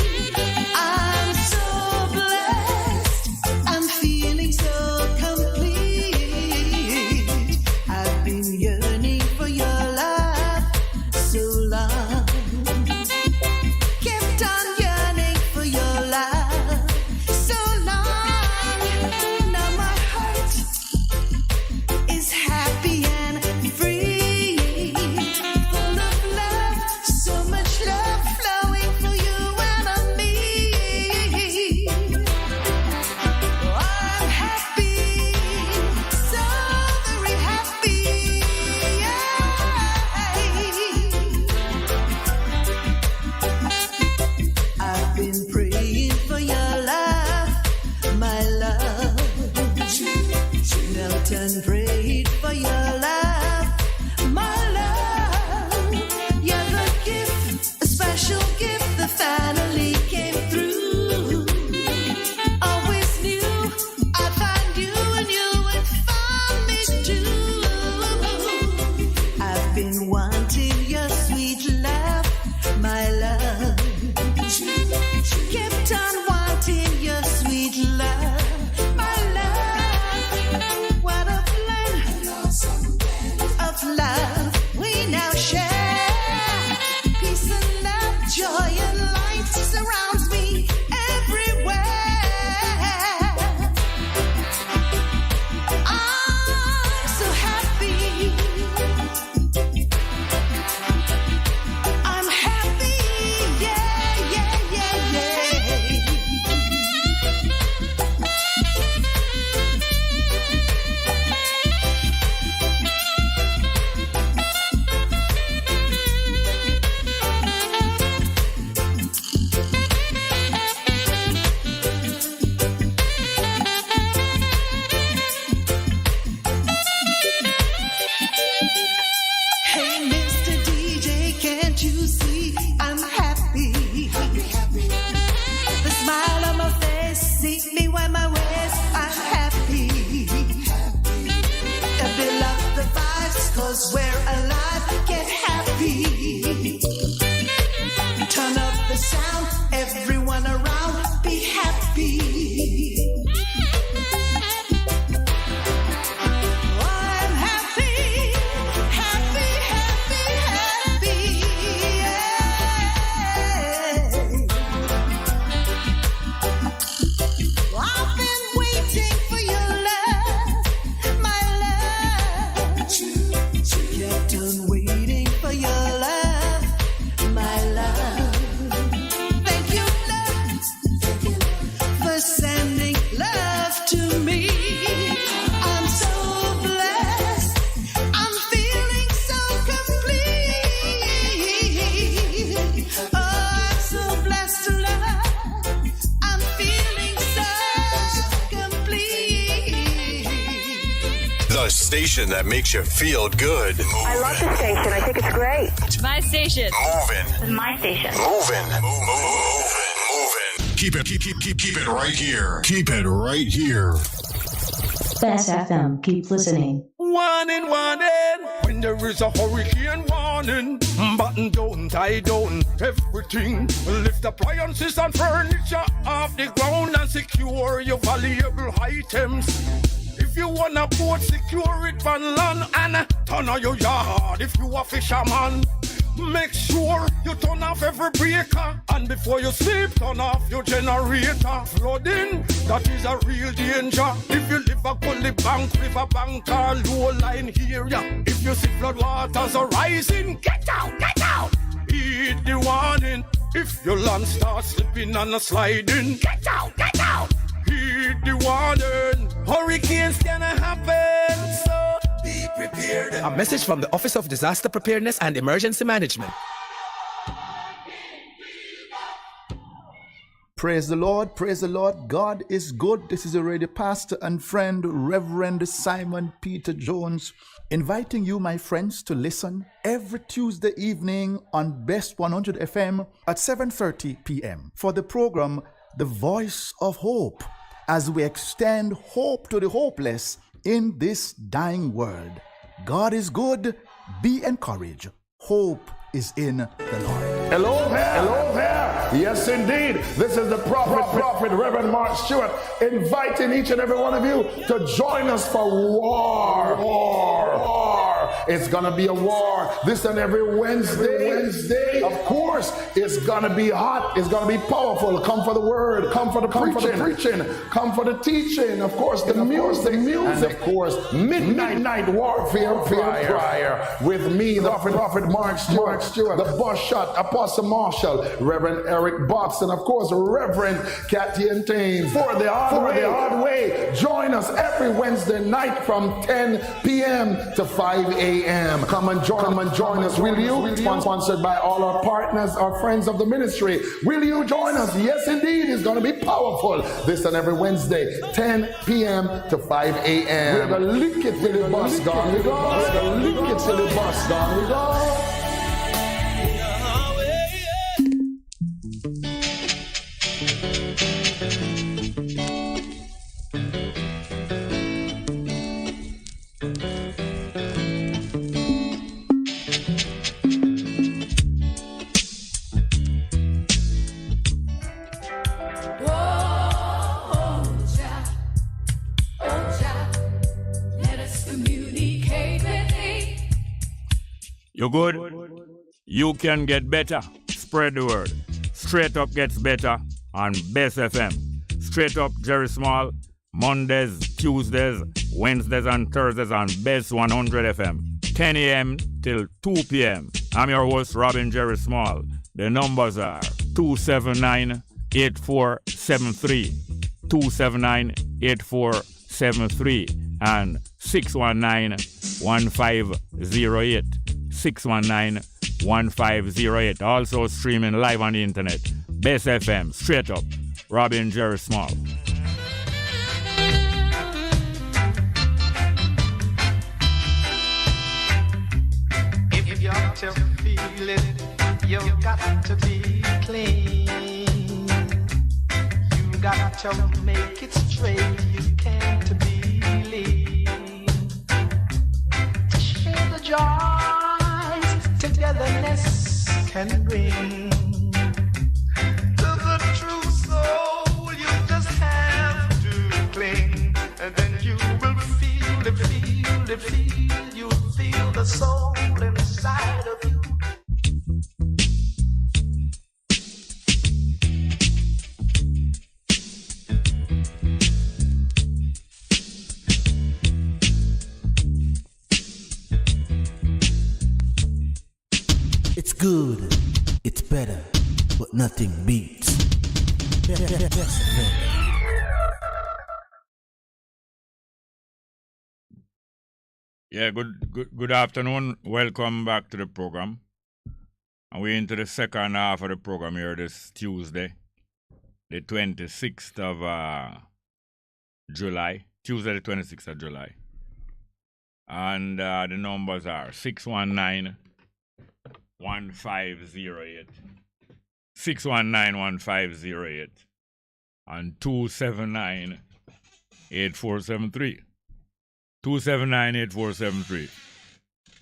I'm so blessed. I'm feeling so complete. I've been yearning for your love so long. Kept on yearning for your love so long. Now my heart is happy and free, full of love, so much love flowing for you and me. I'm happy, so very happy. I've been praying for your love, my love. Knelt and prayed for your love, my love. You're the gift, a special gift that finally came through. Always knew I'd find you and you would find me too. I've been wanting your sweet love, my love. Kept on wanting your sweet love, my love. What a blend of love we now share. Peace and love, joy and light surrounds me everywhere. I'm so happy. I'm happy, yeah, yeah, yeah, yeah. Hey, Mr. DJ, can't you see I'm happy? The smile on my face, see me when my waist, I'm happy. Build up the vibes, 'cause we're alive, get happy. Turn up the sound, everyone around, be happy. I'm happy, happy, happy, happy. I've been waiting for your love, my love. Kept on waiting for your love, my love. Thank you, Lord, for sending love to me. I'm so blessed. I'm feeling so complete. Oh, I'm so blessed to love. I'm feeling so complete. The station that makes you feel good. I love the station. I think it's great. My station. Moving. My station. Moving. Moving. Keep it right here. Keep it right here. Bess FM, keep listening. One and one and when there is a hurricane warning. Button down, tie down, everything. Lift appliances and furniture off the ground and secure your valuable items. If you wanna boat, secure it on land and turn on your yard if you a fisherman. Make sure you turn off every breaker, and before you sleep, turn off your generator. Flooding, that is a real danger. If you live a gully bank, river bank or low line area, if you see flood waters are rising, get out, get out. Heed the warning. If your land starts slipping and sliding, get out, get out. Heed the warning. Hurricanes gonna happen, so be prepared. A message from the Office of Disaster Preparedness and Emergency Management. Praise the Lord, praise the Lord. God is good. This is your radio pastor and friend, Reverend Simon Peter Jones, inviting you, my friends, to listen every Tuesday evening on Best 100 FM at 7:30 p.m. for the program The Voice of Hope, as we extend hope to the hopeless in this dying world. God is good. Be encouraged. Hope is in the Lord. Hello there. Hello there. Yes, indeed. This is the prophet, Reverend Mark Stewart, inviting each and every one of you to join us for war. It's going to be a war this and every Wednesday. Of course, it's going to be hot. It's going to be powerful. Come for the word. Come for the preaching. Come for the teaching. Of course, the music. And of course, midnight warfare prayer with me, the prophet Mark Stewart, the boss shot, Apostle Marshall, Reverend Eric Box, and of course, Reverend Kathy and Thames. For the hard way. Join us every Wednesday night from 10 p.m. to 5 a.m. Come and join us, will you? Sponsored by all our partners, our friends of the ministry. Will you join us? Yes, indeed. It's going to be powerful. This and every Wednesday, 10 p.m. to 5 a.m. We're going to lick it till the bus gone. We're going to lick it till the bus gone. We go. You good? You can get better. Spread the word. Straight Up gets better on Bess FM. Straight Up Jerry Small, Mondays, Tuesdays, Wednesdays and Thursdays on Bess 100 FM. 10 a.m. till 2 p.m. I'm your host, Robin Jerry Small. The numbers are 279-8473, 279-8473, and 619-1508. 619-1508. Also streaming live on the internet. Bess FM, Straight Up, Robin Jerry Small. If you got to feel it, you got to be clean. You got to make it straight. You can't be lean. Share the joys togetherness can bring. To the true soul, you just have to cling, and then you will feel it, you feel the soul inside of you. It's good, it's better, but nothing beats. Yeah, good afternoon. Welcome back to the program. And we're into the second half of the program here this Tuesday, the 26th of July. Tuesday, the 26th of July. And the numbers are 619-1508, 619-1508, and 279-8473. 279-8473.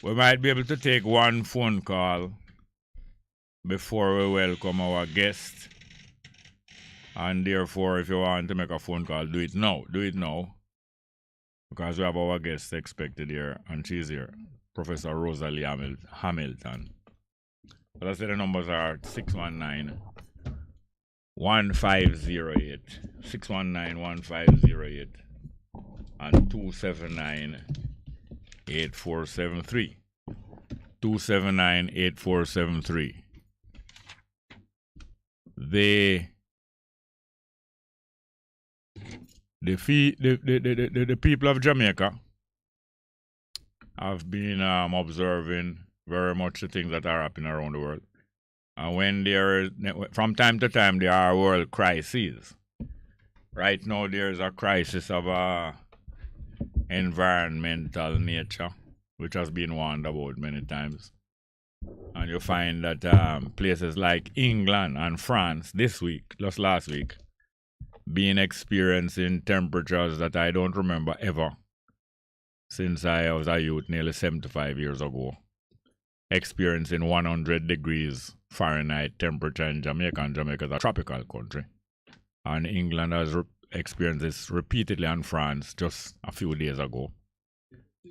We might be able to take one phone call before we welcome our guest. And therefore, if you want to make a phone call, do it now. Do it now. Because we have our guest expected here, and she's here. Professor Rosalie Hamilton. But I said the numbers are 619-1508, 619-1508, and 279-8473. 279-8473. The people of Jamaica have been observing very much the things that are happening around the world. And when from time to time, there are world crises. Right now, there is a crisis of environmental nature, which has been warned about many times. And you find that places like England and France this week, just last week, been experiencing temperatures that I don't remember ever since I was a youth nearly 75 years ago. Experiencing 100 degrees Fahrenheit temperature in Jamaica, and Jamaica is a tropical country. And England has experienced this repeatedly, and France just a few days ago.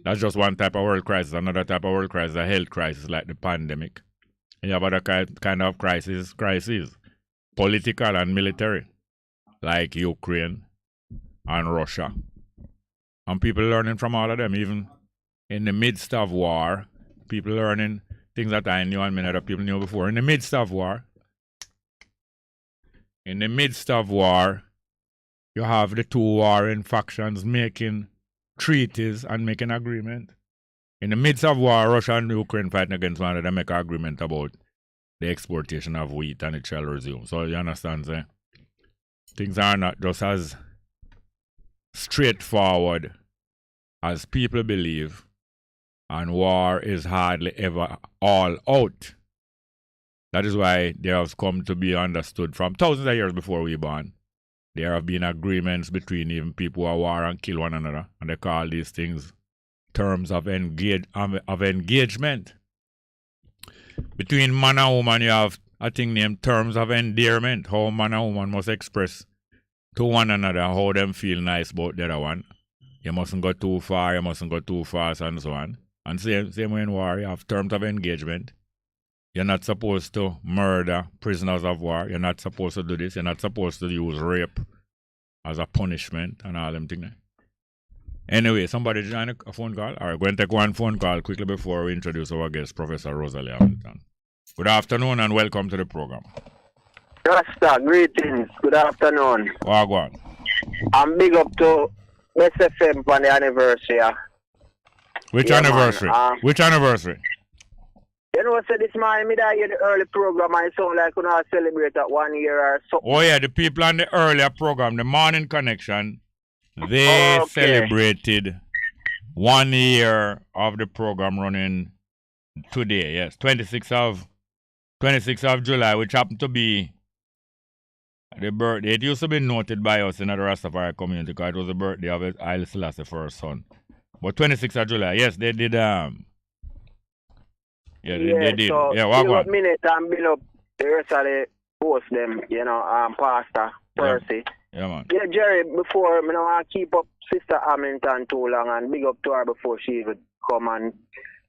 That's just one type of world crisis. Another type of world crisis is a health crisis like the pandemic. And you have other kind of crises, political and military, like Ukraine and Russia. And people learning from all of them, even in the midst of war, people learning things that I knew and many other people knew before. In the midst of war, you have the two warring factions making treaties and making agreement. In the midst of war, Russia and Ukraine fighting against one another, make an agreement about the exportation of wheat, and it shall resume. So you understand, sir? Things are not just as straightforward as people believe, and war is hardly ever all out. That is why there has come to be understood from thousands of years before we were born. There have been agreements between even people who are war and kill one another, and they call these things terms of engagement. Between man and woman, you have a thing named terms of endearment, how man and woman must express to one another how them feel nice about the other one. You mustn't go too far, you mustn't go too fast, and so on. And same way in war, you have terms of engagement. You're not supposed to murder prisoners of war. You're not supposed to do this. You're not supposed to use rape as a punishment and all them things. Anyway, somebody join a phone call? All right, go and take one phone call quickly before we introduce our guest, Professor Rosalie Hamilton. Good afternoon and welcome to the program. Rasta, greetings. Good afternoon. Wagwan. I'm big up to Bess FM for the anniversary. Which anniversary? Which anniversary? You know, so this morning, me that hear the early program, I sound like we not celebrate that 1 year or so. Oh yeah, the people on the earlier program, the Morning Connection, they celebrated 1 year of the program running today. Yes, 26th of July, which happened to be the birthday. It used to be noted by us in the Rastafari community because it was the birthday of Haile Selassie first son. But 26th of July, yes, they did. Yeah, they did. So yeah, walk on. Minute and build up the rest of the host them, you know, Pastor Percy. Yeah, man. Yeah, Jerry, before, I don't want to keep up Sister Hamilton too long and big up to her before she would come and,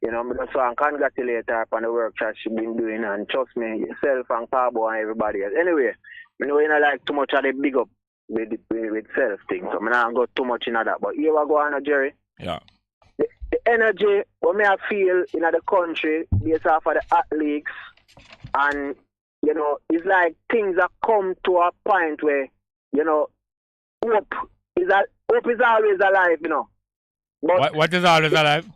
you know, so I congratulate her on the work that she's been doing, and trust me, yourself and Cabo and everybody else. Anyway, you know, you don't like too much of the big up with self thing, so I don't go too much in that. But here we go on, Jerry. Yeah. The energy what me I feel in the country based off of the athletes, and you know, it's like things have come to a point where, you know, hope is always alive, you know. But what is always alive?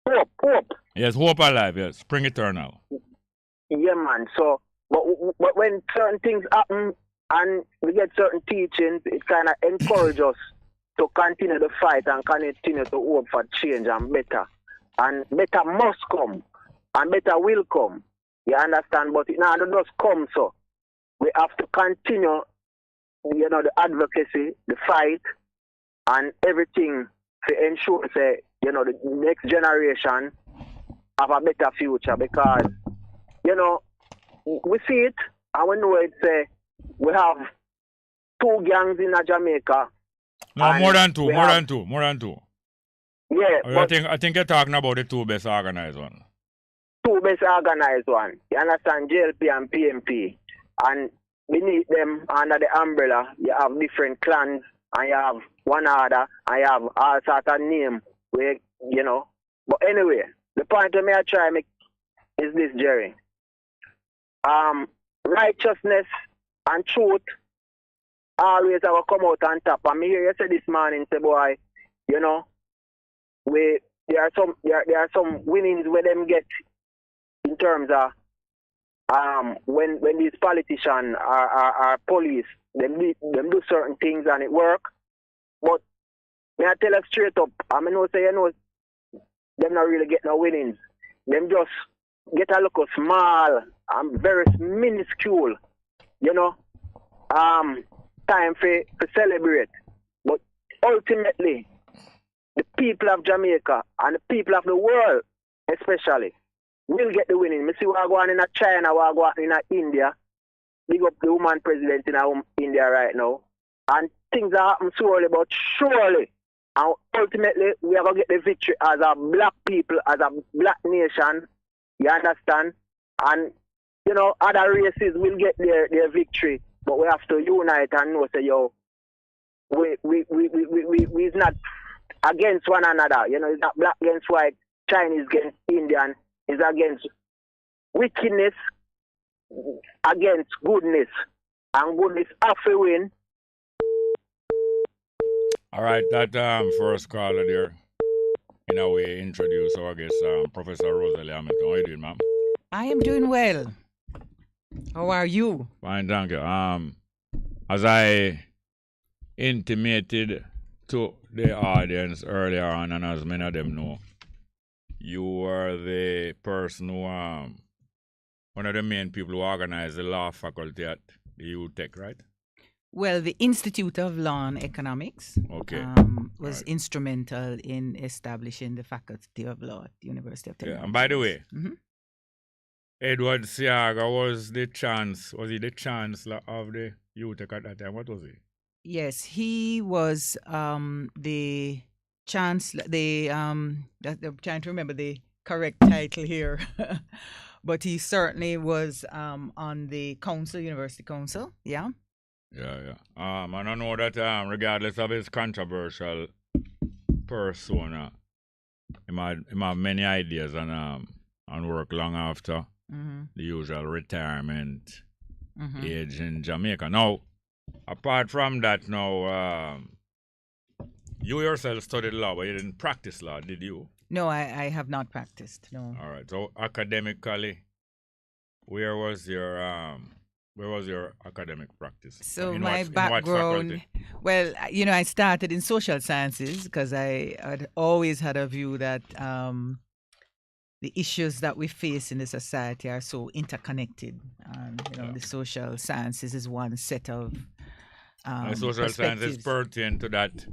Hope. Yes, hope alive, yes. Spring eternal. Yeah, man. So but when certain things happen and we get certain teachings, it kind of encourages us to continue the fight and continue to hope for change and better. And better must come. And better will come. You understand? But it now does come, so we have to continue, you know, the advocacy, the fight, and everything to ensure, say, you know, the next generation have a better future because, we see it and we know it's we have 2 gangs in Jamaica. No, more than two. Yeah, I think you're talking about the 2 best organized one. 2 best organized one. You understand? JLP and PMP. And beneath them, under the umbrella, you have different clans, and you have one order, and you have all sorts of names. But anyway, the point that I try to make is this, Jerry. Righteousness and truth always have to come out on top. And me hear you say this morning, say, boy, there are some winnings where them get in terms of when these politicians are police, them do certain things and it work. But may I tell you straight up, I know say them not really get no winnings. Them just get a little small and very minuscule, time for celebrate. But ultimately, the people of Jamaica and the people of the world especially will get the winning. Me see what going on in China, what going on in India. Big up the woman president in India right now. And things are happening slowly but surely. And ultimately, we are going to get the victory as a black people, as a black nation. You understand? And, other races will get their victory. But we have to unite and know, say, we's not against one another. It's not black against white, Chinese against Indian. It's against wickedness, against goodness. And goodness have to win. All right, that first caller there, in a way, introduce our guest, Professor Rosalie Hamilton. How are you doing, ma'am? I am doing well. How are you? Fine, thank you. As I intimated to the audience earlier on, and as many of them know, you were the person who, one of the main people who organized the law faculty at the UTech, right? Well, the Institute of Law and Economics was instrumental in establishing the Faculty of Law at the University of Technology. Yeah, and by the way, Edward Siaga was he the chancellor of the UTech at that time? What was he? Yes, he was the chancellor. I'm trying to remember the correct title here, but he certainly was on the council, University Council. Yeah. Yeah. And I know that regardless of his controversial persona, he have many ideas and work long after the usual retirement age in Jamaica. Now, apart from that, you yourself studied law, but you didn't practice law, did you? No, I have not practiced. No. All right. So academically, where was your academic practice? So my background, well, I started in social sciences because I had always had a view that the issues that we face in the society are so interconnected. The social sciences is one set of social sciences pertain to that.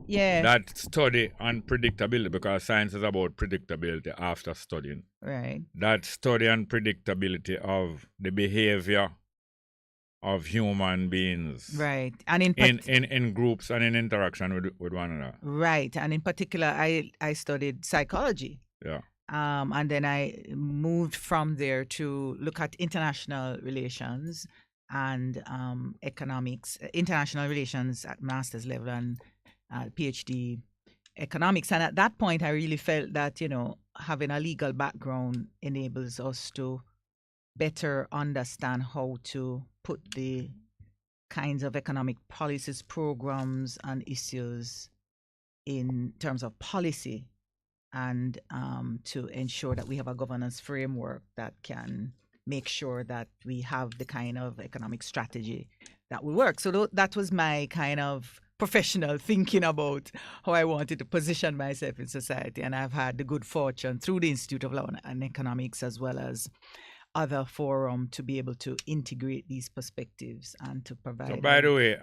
Yeah. That study and predictability, because science is about predictability after studying. Right. That study and predictability of the behavior of human beings. Right. And in groups and in interaction with one another. Right. And in particular, I studied psychology. Yeah. And then I moved from there to look at international relations and economics, international relations at master's level and PhD economics. And at that point, I really felt that, having a legal background enables us to better understand how to put the kinds of economic policies, programs, and issues in terms of policy, and to ensure that we have a governance framework that can make sure that we have the kind of economic strategy that will work. So that was my kind of professional thinking about how I wanted to position myself in society. And I've had the good fortune through the Institute of Law and Economics, as well as other forum, to be able to integrate these perspectives and to provide. So by the way,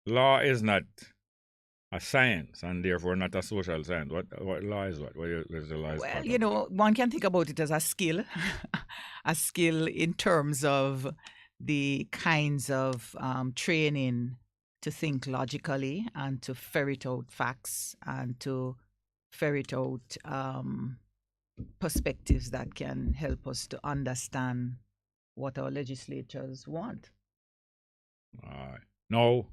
law is not a science and therefore not a social science. What law is what? What is the law? Well, you know, one can think about it as a skill, a skill in terms of the kinds of training to think logically and to ferret out facts and to ferret out perspectives that can help us to understand what our legislatures want. All right. No.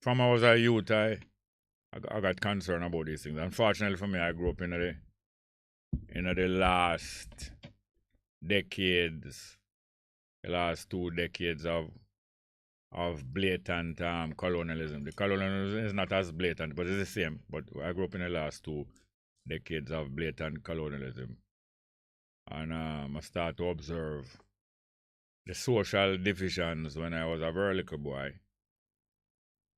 From I was a youth, I got concerned about these things. Unfortunately for me, I grew up in the last decades, the last 2 decades of blatant colonialism. The colonialism is not as blatant, but it's the same. But I grew up in the last 2 decades of blatant colonialism. And I start to observe the social divisions when I was a very little boy.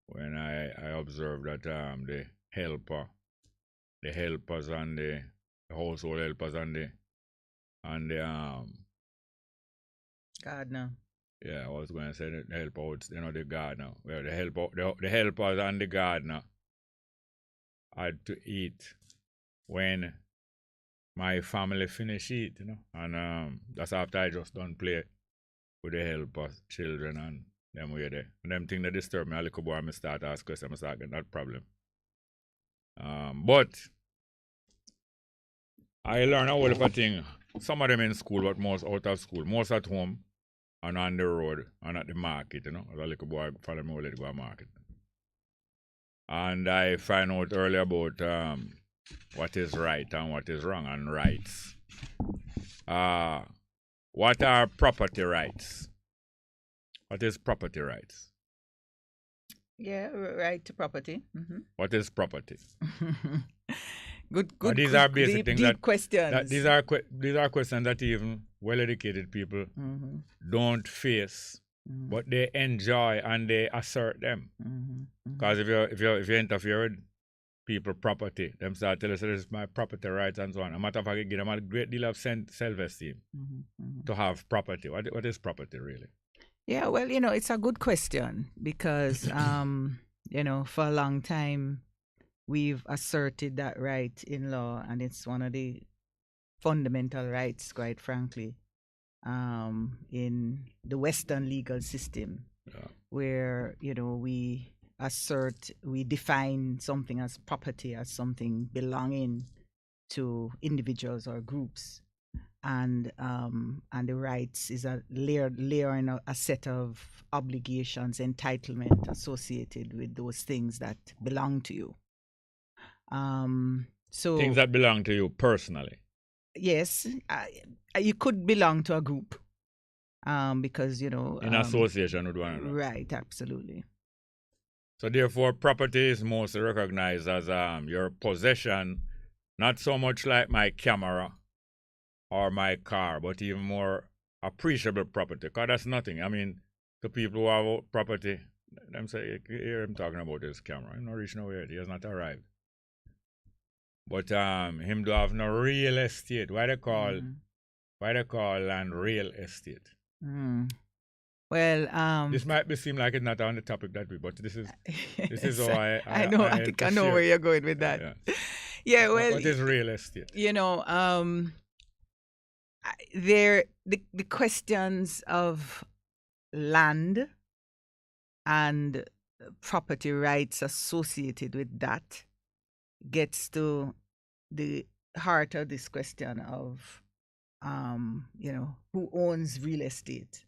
When I observed that the helpers and the household helpers and the gardener. Yeah, I was going to say the helper, the gardener. Well, the helpers and the gardener had to eat when my family finish eat, and that's after I just done play with the helpers, children, and them way there. And them thing that disturb me a little boy, I start ask questions, I start getting that problem. But I learn a whole lot of things. Some of them in school, but most out of school. Most at home and on the road and at the market, As a little boy, follow me, let go to market. And I find out earlier about what is right and what is wrong and rights. What are property rights? What is property rights? Yeah, right to property. Mm-hmm. What is property? Good. These are basic things. Deep questions. These are questions that even well-educated people don't face, but they enjoy and they assert them. Because if you interfere with people's property, them start telling us this is my property rights and so on. A matter of fact, it gives them a great deal of self-esteem to have property. What is property really? Yeah, well, it's a good question because, for a long time, we've asserted that right in law, and it's one of the fundamental rights, quite frankly, in the Western legal system, where, we define something as property as something belonging to individuals or groups. And the rights is a layer in a set of obligations, entitlement associated with those things that belong to you. So things that belong to you personally. Yes, you could belong to a group, because in association with one another. Right, absolutely. So therefore, property is mostly recognized as your possession, not so much like my camera or my car, but even more appreciable property. Because that's nothing. I mean, to people who have property, them say, here I'm talking about this camera. I'm not reaching nowhere yet. He has not arrived. But him do have no real estate. Why they call land real estate? Well, this might seem like it's not on the topic that we, but this is how I know. I think I know where you're going with that. Yeah. Well, what is real estate? The questions of land and property rights associated with that gets to the heart of this question of who owns real estate.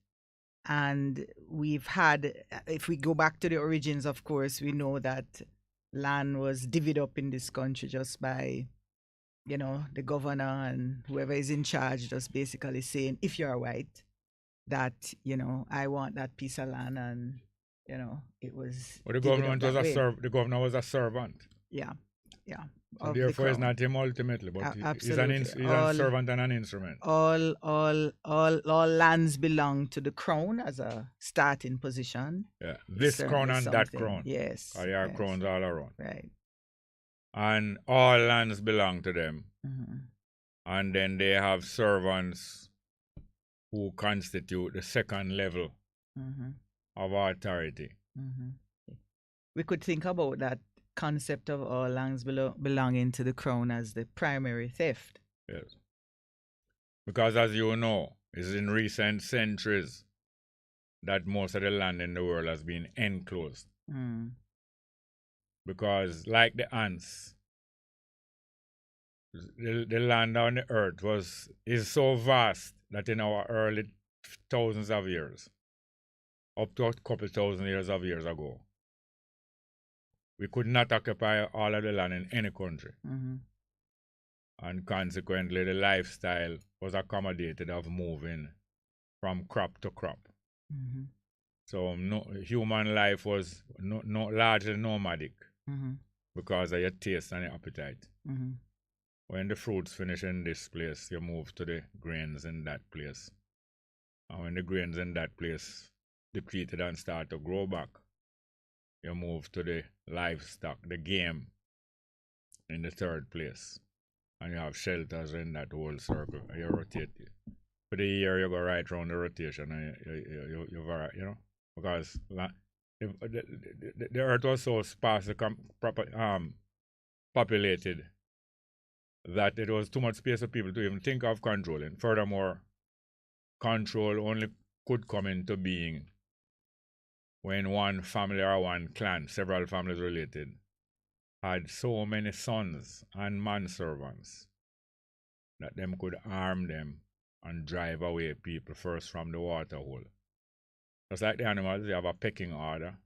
And we've had, if we go back to the origins, of course, we know that land was divvied up in this country just by the governor and whoever is in charge, just basically saying, if you're white, that, I want that piece of land, and, it was. Well, the governor was a servant. Yeah. So therefore, it's not him ultimately, but he's a servant and an instrument. All lands belong to the crown as a starting position. Yeah, this crown and that crown. Yes. There are crowns all around. Right. And all lands belong to them. And then they have servants who constitute the second level of authority. We could think about that concept of all lands belonging to the crown as the primary theft. Yes. Because as you know, it's in recent centuries that most of the land in the world has been enclosed. Because like the ants, the land on the earth is so vast that in our early thousands of years, up to a couple thousand years ago, we could not occupy all of the land in any country. And consequently, the lifestyle was accommodated of moving from crop to crop. So human life was largely nomadic because of your taste and your appetite. When the fruits finish in this place, you move to the grains in that place. And when the grains in that place depleted and start to grow back, you move to the livestock, the game, in the third place. And you have shelters in that whole circle. And you rotate. For the year, you go right around the rotation, and you vary, you know, because the earth was so sparsely populated that it was too much space for people to even think of controlling. Furthermore, control only could come into being when one family or one clan, several families related, had so many sons and manservants that them could arm them and drive away people first from the water hole. Just like the animals, they have a pecking order.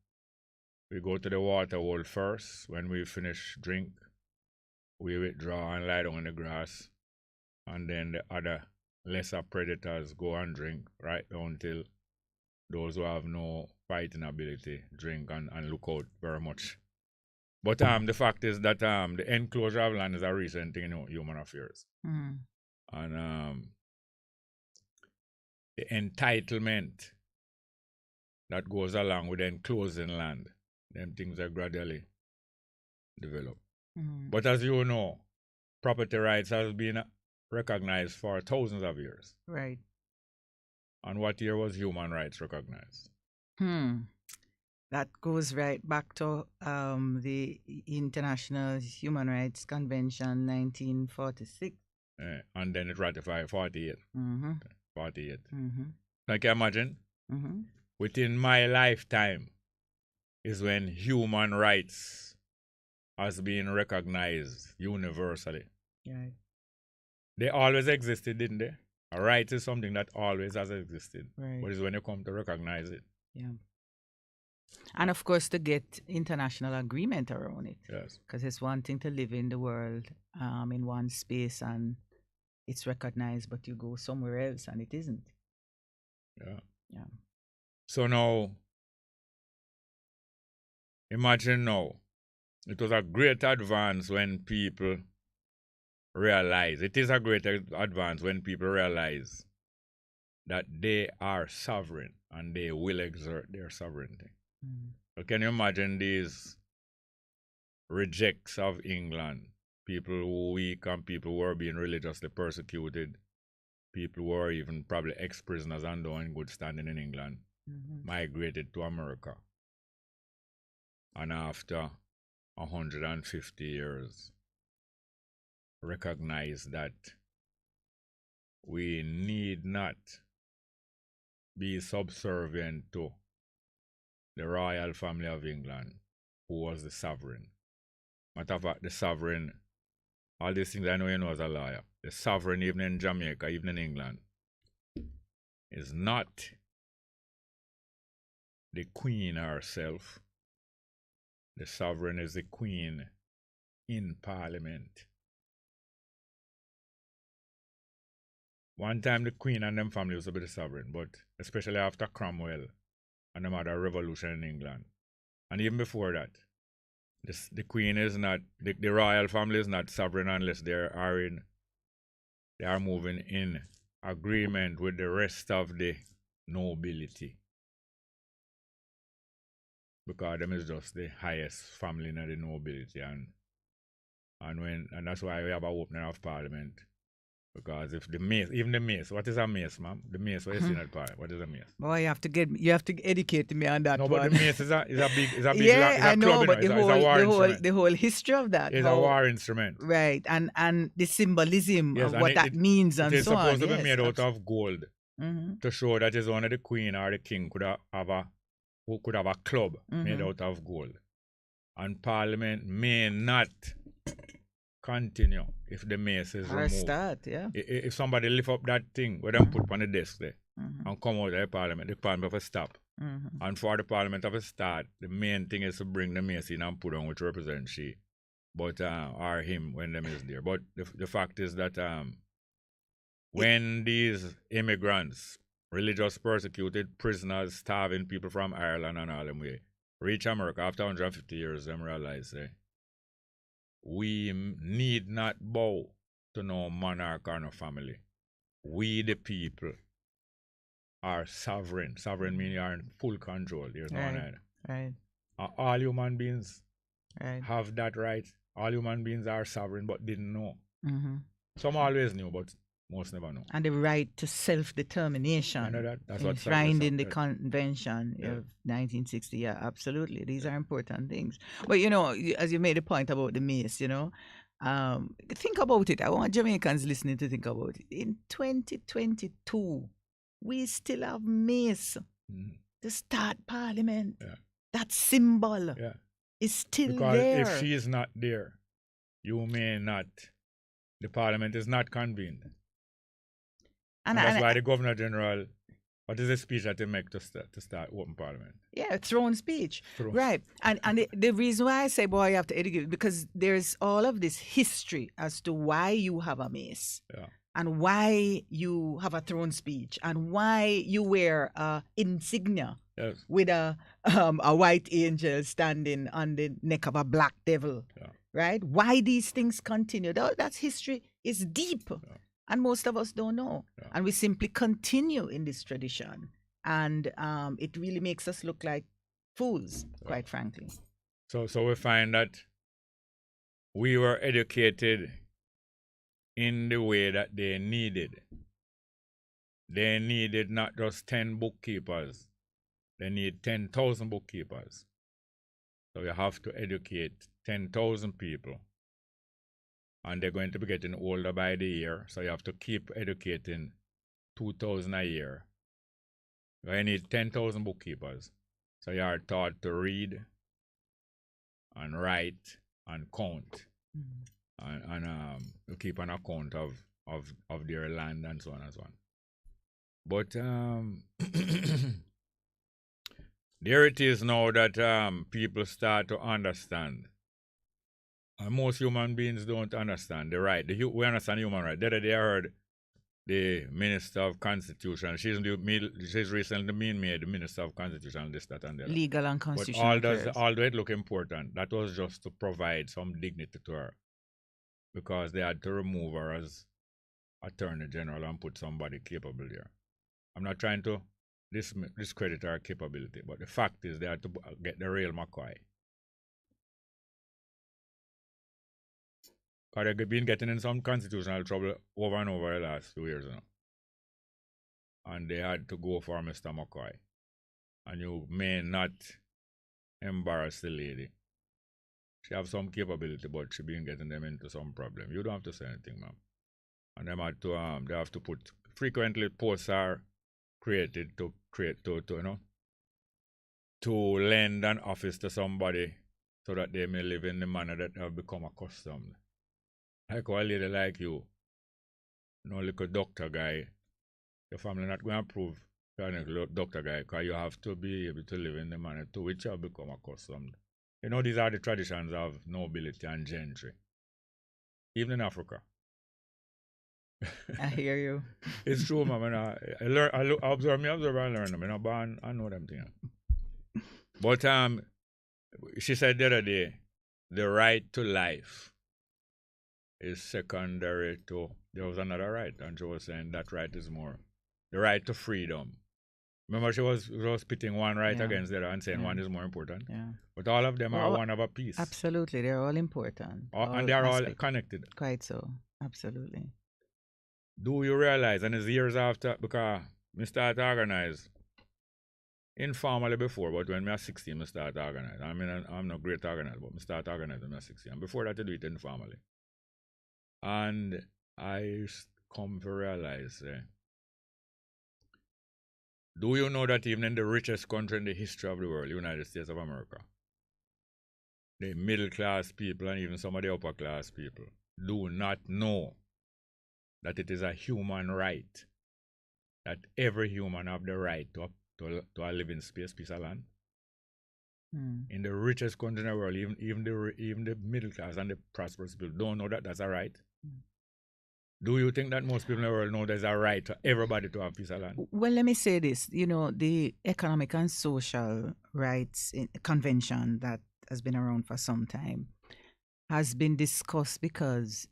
We go to the water hole first. When we finish drink, we withdraw and lie down in the grass. And then the other lesser predators go and drink right down till those who have no fighting ability drink and look out very much. But the fact is that the enclosure of land is a recent thing in human affairs. And the entitlement that goes along with enclosing land, them things are gradually developed. But as you know, property rights has been recognized for thousands of years. Right. And what year was human rights recognized? That goes right back to the International Human Rights Convention, 1946. And then it ratified 48. 48. Like you imagine, within my lifetime is when human rights has been recognized universally. Right. They always existed, didn't they? A right is something that always has existed. Right. But it's when you come to recognize it. Yeah. And of course, to get international agreement around it. Yes. Because it's one thing to live in the world in one space and it's recognized, but you go somewhere else and it isn't. Yeah. Yeah. So now, imagine now, it was a great advance when people realize, it is a great advance when people realize that they are sovereign and they will exert their sovereignty. But can you imagine these rejects of England, people who were weak and people who were being religiously persecuted, people who were even probably ex-prisoners and though in good standing in England, migrated to America. And after 150 years, recognize that we need not be subservient to the royal family of England, who was the sovereign. Matter of fact, the sovereign, all these things I know you know as a lawyer, the sovereign even in Jamaica, even in England, is not the queen herself. The sovereign is the queen in parliament. One time the queen and them family used to be the sovereign, but especially after Cromwell and them had a revolution in England. And even before that, the queen is not, the royal family is not sovereign unless they are moving in agreement with the rest of the nobility. Because them is just the highest family in the nobility, and that's why we have a opening of parliament Because if the mace, even the mace, what is a mace, ma'am? The mace, what you see in that part? What is a mace? Boy, you have to educate me on that No, one. but the mace is a big yeah, it's a I know, club, but you know. It's a war instrument. the whole history of that. It's a war instrument. Right, and the symbolism Yes, of what that means and so on. It is supposed to be made out of gold Mm-hmm. to show that it's only the queen or the king could have a club made out of gold. And Parliament may not continue if the mace is removed. Start, yeah. If somebody lift up that thing where them put on the desk there and come out of the Parliament have to stop. And for the Parliament of a start, the main thing is to bring the mace in and put on which represents she, but or him when them is there. But the fact is that when these immigrants, religious persecuted prisoners, starving people from Ireland and all them way, reach America after 150 years, them realize we need not bow to no monarch or no family. We the people are sovereign. Sovereign means you are in full control. There's no one either. Right. All human beings have that right. All human beings are sovereign but didn't know. Some always knew, but most never know. And the right to self-determination. I know that. That's what enshrined in the Convention of 1960. Yeah, absolutely. These are important things. But, you know, as you made a point about the mace, you know, think about it. I want Jamaicans listening to think about it. In 2022, we still have mace to start Parliament. Yeah. That symbol is still there. Because if she is not there, you may not. The Parliament is not convened. And that's why the Governor General, what is the speech that they make to start open Parliament? Yeah, throne speech. Right. And the reason why I say, boy, you have to educate, because there's all of this history as to why you have a mace. Yeah. And why you have a throne speech, and why you wear insignia with a white angel standing on the neck of a black devil, right? Why these things continue? That's history is deep, and most of us don't know, and we simply continue in this tradition, and it really makes us look like fools, quite frankly. So we find that we were educated in the way that they needed. They needed not just 10 bookkeepers. They need 10,000 bookkeepers. So you have to educate 10,000 people. And they're going to be getting older by the year. So you have to keep educating 2,000 a year. You need 10,000 bookkeepers. So you are taught to read and write and count. And to keep an account of their land and so on and so on. But there it is now that people start to understand. And most human beings don't understand the right. We understand human right. The other day I heard the Minister of Constitution. She's recently been made the Minister of Constitution, this, that, and that. Legal and constitutional. But although it look important, that was just to provide some dignity to her. Because they had to remove her as Attorney General and put somebody capable there. I'm not trying to discredit her capability, but the fact is they had to get the real McCoy. Because they've been getting in some constitutional trouble over and over the last few years now. And they had to go for Mr. McCoy. And you may not embarrass the lady. She have some capability, but she been getting them into some problem. You don't have to say anything, ma'am. And them had to they have to put frequently posts are created to lend an office to somebody so that they may live in the manner that have become accustomed. Like a lady like you, no little doctor guy, your family not going to approve you're a little doctor guy because you have to be able to live in the manner to which you have become accustomed. You know, these are the traditions of nobility and gentry. Even in Africa. I hear you. It's true, man. I observe and learn them. I know them things. But she said the other day, the right to life is secondary to, there was another right, and she was saying that right is more, the right to freedom. Remember, she was pitting one right against the other and saying one is more important. Yeah. But all of them are one of a piece. Absolutely. They're all important. And they are all connected. Quite so. Absolutely. do you realize, and it's years after, because I start organize informally before, but when I was 16, I start organize. I mean, I'm not great organizer, but I start organizing when I was 16. And before that, I do it informally. And I come to realize, do you know that even in the richest country in the history of the world, the United States of America, the middle class people and even some of the upper class people do not know that it is a human right, that every human have the right to a living space, piece of land. In the richest country in the world, even the middle class and the prosperous people don't know that that's a right. Do you think that most people in the world know there's a right for everybody to have piece of land? Well, let me say this. The Economic and Social Rights Convention that has been around for some time has been discussed because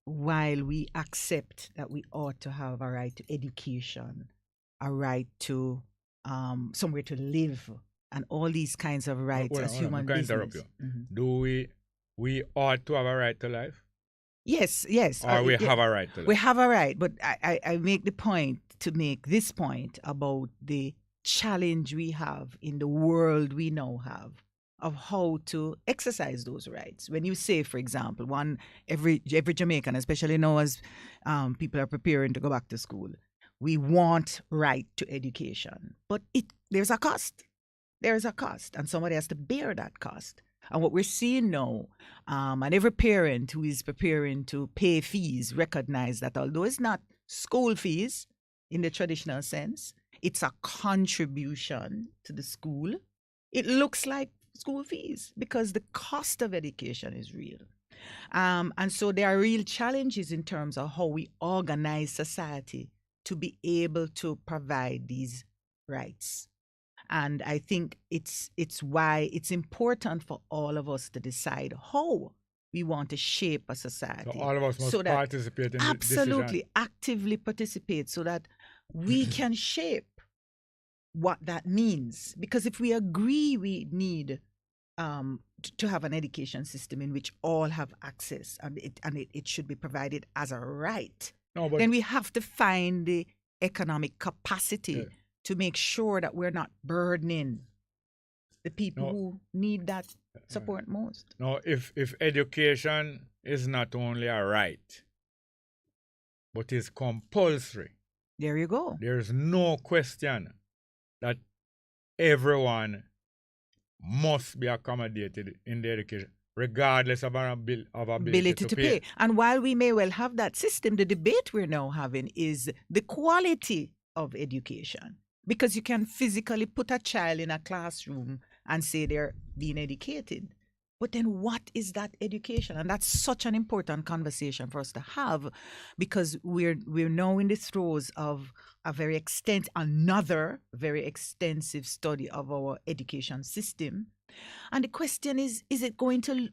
while we accept that we ought to have a right to education, a right to somewhere to live, and all these kinds of rights as human beings. Do we ought to have a right to life? Yes. Or we have a right to life? We have a right, but I make the point to make this point about the challenge we have in the world we now have of how to exercise those rights. When you say, for example, every Jamaican, especially now as people are preparing to go back to school, we want right to education, but there's a cost. There is a cost, and somebody has to bear that cost. And what we're seeing now, and every parent who is preparing to pay fees recognize that although it's not school fees in the traditional sense, it's a contribution to the school. It looks like school fees because the cost of education is real. And so there are real challenges in terms of how we organize society to be able to provide these rights. And I think it's why it's important for all of us to decide how we want to shape a society. So all of us must participate in the decision. Absolutely, actively participate so that we can shape what that means. Because if we agree we need to have an education system in which all have access and it should be provided as a right, then we have to find the economic capacity to make sure that we're not burdening the people who need that support most. Now, if education is not only a right, but is compulsory. There you go. There's no question that everyone must be accommodated in the education, regardless of our ability to pay. And while we may well have that system, the debate we're now having is the quality of education. Because you can physically put a child in a classroom and say they're being educated. But then what is that education? And that's such an important conversation for us to have because we're now in the throes of another very extensive study of our education system. And the question is it going to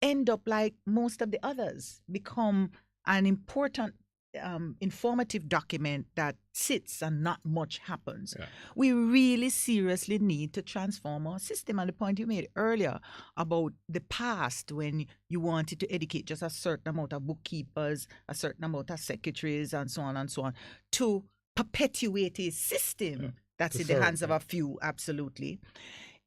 end up like most of the others, become an important informative document that sits and not much happens? We really seriously need to transform our system. And the point you made earlier about the past, when you wanted to educate just a certain amount of bookkeepers, a certain amount of secretaries, and so on, to perpetuate a system that's in the hands of a few, absolutely.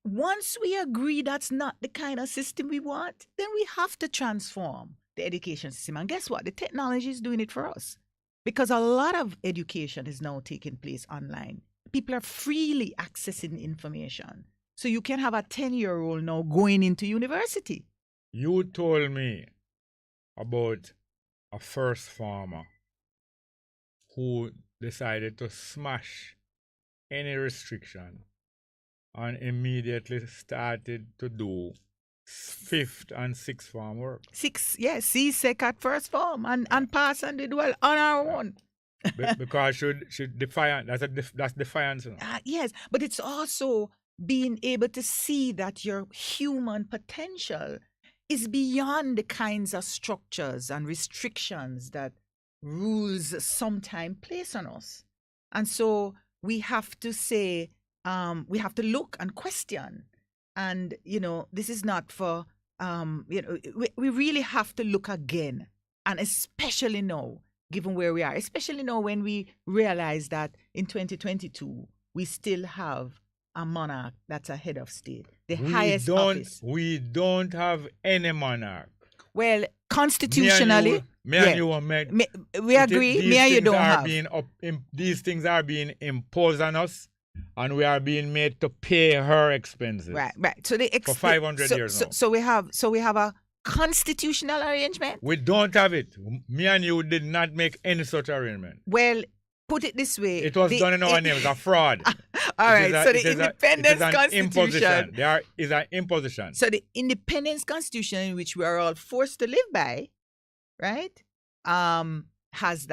Once we agree that's not the kind of system we want, then we have to transform the education system. And guess what? The technology is doing it for us because a lot of education is now taking place online. People are freely accessing information. So you can have a 10-year-old now going into university. You told me about a first farmer who decided to smash any restriction and immediately started to do fifth and sixth form work. C-Sec at first form and pass and did well on our own. Because should defiant. That's defiance. Yes, but it's also being able to see that your human potential is beyond the kinds of structures and restrictions that rules sometimes place on us. And so we have to say, we have to look and question. And, this is not for, we really have to look again. And especially now, given where we are, especially now when we realize that in 2022 we still have a monarch that's a head of state, the highest office. We don't have any monarch. Well, constitutionally, me and you we agree. Me and you don't have. These things are being imposed on us, and we are being made to pay her expenses. Right. So for 500 years now. So we have a constitutional arrangement. We don't have it. Me and you did not make any such arrangement. Well, put it this way. It was done in our name. It's a fraud. All right. So the Independence Constitution. There is an imposition. So the Independence Constitution, which we are all forced to live by, right? Has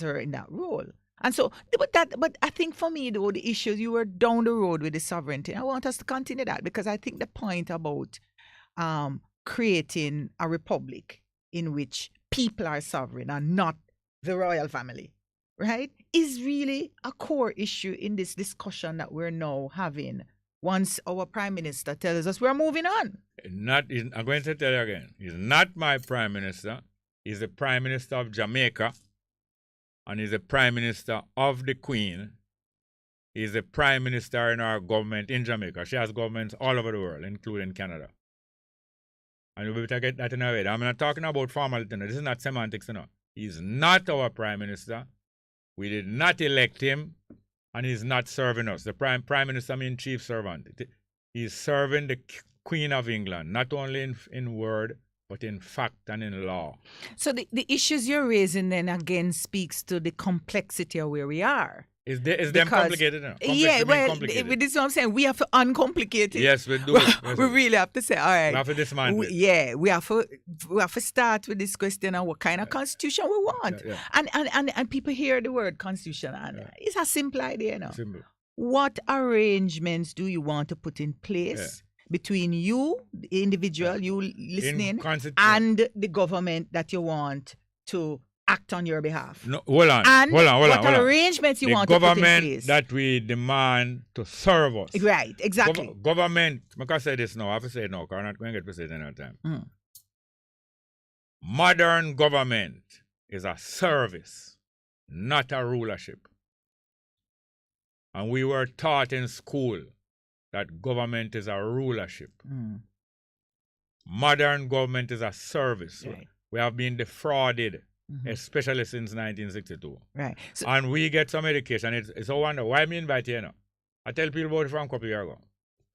her in that role. And so, but I think for me, though, the issues, you were down the road with the sovereignty. I want us to continue that, because I think the point about creating a republic in which people are sovereign and not the royal family, right, is really a core issue in this discussion that we're now having. Once our prime minister tells us we're moving on. I'm going to tell you again. He's not my prime minister. He's the prime minister of Jamaica, and he's the prime minister of the Queen. He's the prime minister in our government in Jamaica. She has governments all over the world, including Canada. And we better get that in our head. I'm not talking about formality. This is not semantics. He's not our prime minister. We did not elect him, and he's not serving us. The prime minister means chief servant. He's serving the Queen of England, not only in word, but in fact and in law. So the issues you're raising then again speaks to the complexity of where we are. Is them complicated now? Yeah, well, this is what I'm saying. We have to uncomplicate it. Yes, we do. We really have to say, all right. We have to dismantle it. Yeah, we have to start with this question of what kind of constitution we want. Yeah. And people hear the word constitution, and it's a simple idea now. Simple. What arrangements do you want to put in place between you, the individual, you listening, and the government that you want to act on your behalf? No, hold on. What arrangements you want to put in place? The government that we demand to serve us. Right, exactly. Government, I can say this now, I have to say it now, because I'm not going to get to say it another time. Modern government is a service, not a rulership. And we were taught in school that government is a rulership. Modern government is a service. Right. We have been defrauded, especially since 1962. Right. So, and we get some education. It's a wonder. Why me invite you now? I tell people about it from a couple of years ago.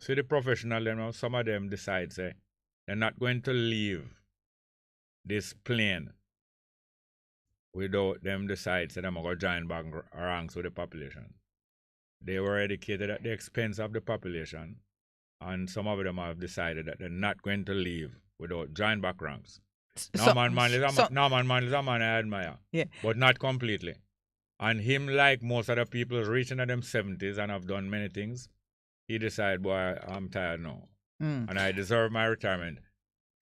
See the professional, some of them decide, say, they're not going to leave this plane without them decide, say, they're going to join back ranks with the population. They were educated at the expense of the population, and some of them have decided that they're not going to leave without join back ranks. Norman Manley is a man I admire, but not completely. And him, like most other people, reaching at them 70s and have done many things, he decided, boy, I'm tired now, and I deserve my retirement.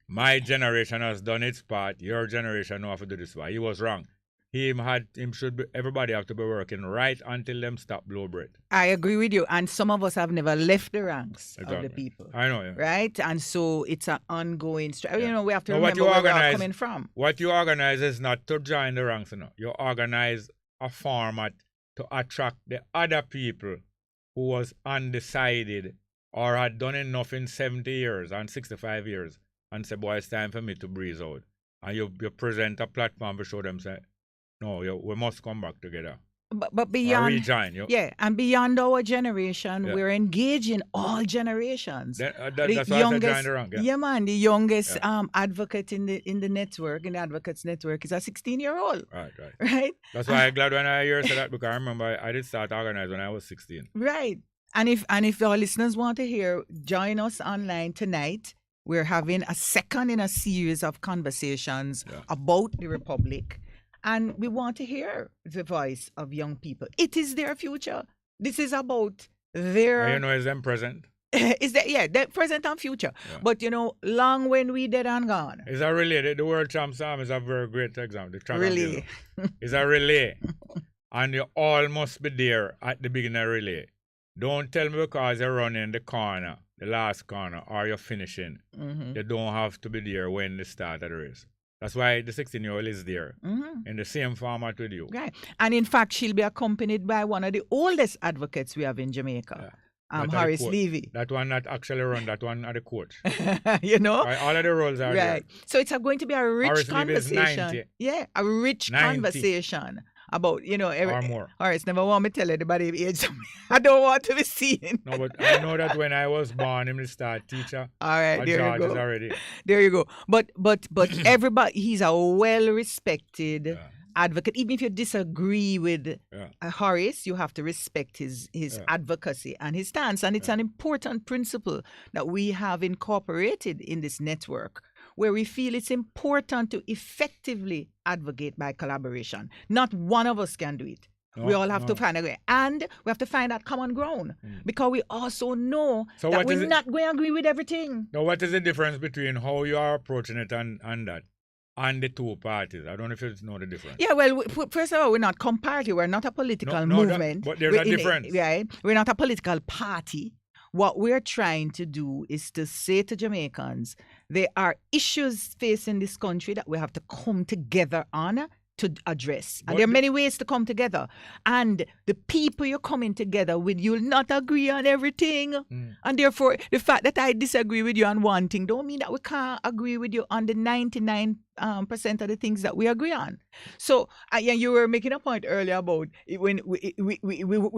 My generation has done its part. Your generation know how to do this. Why he was wrong. Everybody have to be working right until them stop blow bread. I agree with you. And some of us have never left the ranks of the people. I know, yeah. Right? And so it's an ongoing struggle. You know, we have to remember where we're coming from. What you organize is not to join the ranks, You organize a format to attract the other people who was undecided or had done enough in 70 years and 65 years and say, boy, it's time for me to breeze out. And you present a platform to show them, say, no, we must come back together. But beyond, rejoin, and beyond our generation, we're engaging all generations. That's why I joined the rank. Man, the youngest advocate in the network, in the Advocates Network, is a 16-year-old. Right. That's why I'm glad when I hear that, because I remember I did start organizing when I was 16. Right. And if our listeners want to hear, join us online tonight. We're having a second in a series of conversations about the Republic. And we want to hear the voice of young people. It is their future. This is about their... is them present? Is that, they're present and future. Yeah. But, long when we dead and gone. It's a relay. The World Champs Arm is a very great example. Relay. It's a relay. And you all must be there at the beginning of the relay. Don't tell me because you're running the corner, the last corner, or you're finishing. You don't have to be there when they start the race. That's why the 16-year-old is there in the same format with you. Right. And in fact, she'll be accompanied by one of the oldest advocates we have in Jamaica, Horace Levy. That one not actually run, that one are the coach. You know? Right, all of the roles are there. Right. So it's going to be a rich Horace Levy is conversation. 90. Yeah, a rich 90. conversation about, Or more. Horace never want me to tell anybody the age. I don't want to be seen. No, but I know that when I was born, him start teacher. All right, there George you go. is already. There you go. But everybody, he's a well-respected advocate. Even if you disagree with Horace, you have to respect his advocacy and his stance. And it's an important principle that we have incorporated in this network, where we feel it's important to effectively advocate by collaboration. Not one of us can do it. We all have to find a way. And we have to find that common ground, because we also know that we're not going to agree with everything. Now, what is the difference between how you are approaching it and that, and the two parties? I don't know if you know the difference. Yeah, well, first of all, we're not party. We're not a political movement. But there's a difference. Right? We're not a political party. What we're trying to do is to say to Jamaicans, there are issues facing this country that we have to come together on to address. And there are many ways to come together. And the people you're coming together with, you'll not agree on everything. And therefore, the fact that I disagree with you on one thing don't mean that we can't agree with you on the 99% of the things that we agree on. So you were making a point earlier about when we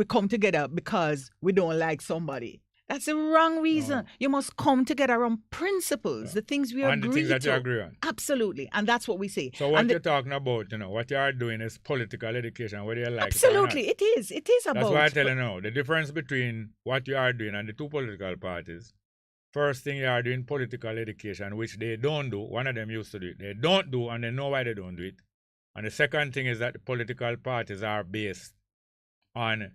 come together because we don't like somebody. That's the wrong reason. No. You must come together on principles, the things we agree to. And the things that you agree on. Absolutely. And that's what we say. So what you're talking about, what you are doing is political education, whether you like absolutely, it or not. It is. It is about. That's why I tell you now, the difference between what you are doing and the two political parties. First thing, you are doing political education, which they don't do. One of them used to do it. They don't do, and they know why they don't do it. And the second thing is that the political parties are based on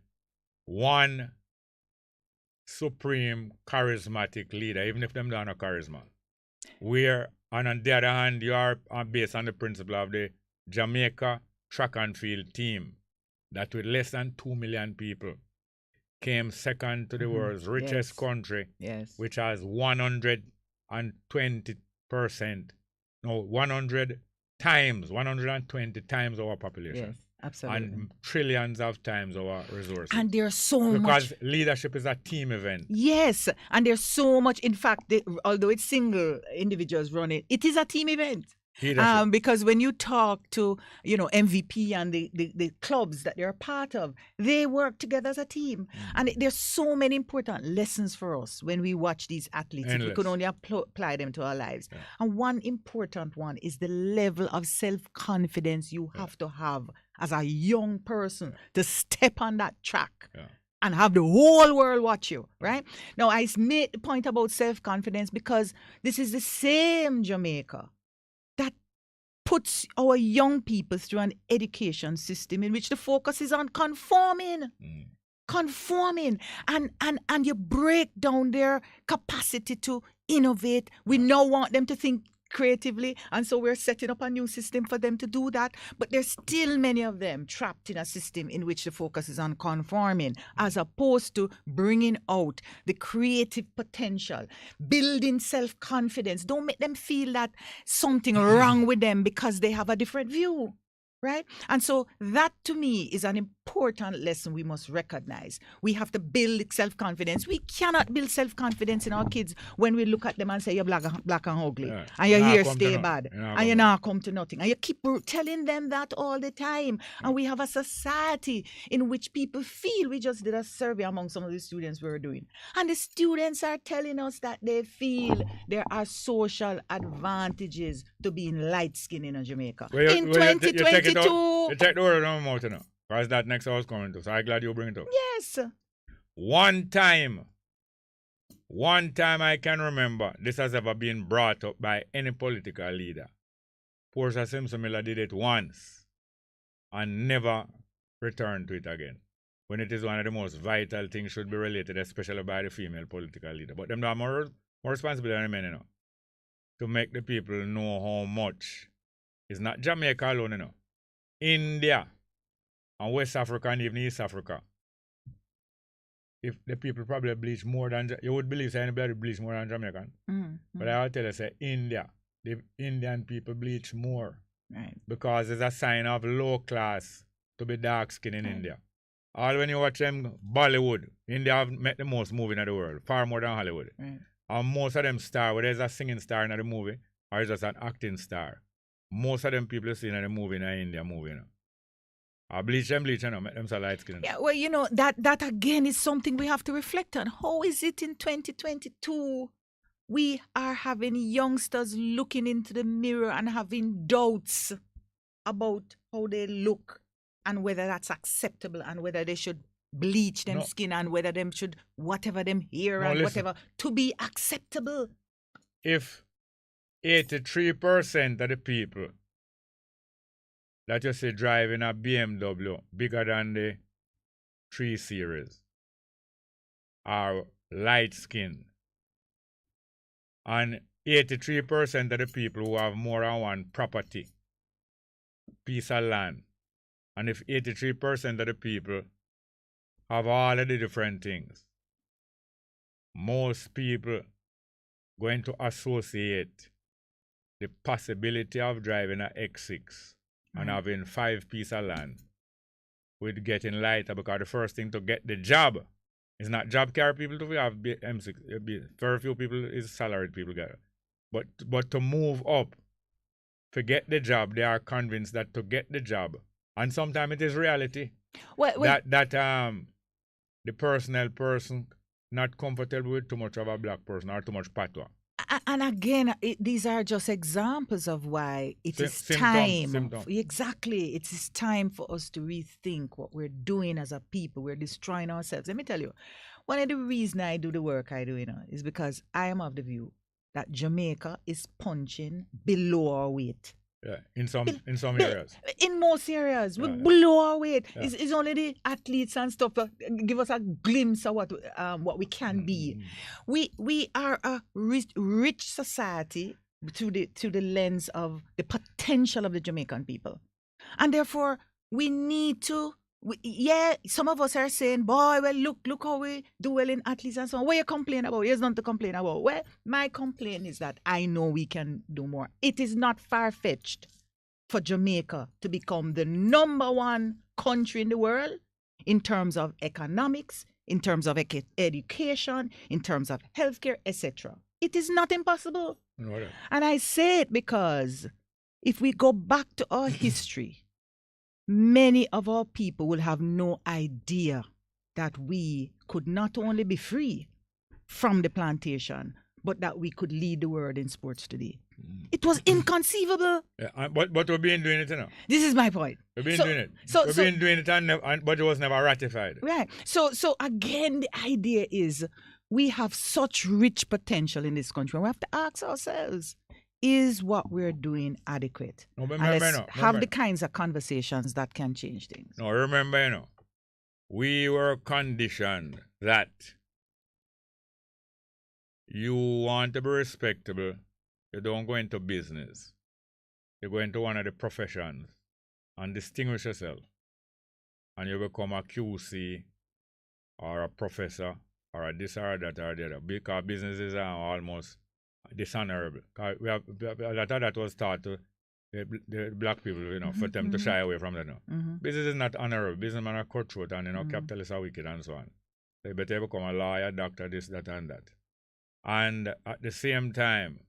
one supreme charismatic leader, even if them don't have charisma. And on the other hand, you are based on the principle of the Jamaica track and field team that with less than 2 million people came second to the world's richest country, which has 120%, 120 times our population. Yes. Absolutely. And trillions of times our resources. And there's so much. Because leadership is a team event. Yes. And there's so much. In fact, although it's single individuals running, it is a team event. Because when you talk to, MVP and the clubs that they're part of, they work together as a team. And there's so many important lessons for us when we watch these athletes. If we could only apply them to our lives. Yeah. And one important one is the level of self-confidence you have to have as a young person to step on that track. Yeah. And have the whole world watch you, right? Now, I made the point about self-confidence because this is the same Jamaica that puts our young people through an education system in which the focus is on conforming. Conforming. And you break down their capacity to innovate. We now want them to think creatively, and so we're setting up a new system for them to do that. But there's still many of them trapped in a system in which the focus is on conforming, as opposed to bringing out the creative potential, building self-confidence. Don't make them feel that something wrong with them because they have a different view. Right? And so that to me is an important lesson we must recognize. We have to build self-confidence. We cannot build self-confidence in our kids when we look at them and say, you're black and ugly. Yeah. And your hair stay bad. And you now come to nothing. And you keep telling them that all the time. Yeah. And we have a society in which people feel, we just did a survey among some of the students we were doing. And the students are telling us that they feel there are social advantages to being light-skinned in Jamaica. In 2022. You take the word on my mouth, because that next I was coming to. So I'm glad you bring it up. Yes. One time I can remember this has ever been brought up by any political leader. Portia Simpson Miller did it once and never returned to it again. When it is one of the most vital things should be related, especially by the female political leader. But them have more responsibility than the men, to make the people know how much. It's not Jamaica alone, India and West Africa and even East Africa. If the people probably bleach more than, you would believe anybody bleach more than Jamaican. But I'll tell you, say India the Indian people bleach more. Right. Because it's a sign of low class to be dark skin in India. All when you watch them Bollywood, India have made the most movie in the world, far more than Hollywood. Right. And most of them star, whether it's a singing star in the movie or it's just an acting star, most of them people you see in the movie in the India movie, you know. I bleach, make them so light skin. Yeah, well, you know, that again is something we have to reflect on. How is it in 2022 we are having youngsters looking into the mirror and having doubts about how they look and whether that's acceptable and whether they should bleach them skin and whether them should whatever them hair and listen. whatever to be acceptable. If 83% of the people that you see driving a BMW bigger than the 3 Series are light skinned, and 83% of the people who have more than one property, piece of land, and if 83% of the people have all of the different things, most people going to associate the possibility of driving an X6 and having 5 pieces of land with getting lighter, because the first thing to get the job is not job carry people to have M6. Very few people is salaried people get it. But to move up, to get the job, they are convinced that to get the job, and sometimes it is reality, that the personal person not comfortable with too much of a black person or too much patois. And again, these are just examples of why it is Symptoms. time. Exactly. It is time for us to rethink what we're doing as a people. We're destroying ourselves. Let me tell you, one of the reasons I do the work I do, is because I am of the view that Jamaica is punching below our weight. Yeah, in some areas. In most areas, we're below our weight. Yeah. It's only the athletes and stuff that give us a glimpse of what we can be. We are a rich society through the lens of the potential of the Jamaican people, and therefore we need to. Some of us are saying, boy, well, look how we do well in athletes and so on. What you complain about? There's nothing to complain about. Well, my complaint is that I know we can do more. It is not far-fetched for Jamaica to become the #1 country in the world in terms of economics, in terms of education, in terms of healthcare, etc. It is not impossible. No. And I say it because if we go back to our history, many of our people will have no idea that we could not only be free from the plantation, but that we could lead the world in sports today. It was inconceivable. Yeah, but we've been doing it, This is my point. We've been doing it. We've been doing it, but it was never ratified. Right. So again, the idea is we have such rich potential in this country. We have to ask ourselves, is what we're doing adequate? No, but have the kinds of conversations that can change things. No, remember, we were conditioned that you want to be respectable, you don't go into business. You go into one of the professions and distinguish yourself. And you become a QC or a professor or a this or that or the other. Because businesses are almost dishonorable. We have a lot of that was taught to the black people, for them to shy away from that. Business is not honorable. Businessmen are cutthroat and capitalists are wicked and so on. So you better become a lawyer, doctor, this, that, and that. And at the same time,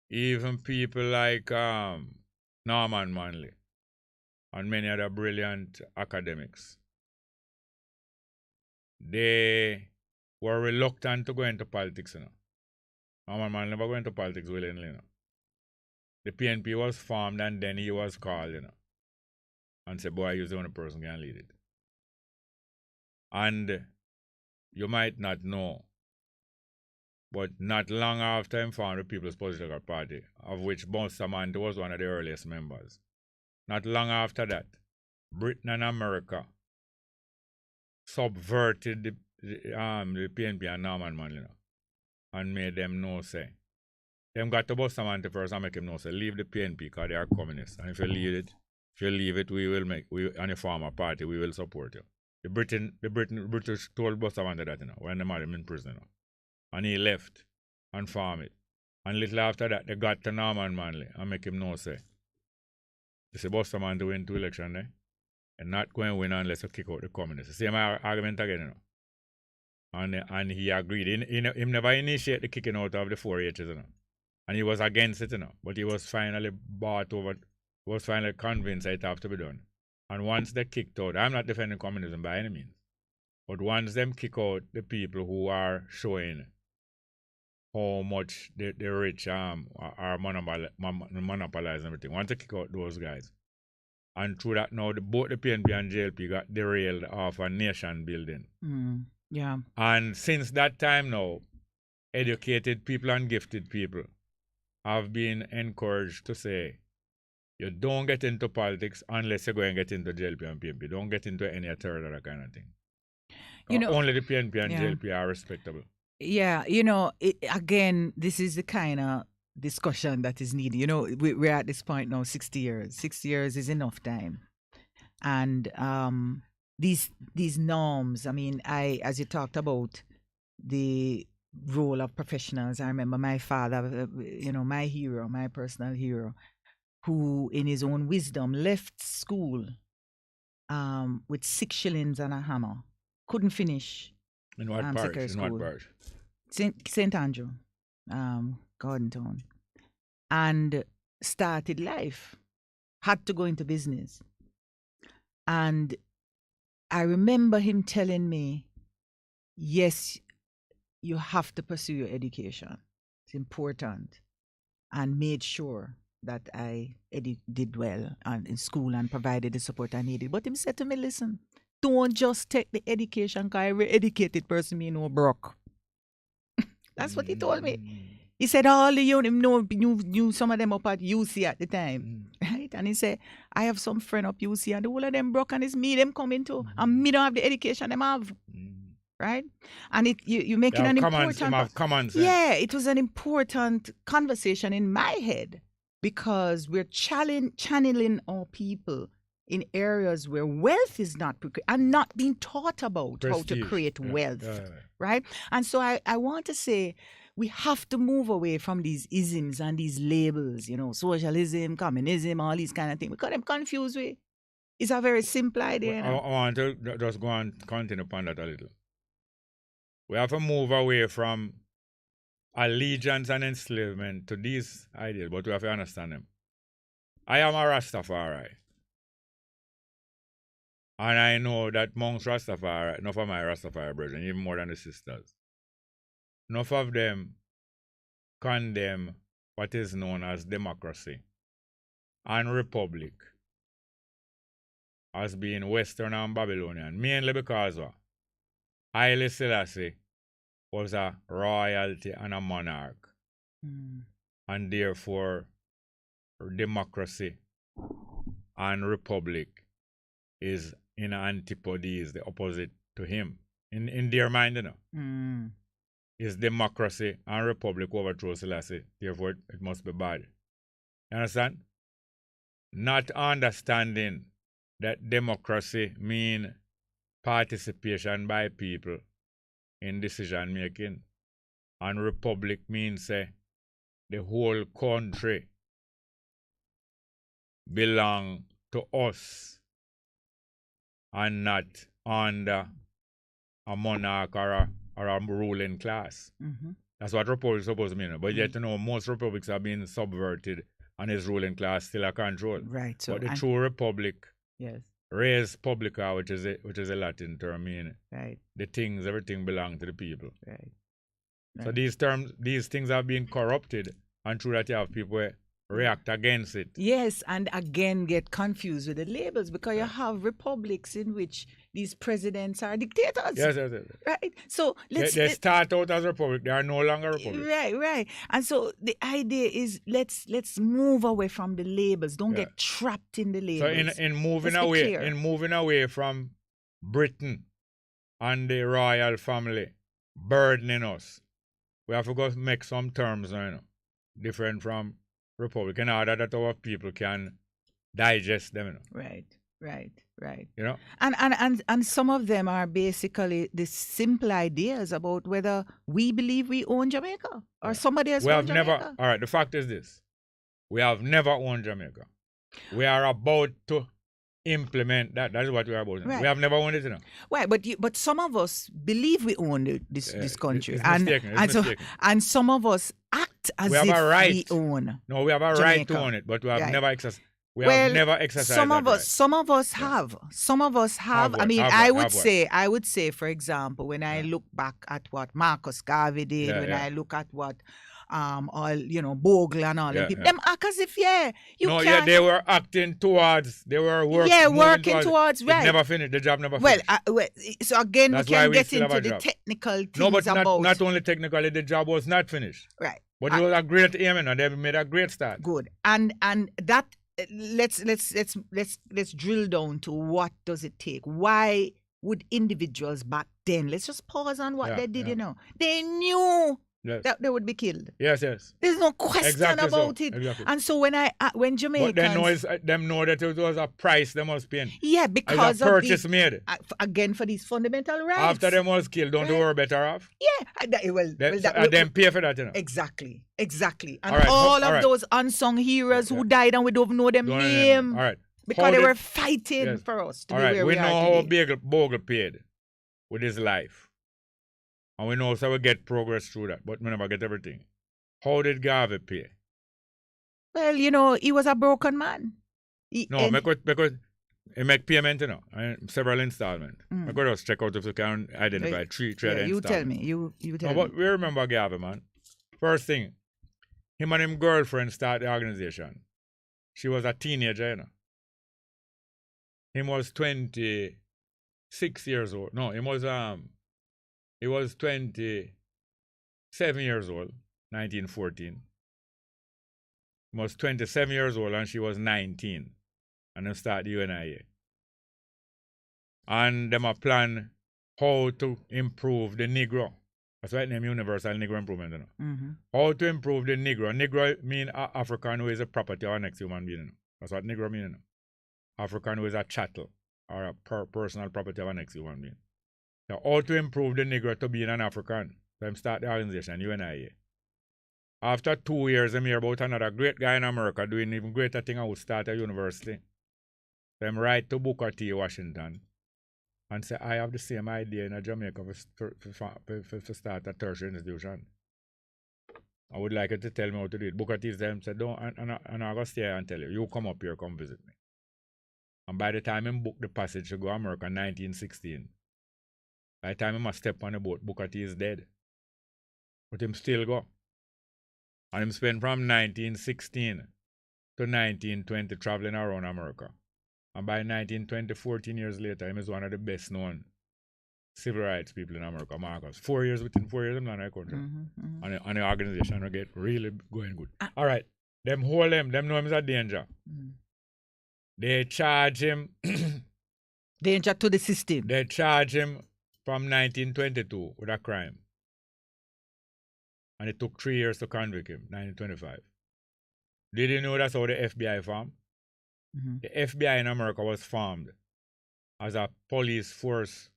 even people like Norman Manley and many other brilliant academics, they were reluctant to go into politics. Norman Manley never went into politics willingly. The PNP was formed and then he was called, and said, boy, you're the only person who can lead it. And you might not know, but not long after he formed the People's Political Party, of which Bustamante was one of the earliest members. Not long after that, Britain and America subverted the PNP and Norman Manley and made them know, say, them got to Bustamante first and make him know, say, leave the PNP because they are communists. And if you leave it, we will and you form a party, we will support you. The British told Bustamante that, when they had him in prison, and he left and formed it. And little after that, they got to Norman Manley and make him know, say, this is Buster Man to win 2 elections there. And not going to win unless you kick out the communists. Same argument again, you know. And he agreed. He never initiated the kicking out of the 4Hs, you know. And he was against it, you know. But he was finally bought over, was finally convinced that it have to be done. And once they kicked out, I'm not defending communism by any means. But once them kick out the people who are showing how much the rich are monopolizing everything. Want to kick out those guys. And through that now, both the PNP and JLP got derailed off a nation building. Yeah. And since that time now, educated people and gifted people have been encouraged to say, you don't get into politics unless you go and get into JLP and PNP. Don't get into any third other kind of thing. You know, only the PNP and JLP are respectable. Yeah, you know, again, this is the kind of discussion that is needed. You know, we're at this point now, 60 years. 60 years is enough time. And these norms, I mean, as you talked about the role of professionals, I remember my father, you know, my hero, my personal hero, who in his own wisdom left school with 6 shillings and a hammer. Couldn't finish. In what parish? In what parish? St. Andrew, Garden Town. And started life. Had to go into business. And I remember him telling me, yes, you have to pursue your education. It's important. And made sure that I did well in school and provided the support I needed. But he said to me, listen, don't just take the education, because every educated person me know broke. That's what he told me. He said all the knew some of them up at UC at the time. Right? And he said, I have some friend up UC and the whole of them broke and it's me them coming too. And me don't have the education them have. Right? And you're making an important... Yeah, it was an important conversation in my head because we're channeling our people in areas where wealth is not and not being taught about how to create wealth, right? And so I want to say we have to move away from these isms and these labels, you know, socialism, communism, all these kind of things, because I'm confused with. It's a very simple idea. I want to just go and continue upon that a little. We have to move away from allegiance and enslavement to these ideas, but we have to understand them. I am a Rastafari. And I know that amongst Rastafari, enough of my Rastafari brethren, even more than the sisters, enough of them condemn what is known as democracy and republic as being Western and Babylonian, mainly because Haile Selassie was a royalty and a monarch, and therefore democracy and republic is in antipode, the opposite to him. In their mind, you know, is democracy and republic overthrow Selassie, therefore it must be bad. You understand? Not understanding that democracy mean participation by people in decision making, and republic means the whole country belong to us and not under a monarch or a ruling class. That's what republic is supposed to mean. But yet, you know, most republics have been subverted and his ruling class still a control. Right. So but the true republic, yes, res publica, which is a Latin term, meaning right, everything belongs to the people. Right. So these things are being corrupted, and through that you have people react against it. Yes, and again get confused with the labels because you have republics in which these presidents are dictators. Yes. Right. So they start out as a republic. They are no longer a republic. Right. And so the idea is let's move away from the labels. Don't get trapped in the labels. So in moving away from Britain and the royal family burdening us, we have to go make some terms now, you know, different from republic in order that our people can digest them. You know. Right. Right. You know? And some of them are basically the simple ideas about whether we believe we own Jamaica or somebody else owns Jamaica. All right, the fact is this. We have never owned Jamaica. We are about to implement that. That is what we are about. Right. We have never owned it, Right, but some of us believe we own this country, It's and mistaken. and some of us act as we have if a right. we own. No, we have a Jamaica. right to own it, but we have Right. never exercised. We have never exercised some that of us, right. some of us have. Some of us have. I mean, I would say, for example, when I look back at what Marcus Garvey did, I look at what all Bogle and all them people, them act as if they were acting towards, they were working towards right. It never finished. The job never finished. So again, That's we can we get into the technical things No, but about not only technically, the job was not finished. Right. But it was a great aim, and they made a great start. Good. And that let's drill down to what does it take? Why would individuals back then? Let's just pause on what they did. They knew that they would be killed. Yes. There's no question about it. Exactly. And so when Jamaicans, but them know that it was a price they must pay. Yeah, because of purchase made. Again for these fundamental rights. After them was killed, don't they were better off? Yeah, them pay for that, Exactly. And all of those unsung heroes who died and we don't know them name. All right. Because they were fighting for us to be where we are know today. how Bogle paid with his life. And we know so we get progress through that, but we never get everything. How did Garvey pay? Well, he was a broken man. Because he make payment, several installments. I could just check out if you can identify three installments. You tell me. You tell me. But we remember Garvey, man. First thing, him and his girlfriend started the organization. She was a teenager, Him was 26 years old. No, he was 27 years old, 1914. He was 27 years old and she was 19. And they started the UNIA. And them a plan how to improve the Negro. That's why it named Universal Negro Improvement. Mm-hmm. How to improve the Negro. Negro mean African who is a property of our next human being. That's what Negro mean. African who is a chattel or a personal property of our next human being. So how to improve the Negro to being an African. So them start the organization, UNIA. After 2 years, I hear about another great guy in America doing even greater thing and would start a university. Them write to Booker T. Washington and say, I have the same idea in Jamaica for start a tertiary institution. I would like you to tell me how to do it. Booker T. said, don't, and I'm going to stay here and tell you, you come up here, come visit me. And by the time he booked the passage to go to America in 1916, by the time he must step on the boat, Booker T is dead. But him still go. And him spent from 1916 to 1920 traveling around America. And by 1920, 14 years later, him is one of the best known civil rights people in America, Marcus. Within 4 years, I'm not in the country. And the organization will get really going good. All right. Them hold him. Them know him is a danger. They charge him. Danger to the system. They charge him from 1922 with a crime. And it took 3 years to convict him, 1925. Did you know that's how the FBI formed? The FBI in America was formed as a police force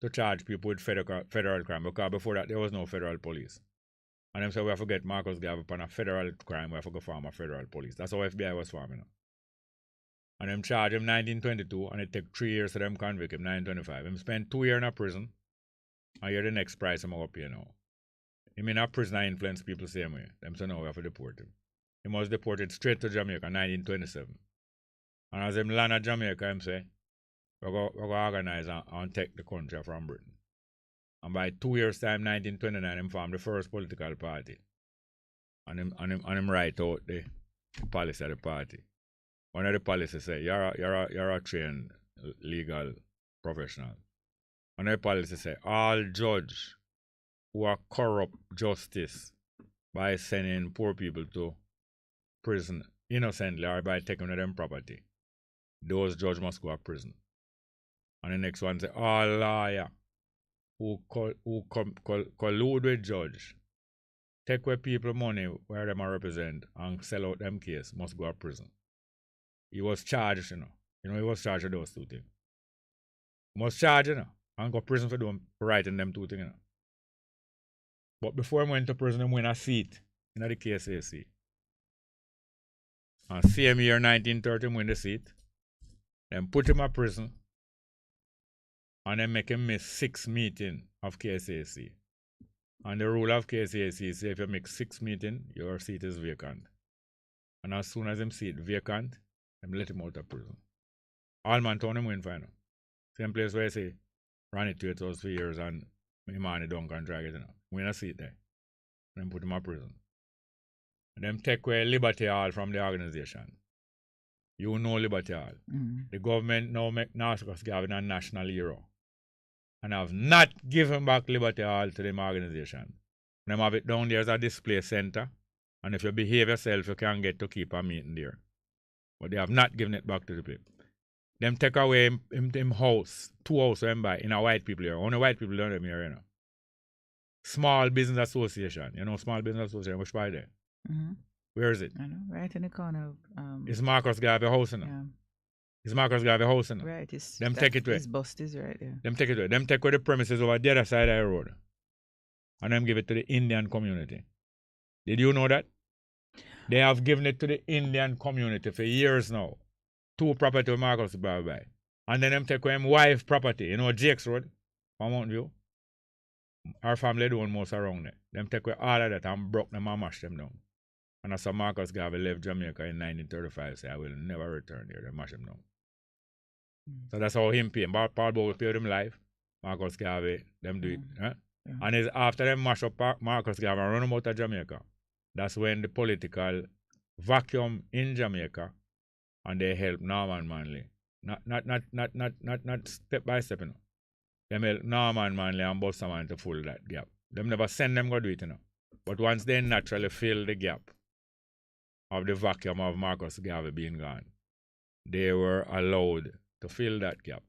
to charge people with federal crime, because before that there was no federal police. And them say we have to get Marcus Garvey upon a federal crime, we have to go form a federal police. That's how FBI was formed. And them charged him 1922, and it took 3 years to them convict him, 1925. Him spent 2 years in a prison, and here the next price I'm going to pay now. Him in a prison I influence people same way. Them say no, we have to deport him. He was deported straight to Jamaica in 1927. And as him land at Jamaica, him say, we're going to organize and take the country from Britain. And by 2 years' time, 1929, him formed the first political party. And him write out the policy of the party. One of the policies say, you're a trained legal professional. One of the policies say, all judge who are corrupt justice by sending poor people to prison innocently or by taking them property, those judges must go to prison. And the next one say, all lawyer who collude with judge, take away people money where them are represent and sell out them case, must go to prison. He was charged, You know, he was charged with those two things. He was charged, you know, and go to prison for writing them two things, you know. But before he went to prison, he win a seat in the KCAC. And same year, 1930, he win the seat. Then put him in prison. And then make him miss 6 meetings of KCAC. And the rule of KCAC is if you make 6 meetings, your seat is vacant. And as soon as him see it vacant, them let him out of prison. All man town him win final. Same place where I say, ran it to it for years and my man don't can drag it, you know. Win a seat there. Then put him in prison. And them take away Liberty Hall from the organization. You know Liberty Hall. The government now make Marcus Garvey a national hero. And have not given back Liberty Hall to them organization. Them have it down there as a display center. And if you behave yourself, you can get to keep a meeting there. But they have not given it back to the people. Them take away him house, 2 houses them buy in a white people here. Only white people don't them here, you know. Small Business Association. You know, Small Business Association, which by there? Where is it? I know, right in the corner of... It's Marcus Garvey house, you know. Yeah. It's Marcus Garvey house, you know. Right, it's... Them take it away. His bust is right there. Them take it away. Them take away the premises over the other side of the road. And them give it to the Indian community. Did you know that? They have given it to the Indian community for years now. 2 property with Marcus Garvey buy. And then them take away him wife property. You know, Jake's Road, from Mountain View. Our family do most around there. Them take away all of that and broke them and mash them down. And as Marcus Garvey left Jamaica in 1935, say, I will never return here. They mash him down. So that's how him pay. Paul Bogle paid him life. Marcus Garvey, them do it. And it's after them mash up Marcus Garvey and run him out of Jamaica, that's when the political vacuum in Jamaica and they help Norman Manley. Not step by step, you know. Them help Norman Manley and Bossaman to fill that gap. Them never send them go do it, you know. But once they naturally fill the gap of the vacuum of Marcus Garvey being gone, they were allowed to fill that gap.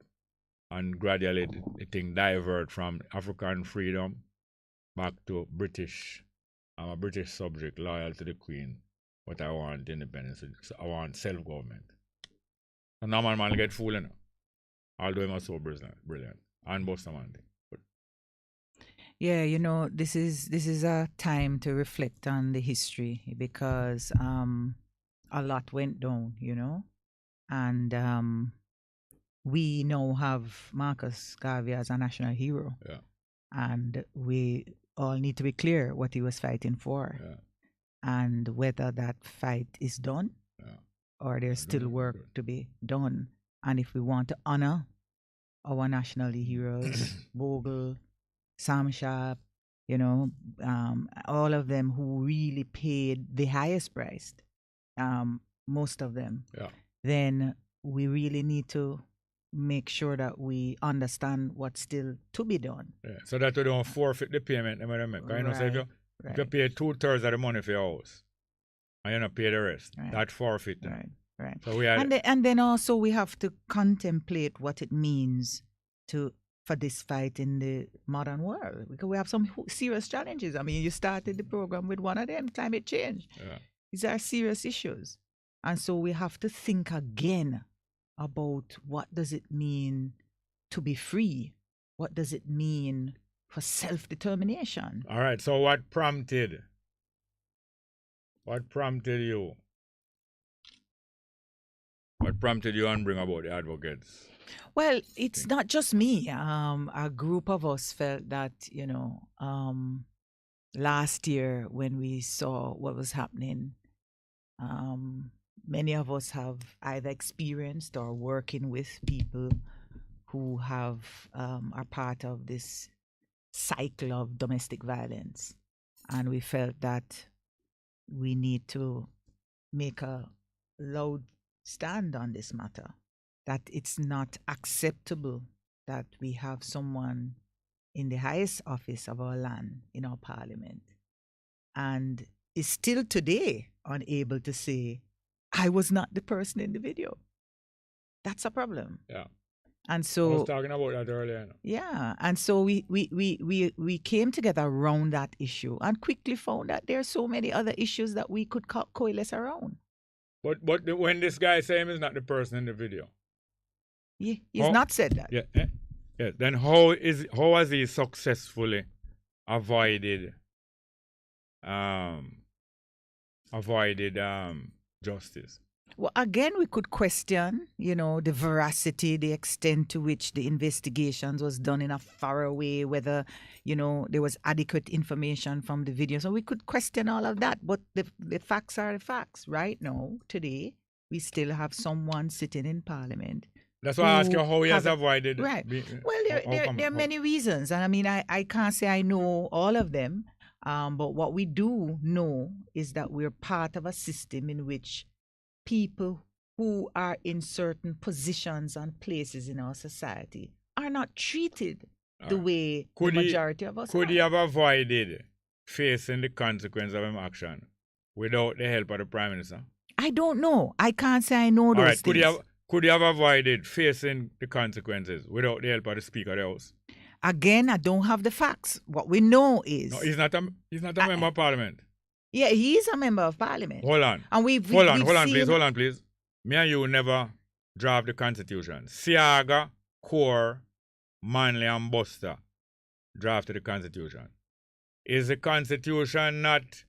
And gradually the thing divert from African freedom back to British. I'm a British subject, loyal to the Queen, but I want independence. So I want self-government. So Norman Manley get fooled, you know. Although he was so brilliant. And Bossaman. Yeah, you know, this is a time to reflect on the history because a lot went down, you know, and we now have Marcus Garvey as a national hero, and we all need to be clear what he was fighting for, and whether that fight is done, or there's still work to be done, and if we want to honor our national heroes, Bogle, Sam Sharp, you know, all of them who really paid the highest price, most of them, then we really need to make sure that we understand what's still to be done. So that we don't forfeit the payment. You know, so if you pay 2/3 of the money for your house and you don't pay the rest, that forfeit. Right. So we are, and then also we have to contemplate what it means for this fight in the modern world, because we have some serious challenges. I mean, you started the program with one of them, climate change. These are serious issues. And so we have to think again about what does it mean to be free? What does it mean for self-determination? All right, so what prompted you? What prompted you and bring about the advocates? Well, it's not just me. A group of us felt that, you know, last year when we saw what was happening, many of us have either experienced or working with people who are part of this cycle of domestic violence. And we felt that we need to make a loud stand on this matter, that it's not acceptable that we have someone in the highest office of our land, in our parliament, and is still today unable to say, I was not the person in the video. That's a problem. And so I was talking about that earlier. Yeah, and so we came together around that issue and quickly found that there are so many other issues that we could coalesce around. But when this guy say him is not the person in the video, He's not said that. Yeah. Then how has he successfully avoided justice? Well, again, we could question, the veracity, the extent to which the investigations was done in a thorough way, whether, there was adequate information from the video. So we could question all of that. But the facts are the facts. Right now, today, we still have someone sitting in Parliament. That's why I ask you how he has avoided. Right. Well, there are many reasons. And I mean, I can't say I know all of them. But what we do know is that we're part of a system in which people who are in certain positions and places in our society are not treated the way the majority of us Could are. he have avoided facing the consequence of his action without the help of the Prime Minister? I don't know. I can't say I know those things. Could he have avoided facing the consequences without the help of the Speaker of the House? Again, I don't have the facts. What we know is... No, he's not a member of Parliament. Yeah, he is a member of Parliament. Hold on. And Hold on, please. Me and you never draft the Constitution. Siaga, Core, Manley, and Buster drafted the Constitution. Is the Constitution not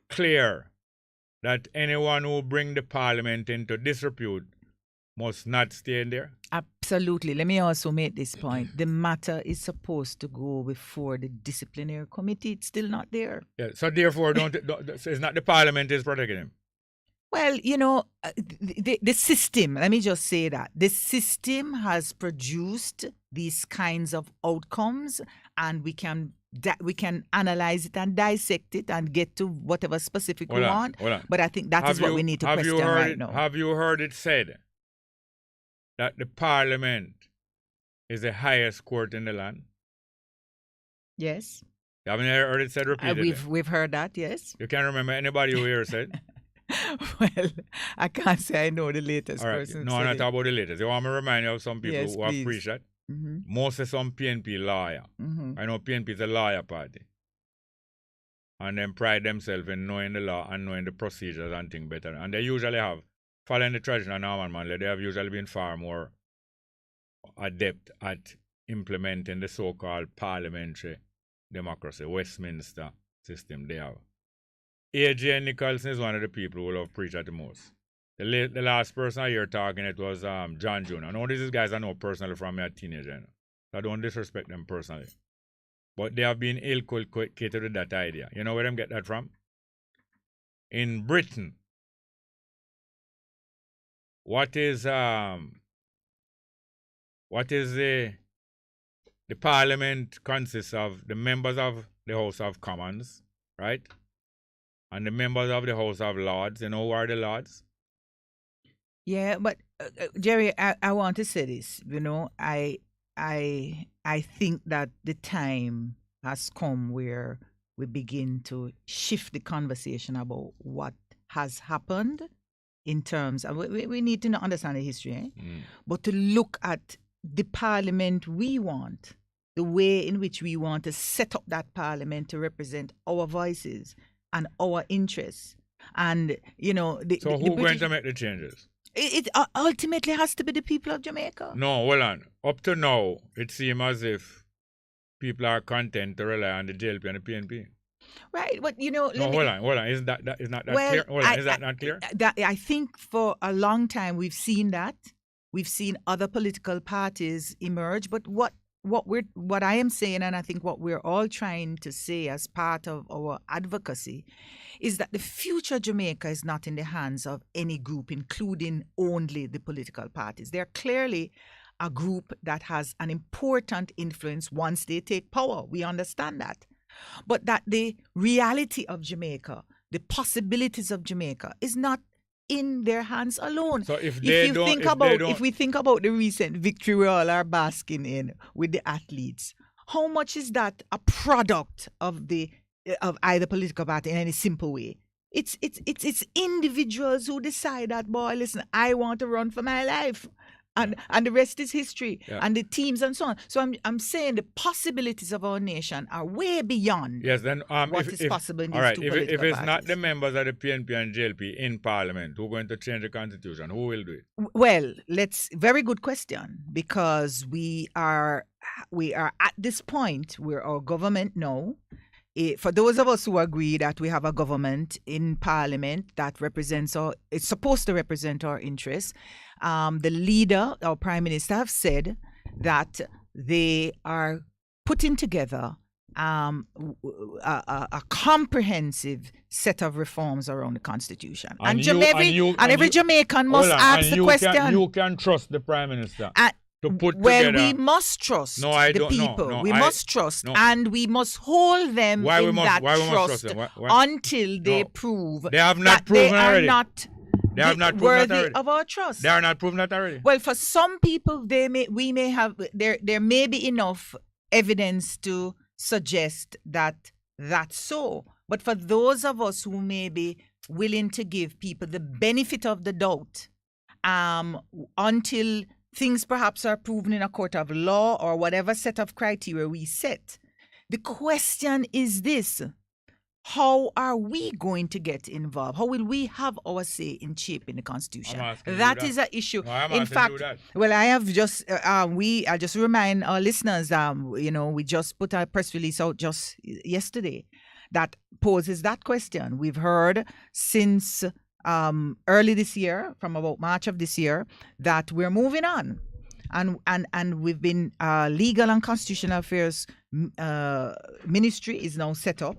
clear that anyone who bring the Parliament into disrepute must not stay in there? Absolutely. Let me also make this point. The matter is supposed to go before the disciplinary committee. It's still not there. Yeah, so therefore, so it's not the Parliament is protecting him. Well, the system, let me just say that, the system has produced these kinds of outcomes, and we can analyze it and dissect it and get to whatever specific we want. But I think that is what we need to question right now. Have you heard it said that the Parliament is the highest court in the land? Yes. You haven't heard it said repeatedly? We've heard that, yes. You can't remember anybody who here said? Well, I can't say I know the latest person. No, I'm not talking about the latest. You want me to remind you of some people who have preached that? Mm-hmm. Mostly some PNP lawyer. Mm-hmm. I know PNP is a lawyer party. And then pride themselves in knowing the law and knowing the procedures and things better. And they usually have, following the tradition of Norman Manley, they have usually been far more adept at implementing the so-called parliamentary democracy, Westminster system they have. A.J. Nicholson is one of the people who love preach at the most. The last person I hear talking, it was John Jr. I know these guys I know personally from me a teenager. So I don't disrespect them personally. But they have been ill-culcated with that idea. You know where them get that from? In Britain, what is the Parliament consists of the members of the House of Commons, right? And the members of the House of Lords. You know who are the Lords? Yeah, but Jerry, I want to say this. I think that the time has come where we begin to shift the conversation about what has happened in terms of, we need to understand the history, but to look at the Parliament we want, the way in which we want to set up that Parliament to represent our voices and our interests. And, so who's going to make the changes? It ultimately has to be the people of Jamaica. No, hold on. Up to now, it seems as if people are content to rely on the JLP and the PNP. Right, but hold on. Is not that clear? Hold on, is that not clear? I think for a long time we've seen that. We've seen other political parties emerge, but what I am saying, and I think what we're all trying to say as part of our advocacy, is that the future of Jamaica is not in the hands of any group, including only the political parties. They're clearly a group that has an important influence once they take power. We understand that. But that the reality of Jamaica, the possibilities of Jamaica, is not in their hands alone. So if we think about the recent victory we all are basking in with the athletes, how much is that a product of either political party in any simple way? It's individuals who decide that, boy, listen, I want to run for my life. and the rest is history, Yeah. and the teams and so on. So I'm saying the possibilities of our nation are way beyond Yes, then what is possible in these all right, two if political it's not parties. the members of the PNP and JLP in Parliament who are going to change the constitution, who will do it? Well, very good question, because we are at this point where our government now, for those of us who agree that we have a government in Parliament that it's supposed to represent our interests, the leader, our Prime Minister, have said that they are putting together a comprehensive set of reforms around the Constitution. And every Jamaican must ask the question. You can trust the Prime Minister to put well, together. we must trust the people. We must trust, and we must hold them in that trust until they prove they have not that proven they are already. not They have not proven that worthy already. of our trust. They are not proven that already. Well, for some people, there may be enough evidence to suggest that that's so. But for those of us who may be willing to give people the benefit of the doubt, until things perhaps are proven in a court of law or whatever set of criteria we set, the question is this: how are we going to get involved? How will we have our say in shaping the Constitution? That is an issue. No, in fact, well, I have just I just remind our listeners, we just put a press release out just yesterday that poses that question. We've heard since early this year, from about March of this year, that we're moving on. And we've been legal and constitutional affairs ministry is now set up,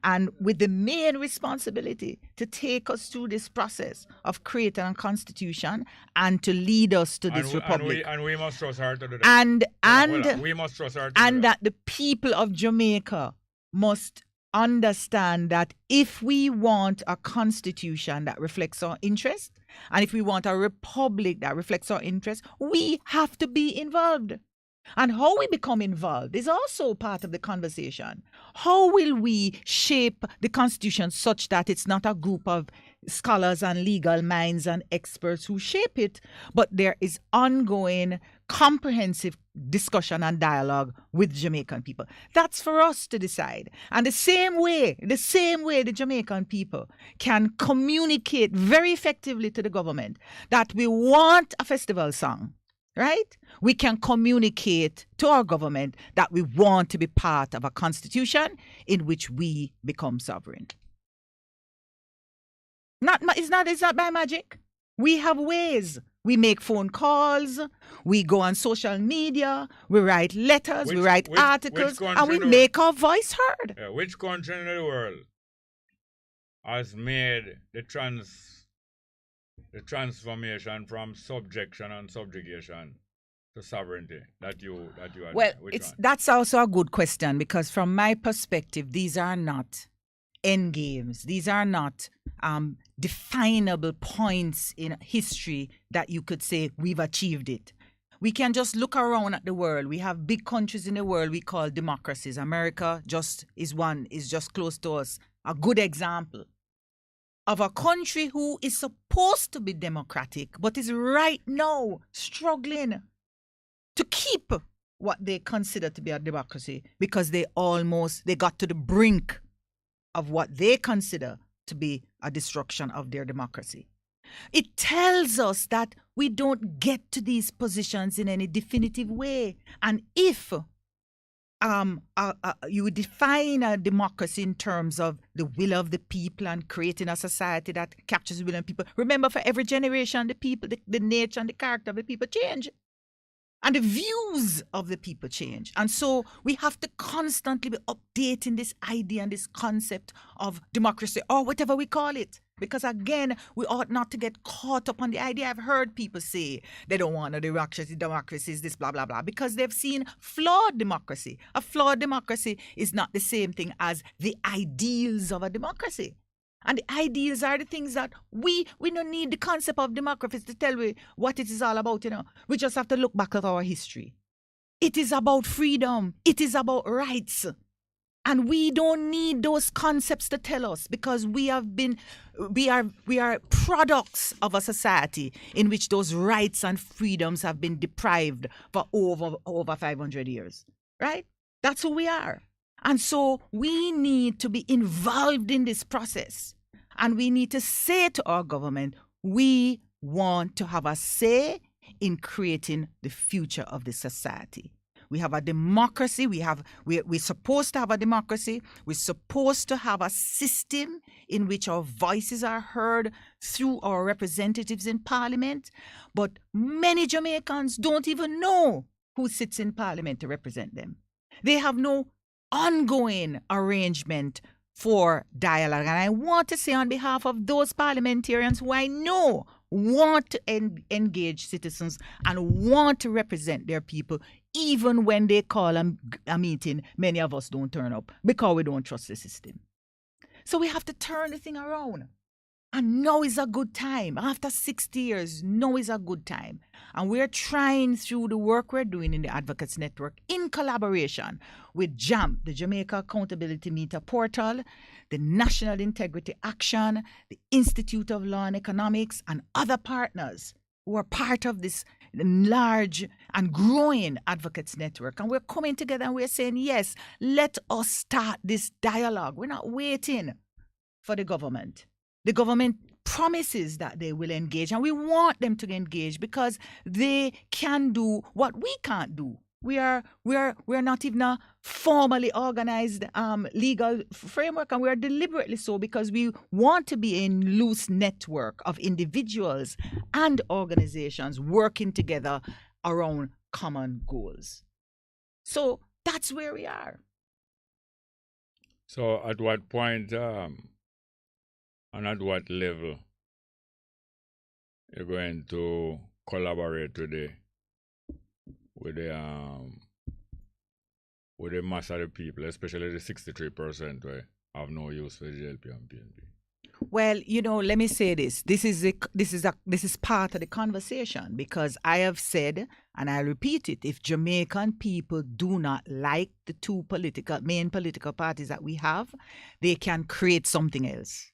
and with the main responsibility to take us through this process of creating a constitution and to lead us to this republic. And we must trust her to do that. We must trust her to do that the people of Jamaica must understand that if we want a constitution that reflects our interests, and if we want a republic that reflects our interests, we have to be involved. And how we become involved is also part of the conversation. How will we shape the Constitution such that it's not a group of scholars and legal minds and experts who shape it, but there is ongoing, comprehensive discussion and dialogue with Jamaican people? That's for us to decide. And the same way the Jamaican people can communicate very effectively to the government that we want a festival song, right? We can communicate to our government that we want to be part of a constitution in which we become sovereign. It's not by magic. We have ways. We make phone calls, we go on social media, we write letters, we write articles, and we make our voice heard. Yeah, which country in the world has made the transformation from subjection and subjugation to sovereignty that you had? Well, that's also a good question, because from my perspective, these are not end games. These are not definable points in history that you could say we've achieved it. We can just look around at the world. We have big countries in the world we call democracies. America is just close to us. A good example of a country who is supposed to be democratic, but is right now struggling to keep what they consider to be a democracy, because they got to the brink of what they consider to be a destruction of their democracy. It tells us that we don't get to these positions in any definitive way. And if you define a democracy in terms of the will of the people and creating a society that captures the will of the people, remember, for every generation, the people, the nature and the character of the people change. And the views of the people change. And so we have to constantly be updating this idea and this concept of democracy, or whatever we call it. Because again, we ought not to get caught up on the idea. I've heard people say they don't want a democracy is this, blah, blah, blah, because they've seen flawed democracy. A flawed democracy is not the same thing as the ideals of a democracy. And the ideals are the things that we don't need the concept of democracy to tell we what it is all about, We just have to look back at our history. It is about freedom. It is about rights. And we don't need those concepts to tell us, because we are products of a society in which those rights and freedoms have been deprived for over 500 years, right? That's who we are. And so we need to be involved in this process. And we need to say to our government, we want to have a say in creating the future of the society. We have a democracy. We're supposed to have a democracy. We're supposed to have a system in which our voices are heard through our representatives in parliament. But many Jamaicans don't even know who sits in parliament to represent them. They have no ongoing arrangement for dialogue. And I want to say on behalf of those parliamentarians who I know want to engage citizens and want to represent their people, even when they call a meeting, many of us don't turn up because we don't trust the system. So we have to turn the thing around. And now is a good time. After 60 years, now is a good time. And we're trying through the work we're doing in the Advocates Network in collaboration with JAMP, the Jamaica Accountability Meter Portal, the National Integrity Action, the Institute of Law and Economics, and other partners who are part of this large and growing Advocates Network. And we're coming together and we're saying, yes, let us start this dialogue. We're not waiting for the government. The government promises that they will engage, and we want them to engage because they can do what we can't do. We're not even a formally organized legal framework, and we are deliberately so because we want to be a loose network of individuals and organizations working together around common goals. So that's where we are. So at what point and at what level you're going to collaborate with the mass of the people, especially the 63% who have no use for GLP and PNP? Well, let me say this. This is part of the conversation, because I have said, and I repeat it, if Jamaican people do not like the two main political parties that we have, they can create something else.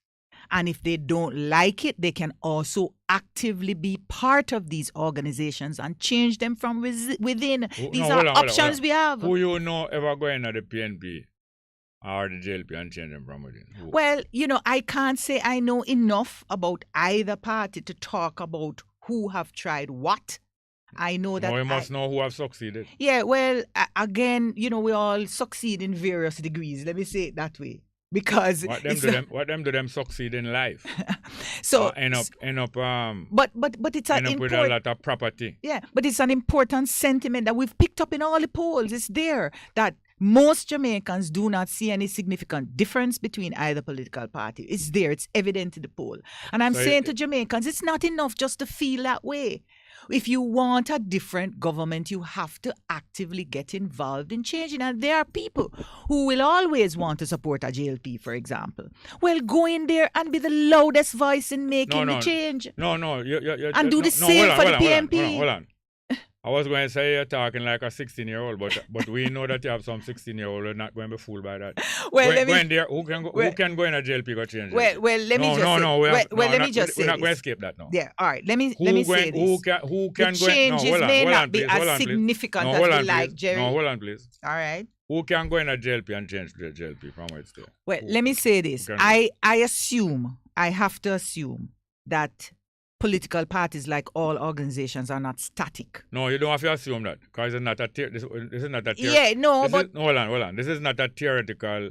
And if they don't like it, they can also actively be part of these organizations and change them from within. These are options we have. Who you know ever going at the PNP or the JLP and change them from within? Who? Well, I can't say I know enough about either party to talk about who have tried what. I know that. No, we must know who have succeeded. Yeah, well, again, we all succeed in various degrees. Let me say it that way. Because what them do them succeed in life. So end up but it's end up with a lot of property. Yeah, but it's an important sentiment that we've picked up in all the polls. It's there that most Jamaicans do not see any significant difference between either political party. It's there. It's evident in the poll. And I'm saying to Jamaicans, it's not enough just to feel that way. If you want a different government, you have to actively get involved in changing. And there are people who will always want to support a JLP, for example. Well, go in there and be the loudest voice in making the change. And do the same for the PNP. Hold on. I was going to say you're talking like a 16-year-old, but we know that you have some 16-year-old who are not going to be fooled by that. Well, who can go in a JLP go change it? Well, let me just say we're not going to escape that now. Yeah, all right. Let me say this. Who can the changes may not be as significant as we like, Jerry. No, hold on, please. All right. Who can go in a JLP and change the JLP from where it's there? Well, let me say this. I have to assume that political parties, like all organizations, are not static. No, you don't have to assume that, because it's not a this is not a hold on. This is not a theoretical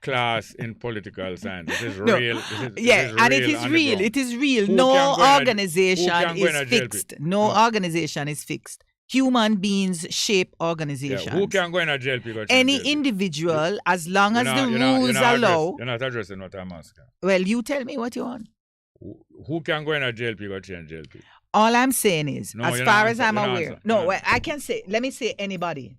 class in political science. This is real. It is real. No organization is fixed. No organization is fixed. Human beings shape organizations. Yeah, who can go in a JLP? Any individual, as long as the rules allow. You're not addressing what I'm asking. Well, you tell me what you want. Who can go in a JLP or change JLP? All I'm saying is, as far as I'm aware, I can say, let me say anybody.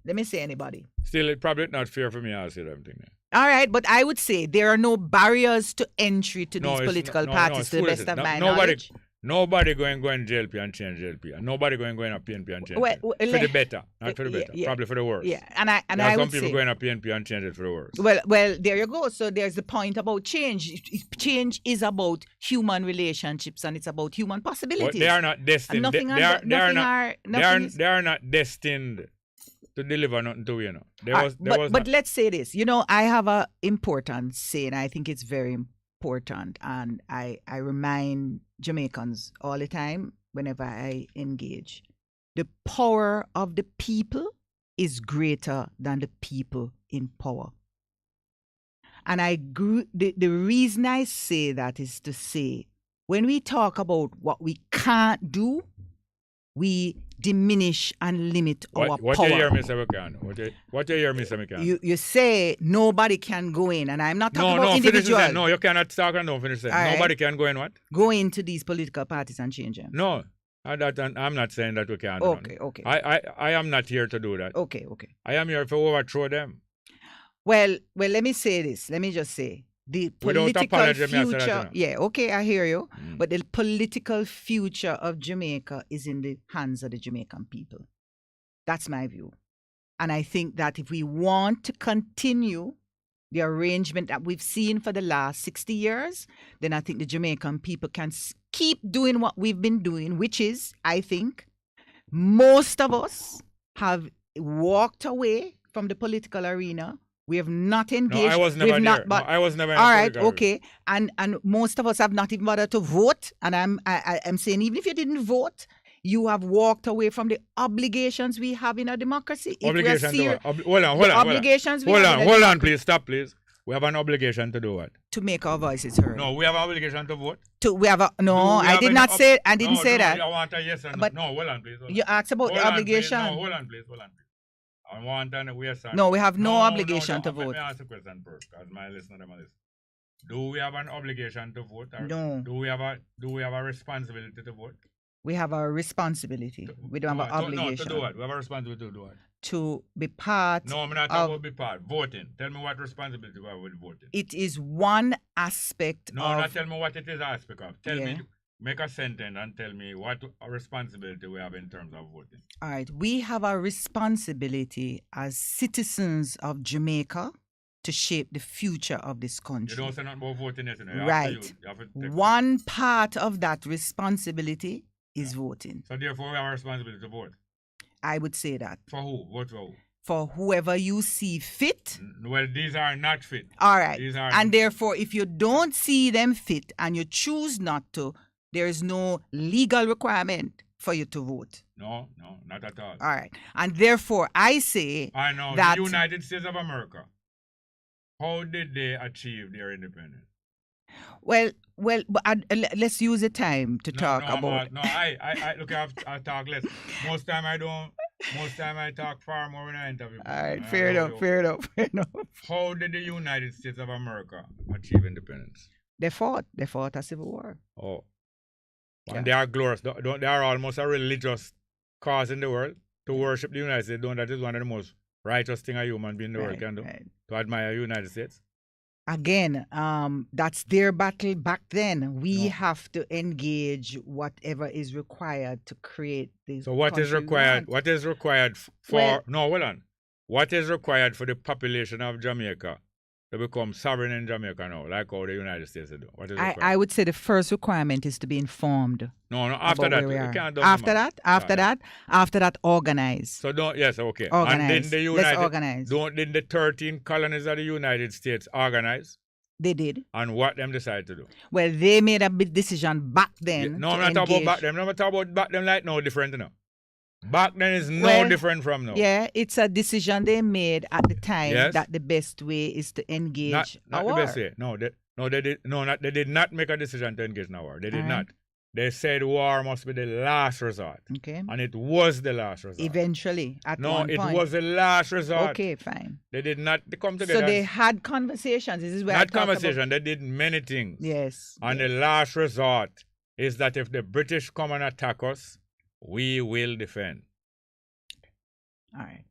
Still, it's probably not fair for me to ask you everything. All right, but I would say there are no barriers to entry to these political parties, to the best of my knowledge. Nobody going in JLP and change JLP. And nobody going up PNP and change Well, it. For the better, not for the better. yeah. Probably for the worse. Yeah, and I There are would some people say, going up PNP and change it for the worse. Well, there you go. So there's the point about change. Change is about human relationships and it's about human possibilities. But they are not destined. And They are not destined to deliver nothing to you know. But let's say this. You know, I have a important saying. I think it's very important, and I remind Jamaicans all the time whenever I engage. The power of the people is greater than the people in power. And I agree. The reason I say that is to say, when we talk about what we can't do, we diminish and limit our power. What you hear, Mr. McCann? What you hear, Mr. McCann? You say nobody can go in, and I'm not talking about finish individuals. that. No, you cannot talk and don't finish that. Right. Nobody can go in what? Go into these political parties and change them. No, I'm not saying that we can't. Okay. I am not here to do that. Okay. I am here to overthrow them. Well, let me say this. Let me just say. The political future, I hear you. But the political future of Jamaica is in the hands of the Jamaican people. That's my view. And I think that if we want to continue the arrangement that we've seen for the last 60 years, then I think the Jamaican people can keep doing what we've been doing, which is, I think, most of us have walked away from the political arena. We have not engaged. No, I was never there. I was never. All right, okay, and most of us have not even bothered to vote. And I'm saying, even if you didn't vote, you have walked away from the obligations we have in a democracy. Obligations to what? Hold on, please stop, please. We have an obligation to do what? To make our voices heard. No, we have an obligation to vote. I didn't say that. I want a yes or no. But no, hold on, please. You asked about the obligation. Hold on, please. I want an yes or no. No, we have no obligation to vote. Let me ask a question first, because my listener them listen. Do we have an obligation to vote? Or no. Do we have a responsibility to vote? We have a responsibility. We don't have an obligation. To do what? We have a responsibility to do what? To be part. No, I'm not talking about be part. Voting. Tell me what responsibility we have with voting. It is one aspect. No, not tell me what it is aspect of. Tell me. Make a sentence and tell me what responsibility we have in terms of voting. All right. We have a responsibility as citizens of Jamaica to shape the future of this country. You don't say nothing about voting yet, you know. Right. One part of that responsibility is voting. So therefore we have a responsibility to vote? I would say that. For who? Vote for who? For whoever you see fit. Well, these are not fit. All right. And therefore, if you don't see them fit and you choose not to, there is no legal requirement for you to vote. No, not at all. All right. And therefore, I say I know that the United States of America, how did they achieve their independence? Well, but let's use the time to talk about. I look. I talk less. Most time I talk far more when I interview. All right, fair enough. How did the United States of America achieve independence? They fought a civil war. Oh. And they are glorious. They are almost a religious cause in the world to worship the United States. That is one of the most righteous things a human being in the world can do. Right. To admire the United States. Again, that's their battle back then. We have to engage whatever is required to create this. So what is required? What is required for? No, hold on. What is required for the population of Jamaica to become sovereign in Jamaica now, like how the United States do? What is required? I would say the first requirement is to be informed. No. After that, you can't do After that, organize. So don't. Yes, okay. Organize. And then the United, let's organize. Didn't the 13 colonies of the United States organize? They did. And what them decide to do? Well, they made a big decision back then. No, I'm not talking about back then. I'm not talking about back then like no different now. Back then is no different from now. Yeah, it's a decision they made at the time that the best way is to engage not the best way. They did not make a decision to engage in a war. They did not. They said war must be the last resort. Okay. And it was the last resort. Eventually, at one point. No, it was the last resort. Okay, fine. They did not come together. So they had conversations. This is where not conversation. They did many things. Yes. And the last resort is that if the British come and attack us, we will defend. All right.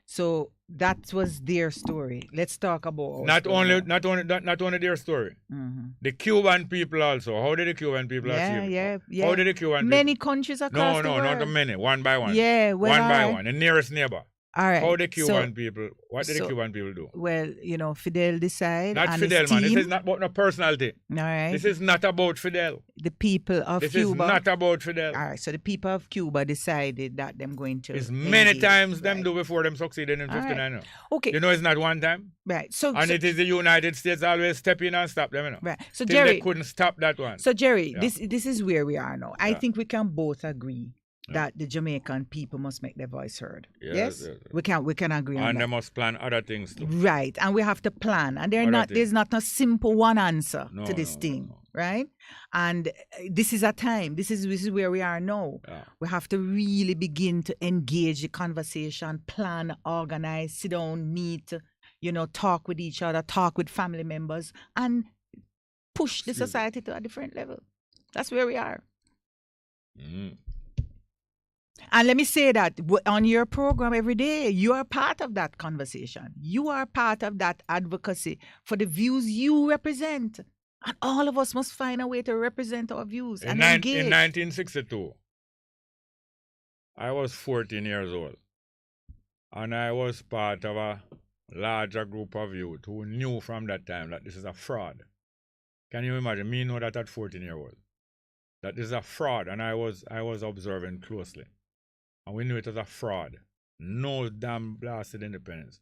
So that was their story. Let's talk about our Not story only now. not only their story. Mhm. The Cuban people also. How did the Cuban people achieve it? Yeah. How did the Cuban Many people? countries across the No, world. not the many. One by one. Yeah, well, one by alright. one. The nearest neighbor. All right. How the Cuban So- people? What did the so- Cuban people do? Well, Fidel decide Not and Fidel, his man. team, This is not about no personality. all right, This is not about Fidel. the people of This Cuba. is not about Fidel. All right, so the people of Cuba decided that them going to. It's many engage, times them right? do before them succeeded in All right. 59. Okay. You know it's not one time. Right. So, And so- it is the United States always step in and stop them. Right. So Till Jerry, they couldn't stop that one. So Jerry, Yeah. this is where we are now. I Yeah. think we can both agree that the Jamaican people must make their voice heard. Yes. We can agree on And that. they must plan other things too. Right, and we have to plan, and Other there's not a simple one answer No, to this no, thing, right? And this is a time. This is where we are now. Yeah. We have to really begin to engage the conversation, plan, organize, sit down, meet, talk with each other, talk with family members, and push the society to a different level. That's where we are. Mm. And let me say that on your program every day, you are part of that conversation. You are part of that advocacy for the views you represent. And all of us must find a way to represent our views and engage. In 1962, I was 14 years old. And I was part of a larger group of youth who knew from that time that this is a fraud. Can you imagine? Me know that at 14-year-old. That this is a fraud. And I was observing closely. And we knew it was a fraud. No damn blasted independence.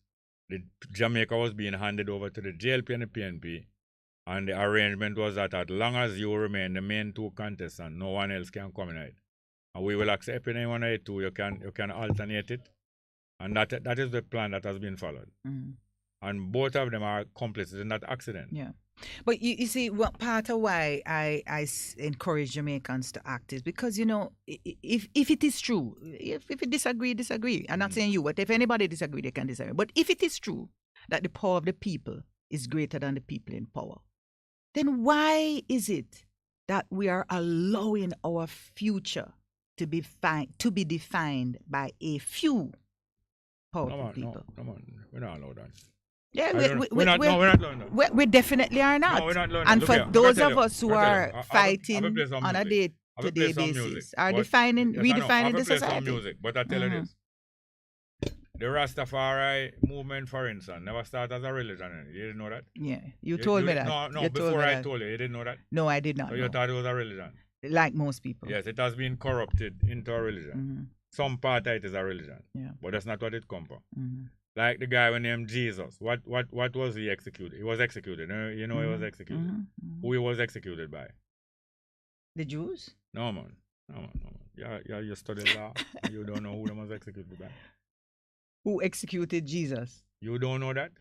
Jamaica was being handed over to the JLP and the PNP. And the arrangement was that as long as you remain the main two contestants, no one else can come in it. And we will accept any one of the two. You can alternate it. And that is the plan that has been followed. Mhm. And both of them are complicit in that accident. Yeah. But you see, what part of why I encourage Jamaicans to act is because, if it is true, if you disagree. I'm not saying you, but if anybody disagree, they can disagree. But if it is true that the power of the people is greater than the people in power, then why is it that we are allowing our future to be defined by a few powerful people? No, we're not allowed that. Yeah, we're not allowed that. We definitely are not. No, we're not allowed And that. for Look here, those I'll of tell us you, who I'll tell are you. I'll fighting play some on a music. day-to-day play some basis, music, are but- redefining I the will play society. some music, but I tell you this. The Rastafari movement, for instance, never started as a religion. You didn't know that? Yeah, you told me that. No, You told before me I that. told you, you didn't know that? No, I did not So you know. thought it was a religion? Like most people. Yes, it has been corrupted into a religion. Mhm. Some part of it is a religion. Yeah. But that's not what it come from. Mhm. Like the guy named Jesus. What was he executed? He was executed. He was Mhm. executed. Mhm. Who he was executed by? The Jews? No man. Yeah, you study law. And you don't know who them was executed by. Who executed Jesus? You don't know that?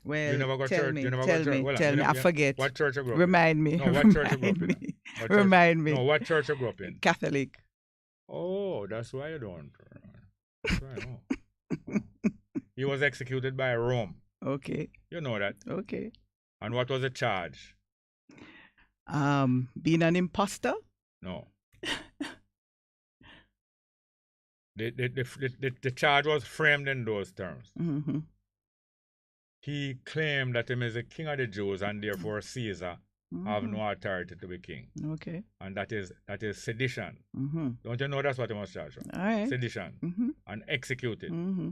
Well, You never go tell church. me, You never tell go church. me, Well, tell you me. know- I yeah. forget. What church you grew up in? Remind me. No, what church you grew up Remind in? me. What church- Remind me. No, what church you grew up in? Catholic. Oh, that's why you don't. That's why I know. He was executed by Rome. Okay. You know that. Okay. And what was the charge? Being an imposter? No. The charge was framed in those terms. Mm-hmm. He claimed that him is the king of the Jews and therefore Caesar have no authority to be king. Okay. And that is sedition. Mm-hmm. Don't you know that's what he was charged with? All right. Sedition. Mm-hmm. And executed. Mm-hmm.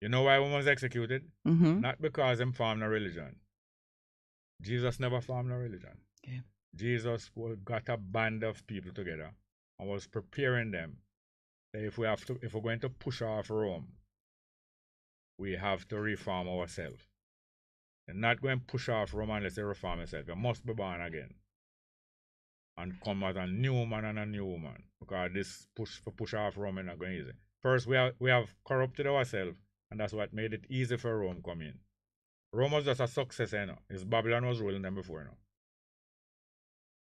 You know why he was executed? Mm-hmm. Not because he formed a religion. Jesus never formed a religion. Yeah. Jesus got a band of people together and was preparing them that if we're going to push off Rome, we have to reform ourselves. You're not going to push off Rome unless you reform yourself. You must be born again and come as a new man and a new woman, because this push off Rome is not going easy. First, we have corrupted ourselves, and that's what made it easy for Rome to come in. Rome was just a success, It's Babylon was ruling them before,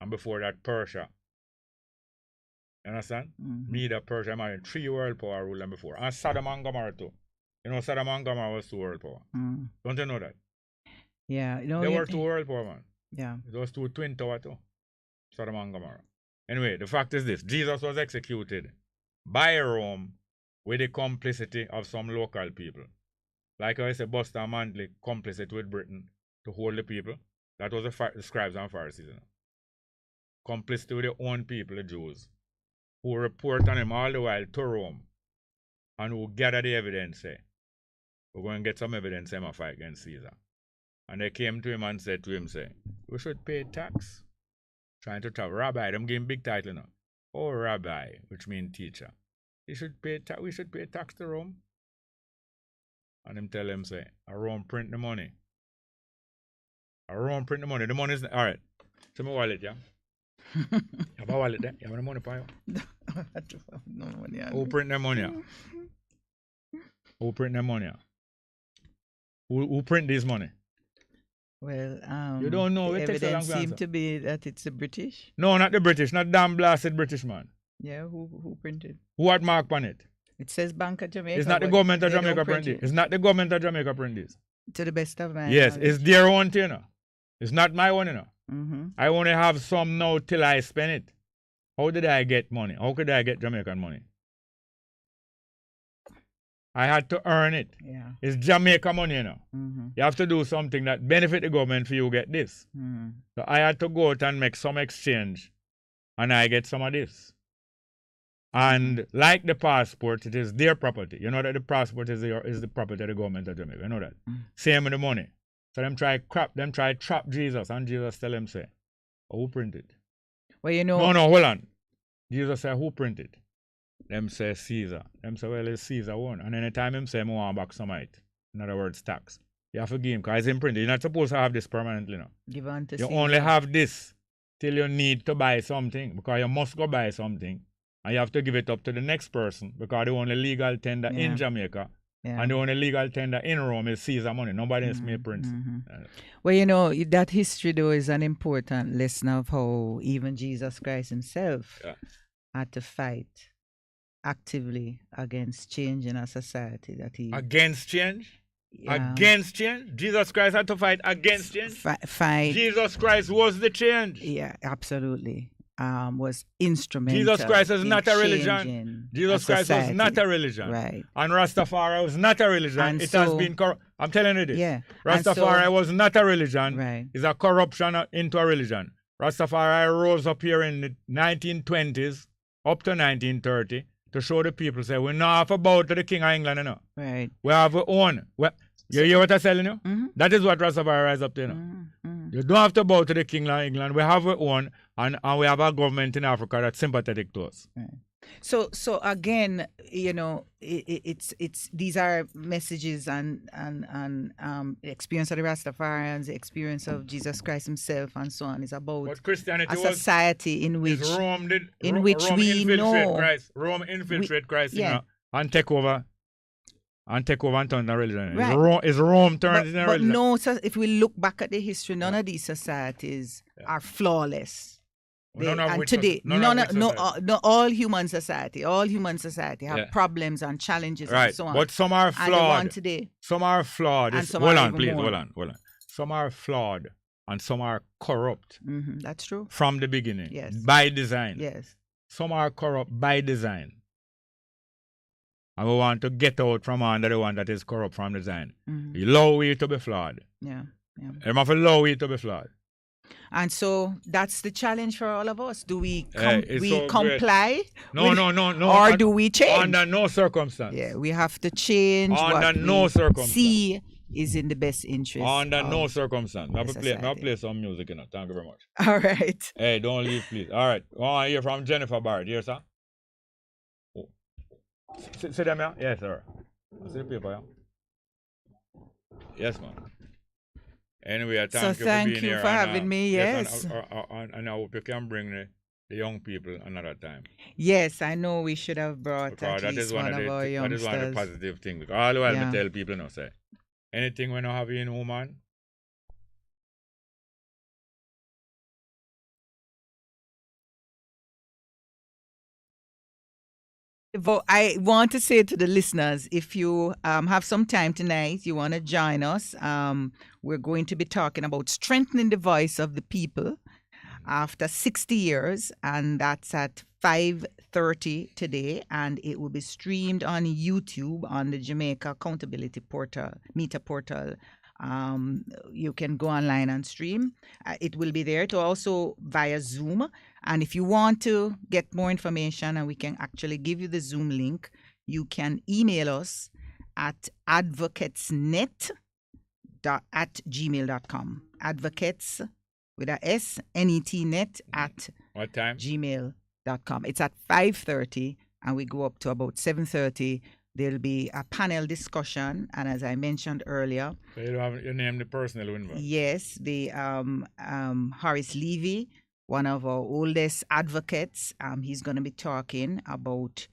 And before that, Persia. You understand? Mm-hmm. Media, Persia, and 3 world power ruled them before. And Sodom and Gomorrah too. Sodom and Gomorrah was 2 world power. Mm. Don't you know that? Yeah. They were 2 world power, man. Yeah. It was 2 twin tower too. Sodom and Gomorrah. Anyway, the fact is this. Jesus was executed by Rome with the complicity of some local people. Like I said, Buster Mantley complicit with Britain to hold the people. That was the scribes and Pharisees. You know. Complicity with their own people, the Jews, who report on him all the while to Rome and who gather the evidence, say, we're going to get some evidence him a fight against Caesar. And they came to him and said to him, say, we should pay tax. Trying to tell Rabbi, them give him big title now. Oh, Rabbi, which means teacher. We should pay tax to Rome. And him tell him, say, a Rome print the money. A Rome print the money. The money is, all right. Show me wallet, yeah? You have a wallet there? You have any money for you? No money. Who print the money? Who print the money? Who print this money? Well, you don't know. The it takes a long evidence to seem answer. to be that it's the British. No, not the British. Not damn blasted British, man. Yeah, who printed? Who had mark on it? It says Bank of Jamaica. It's not the but government of they don't Jamaica print print it. It's not the government of Jamaica print this. To the best of my Yes, knowledge. it's their own thing, you know. It's not my one, you know. Mm-hmm. I only have some now till I spend it. How did I get money? How could I get Jamaican money? I had to earn it. Yeah. It's Jamaica money, you know. Mm-hmm. You have to do something that benefit the government for you get this. Mm-hmm. So I had to go out and make some exchange, and I get some of this. And like the passport, it is their property. You know that the passport is the property of the government of Jamaica. You know that. Mm-hmm. Same with the money. So them try trap Jesus, and Jesus tell them say, oh, who printed? Well, you know. No, hold on. Jesus say, who printed? Them say Caesar. Them say, well, it's Caesar one. And anytime him say, I want back some of it. In other words, tax. You have to give him, because it's imprinted. You're not supposed to have this permanently now. Give on to You Caesar. only have this till you need to buy something, because you must go buy something. And you have to give it up to the next person, because the only legal tender in Jamaica and the only legal tender in Rome is Caesar money. Nobody else may print. Well, you know, that history, though, is an important lesson of how even Jesus Christ himself had to fight actively against change in a society that he... Against change? Against change? Jesus Christ had to fight against change? Fight. Jesus Christ was the change. Yeah, absolutely. Was instrumental. Jesus Christ is not a religion. changing Jesus a Christ was society. not a religion. Right. And Rastafari was not a religion. And it so- has been corrupt. I'm telling you this. Yeah. And Rastafari so- was not a religion. Right. It's a corruption into a religion. Rastafari rose up here in the 1920s up to 1930 to show the people, say, we're not about to the King of England, you know. Right. We have our own. You hear what I'm telling you? Mm-hmm. That is what Rastafari rise up to, you know. You don't have to bow to the King of England. We have our own, and we have a government in Africa that's sympathetic to us. Right. So again, you know, it's these are messages and experience of the Rastafarians, the experience of Jesus Christ himself, and so on. Is about But Christianity a society in which Rome we know Rome infiltrate Christ, yeah. you know, and take over and turn the religion. Right. Is Rome turned into a but religion? no, so if we look back at the history, none of these societies are flawless. None of And which today, none of which society. all human society have Yeah. problems and challenges Right, and so on. but some are And the one flawed. today, Some are flawed. and some hold are on, even please. more. Hold on. Some are flawed and some are corrupt That's true. from the beginning. Yes. By design. Yes. Some are corrupt by design. And we want to get out from under the one that is corrupt from design. Mhm. Allow it to be flawed. Yeah. You have to allow it to be flawed. And so that's the challenge for all of us. Do we It's so great. comply? No. Or do we change? Under no circumstance. Yeah, we have to change Under what no we circumstance. see is in the best interest. Under of no circumstance. I'll the play some music, you know. Thank you very much. All right. Hey, don't leave, please. All right. I want to hear from Jennifer Barrett. Here, sir. Oh. See them here? Yes, sir. See the paper, yeah? Yes, ma'am. Anyway, I thank you for being here. for having me. Yes. And I hope you can bring the young people another time. Yes, I know we should have brought Because at least one of our that youngsters. is one of the positive things. Because all the while Yeah. I tell people, you know, say, anything when you have in woman, But I want to say to the listeners, if you have some time tonight, you want to join us, we're going to be talking about strengthening the voice of the people after 60 years, and that's at 5 5:30 today, and it will be streamed on YouTube on the Jamaica Accountability Portal, Meter Portal. You can go online and stream. It will be there to also via Zoom. And if you want to get more information and we can actually give you the Zoom link, you can email us at advocatesnet@gmail.com. Advocates with a S, NETnet at what time? gmail.com. It's at 5:30 and we go up to about 7:30. There'll be a panel discussion, and as I mentioned earlier, So you name the person who involved. yes, the Horace Levy, one of our oldest advocates, he's going to be talking about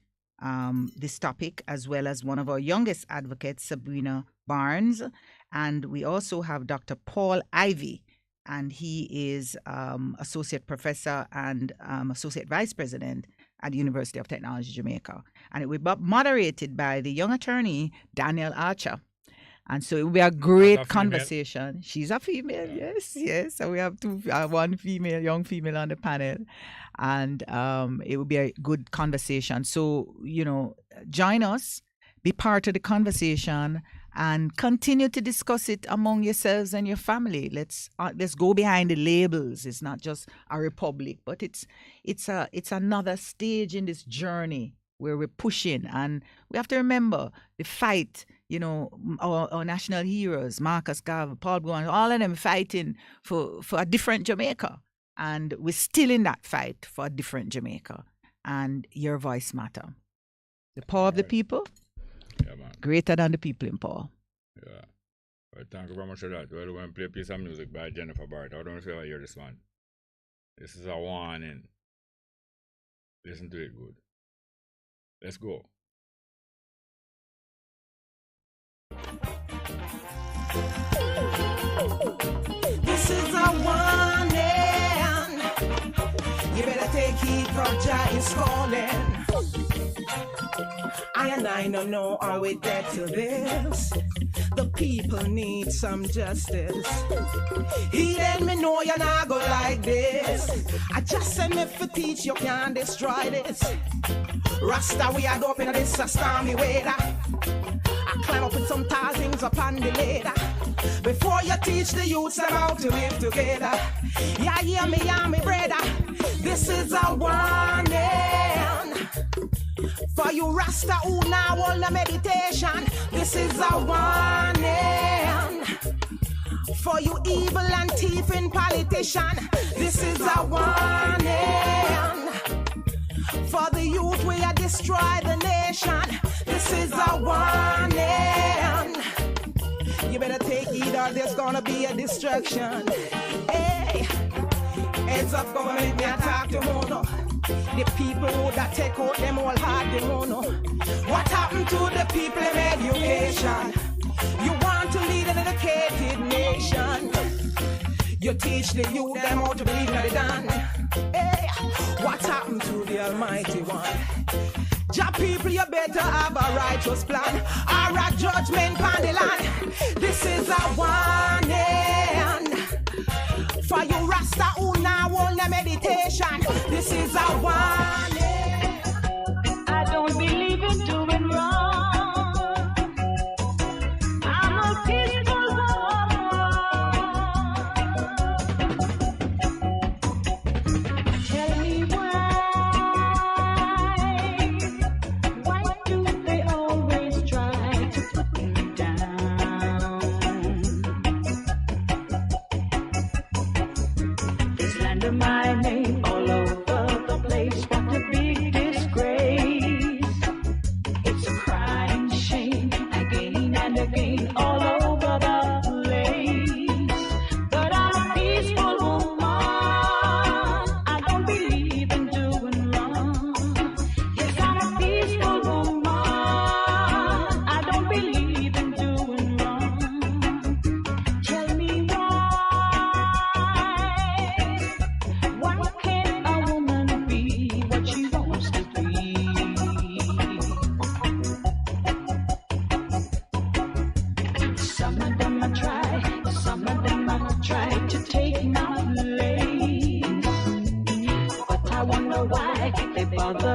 this topic, as well as one of our youngest advocates, Sabrina Barnes, and we also have Dr. Paul Ivy, and he is associate professor and associate vice president at the University of Technology, Jamaica. And it will be moderated by the young attorney, Daniel Archer. And so it will be a great conversation. She's a female, yes. So we have one female, young female on the panel. And it will be a good conversation. So, join us, be part of the conversation, and continue to discuss it among yourselves and your family. Let's go behind the labels. It's not just a republic, but it's another stage in this journey where we're pushing. And we have to remember the fight. Our national heroes, Marcus Garvey, Paul Bongo, all of them fighting for a different Jamaica. And we're still in that fight for a different Jamaica. And your voice matter. The power of the people, greater than the people in power. Yeah. Well, thank you very much for that. Well, we're going to play a piece of music by Jennifer Barrett. I don't know if you hear this one. This is a warning. Listen to it good. Let's go. This is a warning. You better take heed, cause Jah is calling. I don't know, are we dead to this? The people need some justice. He let me know you're not go like this. I just said me for teach you can't destroy this. Rasta, we are up in this stormy weather. I climb up with some things up on the ladder. Before you teach the youths them how to live together. Yeah, hear me, brother. This is a warning. For you Rasta who now hold the meditation. This is a warning. For you evil and thieving politician. This is a warning. For the youth we are destroy the nation. This is a warning. You better take heed or there's gonna be a destruction. Hey, heads up government, me attack the mono. The people who that take out them all hard the mono. What happened to the people in education? You want to lead an educated nation. You teach the youth them how to believe in the done. Hey, what happened to the Almighty One? Jah people, you better have a righteous plan or a judgment on the land. This is a warning. For you Rasta who now hold the meditation. This is a warning. I don't believe in doing wrong. I'm a peaceful woman. Tell me why do they always try to put me down? Slander my name all over the place. Got to be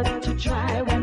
but to try.